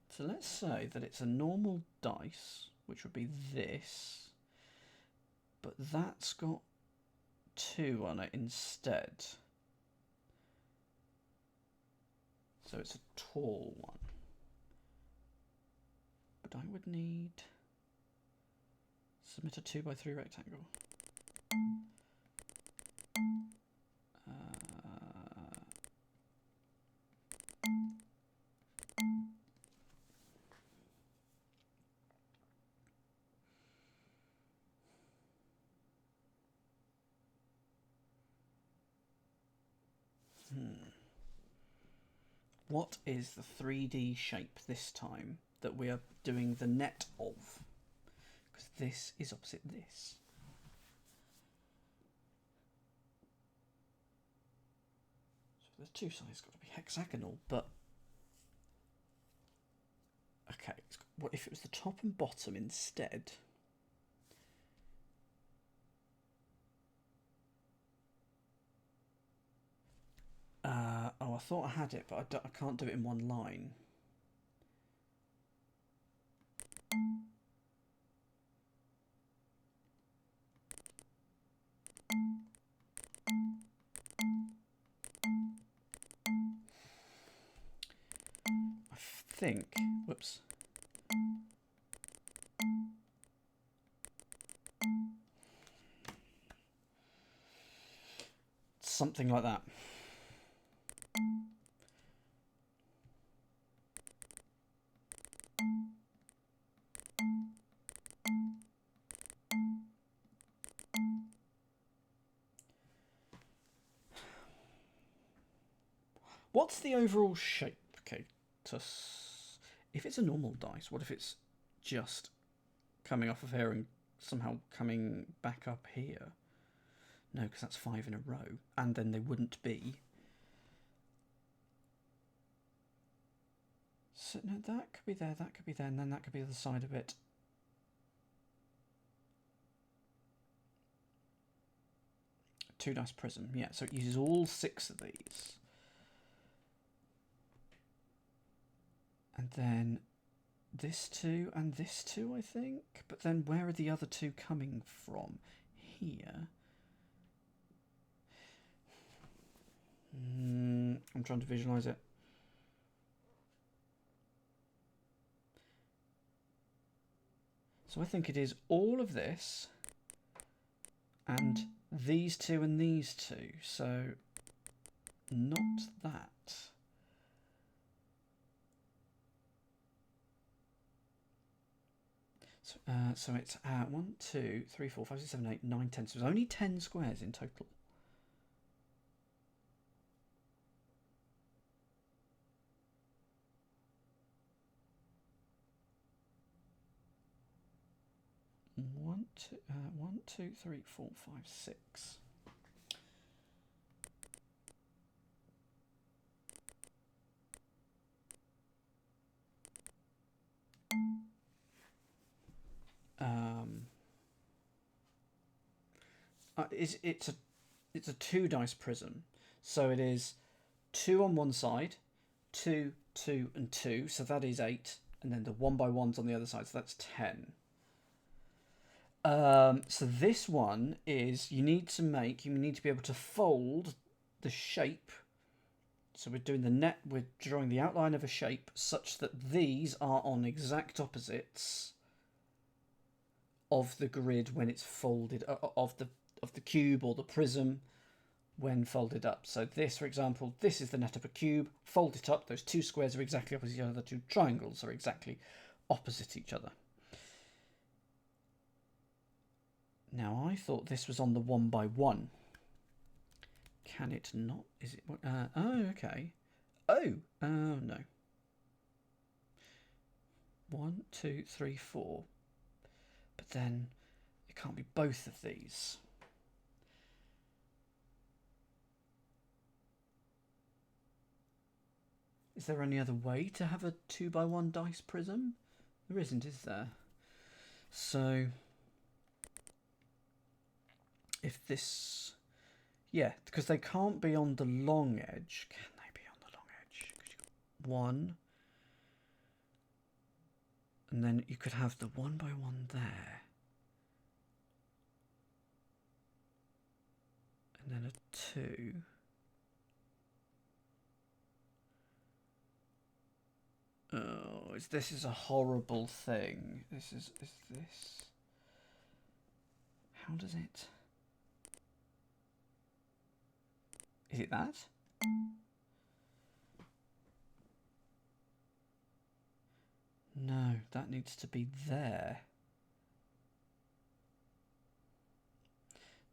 So let's say that it's a normal dice, which would be this, but that's got 2 on it instead. So it's a tall one. But I would need... Submit a 2 by 3 rectangle. What is the 3D shape this time that we are doing the net of? Because this is opposite this. So there's 2 sides got to be hexagonal, but... Okay, what if it was the top and bottom instead? Oh, I thought I had it, but I can't do it in one line. think, whoops. Something like that. What's the overall shape, Katus? If it's a normal dice, what if it's just coming off of here and somehow coming back up here? No, because that's 5 in a row, and then they wouldn't be. So no, that could be there, that could be there, and then that could be the other side of it. Two dice prism, yeah, so it uses all 6 of these. And then this 2 and this 2, I think. But then where are the other 2 coming from? Here. I'm trying to visualise it. So I think it is all of this and these 2 and these 2. So not that. So it's 1, 2, 3, 4, 5, 6, 7, 8, 9, 10. So there's only 10 squares in total. One, two, 3, 4, 5, 6. It's a 2 dice prism, so it is 2 on one side, 2, 2, and 2, so that is 8, and then the 1 by 1s on the other side, so that's 10. So this one is you need to be able to fold the shape. So we're doing we're drawing the outline of a shape such that these are on exact opposites of the grid when it's folded, of the cube or the prism when folded up. So this, for example, this is the net of a cube. Fold it up. Those 2 squares are exactly opposite each other. The 2 triangles are exactly opposite each other. Now I thought this was on the 1 by 1. Can it not? Is it? Oh, okay. Oh, no. 1, 2, 3, 4. But then it can't be both of these. Is there any other way to have a 2 by 1 dice prism? There isn't, is there? So if this, yeah, because they can't be on the long edge. Can they be on the long edge? 'Cause you've got 1, and then you could have the 1 by 1 there, and then a 2. Oh, this is a horrible thing. Is this? How does it? Is it that? No, that needs to be there.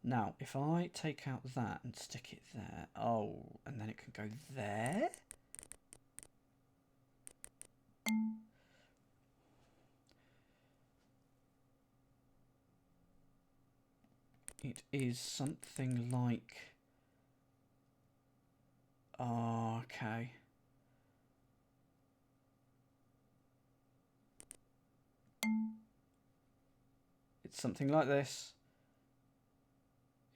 Now, if I take out that and stick it there, oh, and then it can go there? It is something like... Oh, okay. It's something like this.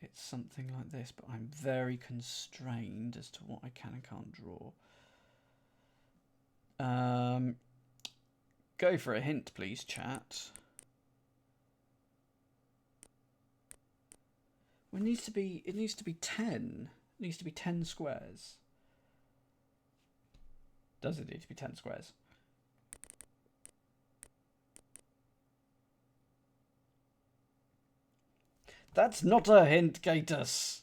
It's something like this, but I'm very constrained as to what I can and can't draw. Go for a hint, please, chat. Well, it needs to be 10. It needs to be 10 squares. Does it need to be 10 squares? That's not a hint, Gatus.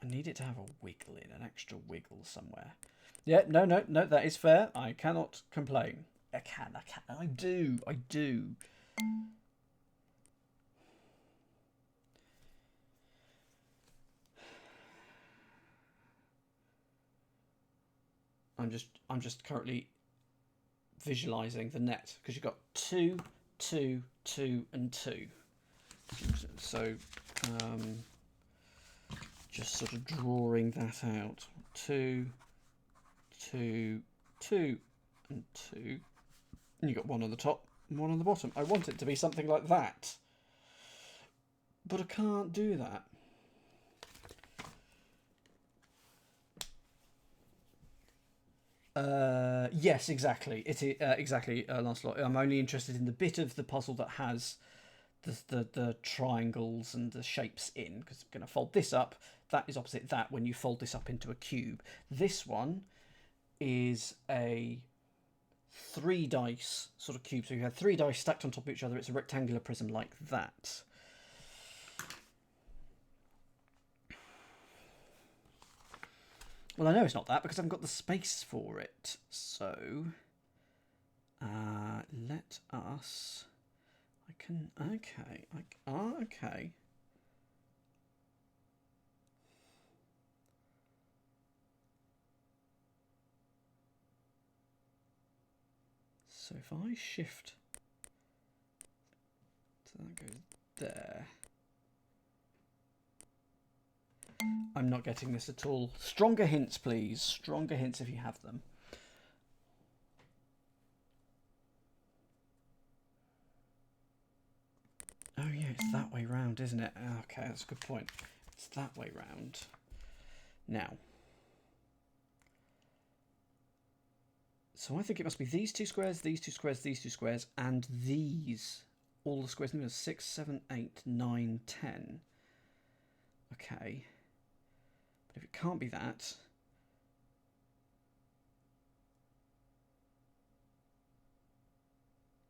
I need it to have a wiggle in, an extra wiggle somewhere. Yeah, no, that is fair. I cannot complain. I do. I'm just currently visualizing the net because you've got 2, 2, 2, and 2. So just sort of drawing that out. 2, 2, 2, and 2. And you've got 1 on the top and 1 on the bottom. I want it to be something like that. But I can't do that. Yes, exactly. Exactly, Lancelot. I'm only interested in the bit of the puzzle that has the triangles and the shapes in, because I'm going to fold this up. That is opposite that when you fold this up into a cube. This one is a 3 dice sort of cube. So you have 3 dice stacked on top of each other. It's a rectangular prism like that. Well, I know it's not that because I haven't got the space for it. So let us... I can... Okay. Okay. So if I shift... So that goes there. I'm not getting this at all. Stronger hints, please. Stronger hints if you have them. Oh yeah, it's that way round, isn't it? Okay, that's a good point. It's that way round. Now. So I think it must be these 2 squares, these 2 squares, these 2 squares, and these. All the squares in the middle. 6, 7, 8, 9, 10. Okay. But if it can't be that...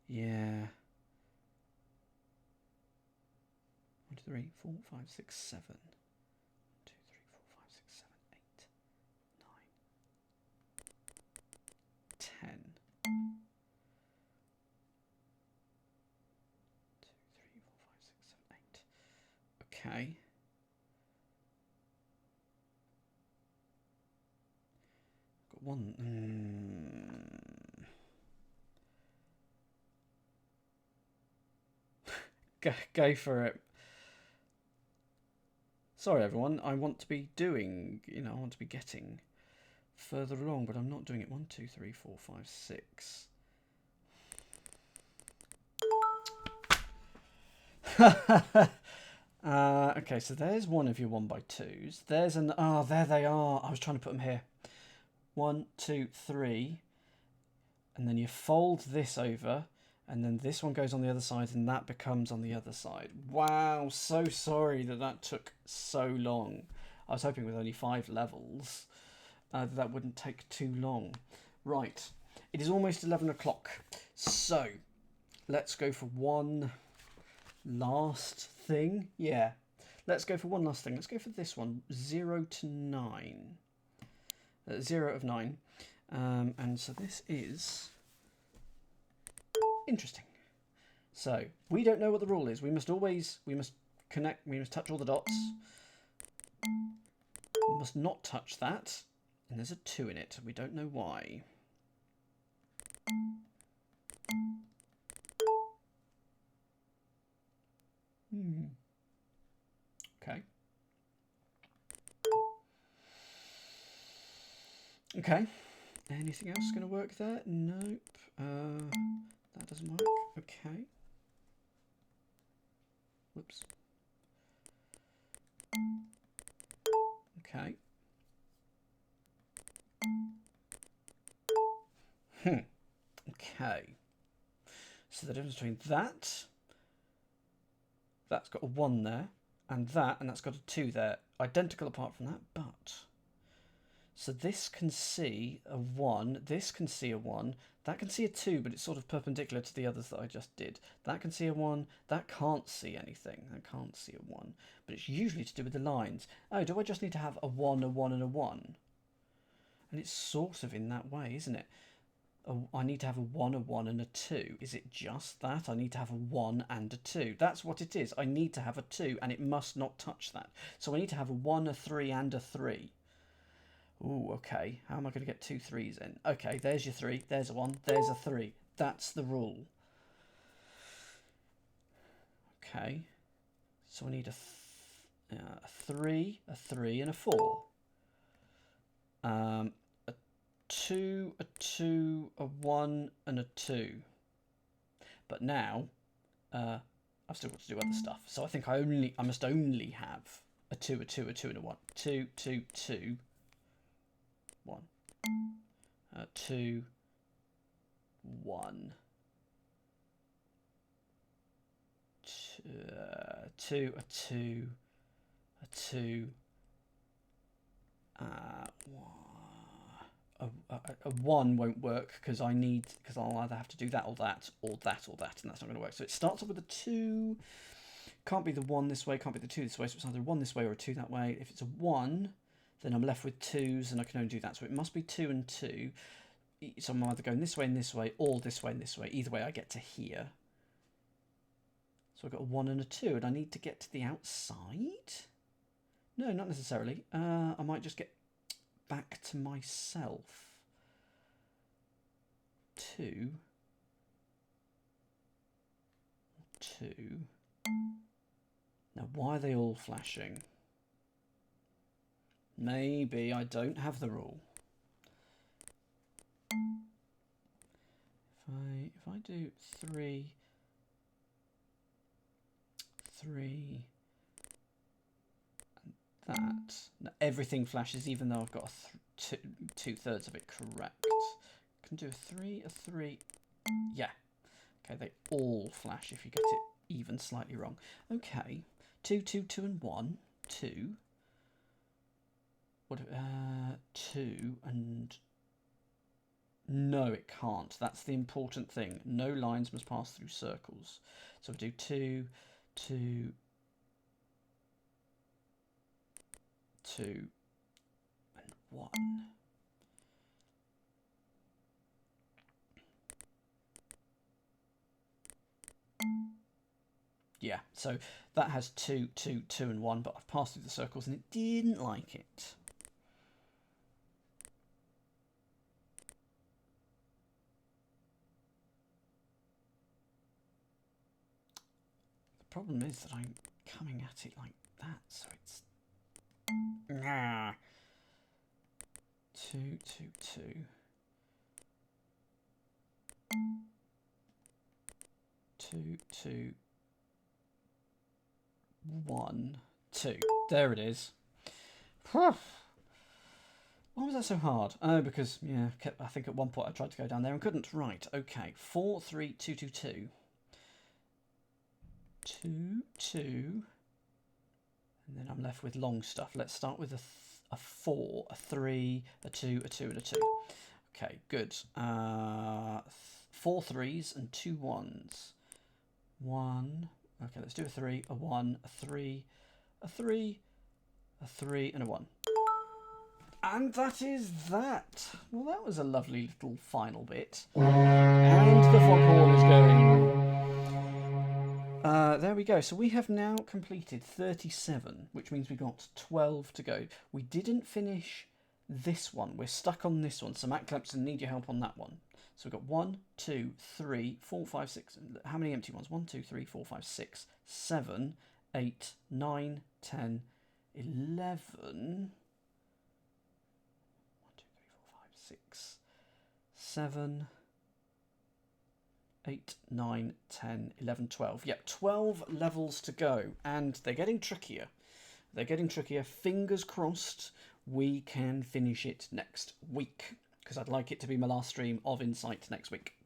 Yeah. 1, 2, 3, 4, 5, 6, 7. 1, 2, 3, 4, 5, 6, 7, 8, 9, 10. 2, 3, 4, 5, 6, 7, 8. Okay. Got one. Go for it. Sorry, everyone. I want to be doing, I want to be getting further along, but I'm not doing it. 1, 2, 3, 4, 5, 6. Okay, so there's one of your 1x2s. There's an... Oh, there they are. I was trying to put them here. 1, 2, 3. And then you fold this over. And then this one goes on the other side, and that becomes on the other side. Wow, so sorry that took so long. I was hoping with only 5 levels that wouldn't take too long. Right, it is almost 11 o'clock. So, let's go for one last thing. Yeah, let's go for one last thing. Let's go for this one, 0 to 9. 0 of 9. And so this is... interesting. So we don't know what the rule is. We must connect, we must touch all the dots. We must not touch that. And there's a 2 in it. We don't know why. Okay. Okay. Anything else going to work there? Nope. That doesn't work. Okay. Whoops. Okay. Okay. So the difference between that's got a 1 there, and that's got a 2 there. Identical apart from that, but... So this can see a 1, this can see a 1, that can see a 2, but it's sort of perpendicular to the others that I just did. That can see a 1, that can't see anything, that can't see a 1. But it's usually to do with the lines. Oh, do I just need to have a 1, a 1 and a 1? And it's sort of in that way, isn't it? I need to have a 1, a 1 and a 2. Is it just that? I need to have a 1 and a 2. That's what it is. I need to have a 2 and it must not touch that. So I need to have a 1, a 3 and a 3. Ooh, okay. How am I going to get 2 3s in? Okay, there's your 3. There's a 1. There's a 3. That's the rule. Okay. So I need a 3, a 3 and a 4. A 2, a 2, a 1 and a 2. But now, I've still got to do other stuff. So I think I must only have a 2, a 2, a 2 and a 1. 2, 2, 2. 1, 2, 1, 2, a 2, a 2, a 1 won't work because I'll either have to do that or that or that or that, and that's not going to work. So it starts off with a 2. Can't be the 1 this way, can't be the 2 this way, so it's either a 1 this way or a 2 that way. If it's a 1, then I'm left with 2s, and I can only do that. So it must be 2 and 2. So I'm either going this way and this way, or this way and this way. Either way, I get to here. So I've got a 1 and a 2, and I need to get to the outside? No, not necessarily. I might just get back to myself. 2. 2. Now, why are they all flashing? Maybe I don't have the rule. If I do 3, 3, and that, now everything flashes, even though I've got two thirds of it correct. I can do a 3, a 3. Yeah. Okay, they all flash if you get it even slightly wrong. Okay, 2, 2, 2, and 1, 2. What? 2 and... No, it can't. That's the important thing. No lines must pass through circles. So we do 2, 2, 2, and 1. Yeah, so that has 2, 2, 2, and 1, but I've passed through the circles and it didn't like it. The problem is that I'm coming at it like that, so it's... 2, 2, 2. 2, 2, 1, 2. There it is. Why was that so hard? Oh, because, yeah, I think at one point I tried to go down there and couldn't. Right, okay. 4, 3, 2, 2, 2. 2, 2. And then I'm left with long stuff. Let's start with a 4, a 3, a 2, a 2, and a 2. Okay, good. 4 3s and 2 1s. 1. Okay, let's do a 3, a 1, a 3, a 3, a 3, and a 1. And that is that. Well, that was a lovely little final bit. And the foghorn is going. There we go. So we have now completed 37, which means we got 12 to go. We didn't finish this one. We're stuck on this one. So Matt Clemson, need your help on that one. So we've got 1, 2, 3, 4, 5, 6. How many empty ones? 1, 2, 3, 4, 5, 6, 7, 8, 9, 10, 11. 6, 7, 8, 9, 10, 11, 12. Yep, 12 levels to go. And they're getting trickier. They're getting trickier. Fingers crossed we can finish it next week, because I'd like it to be my last stream of Insight next week.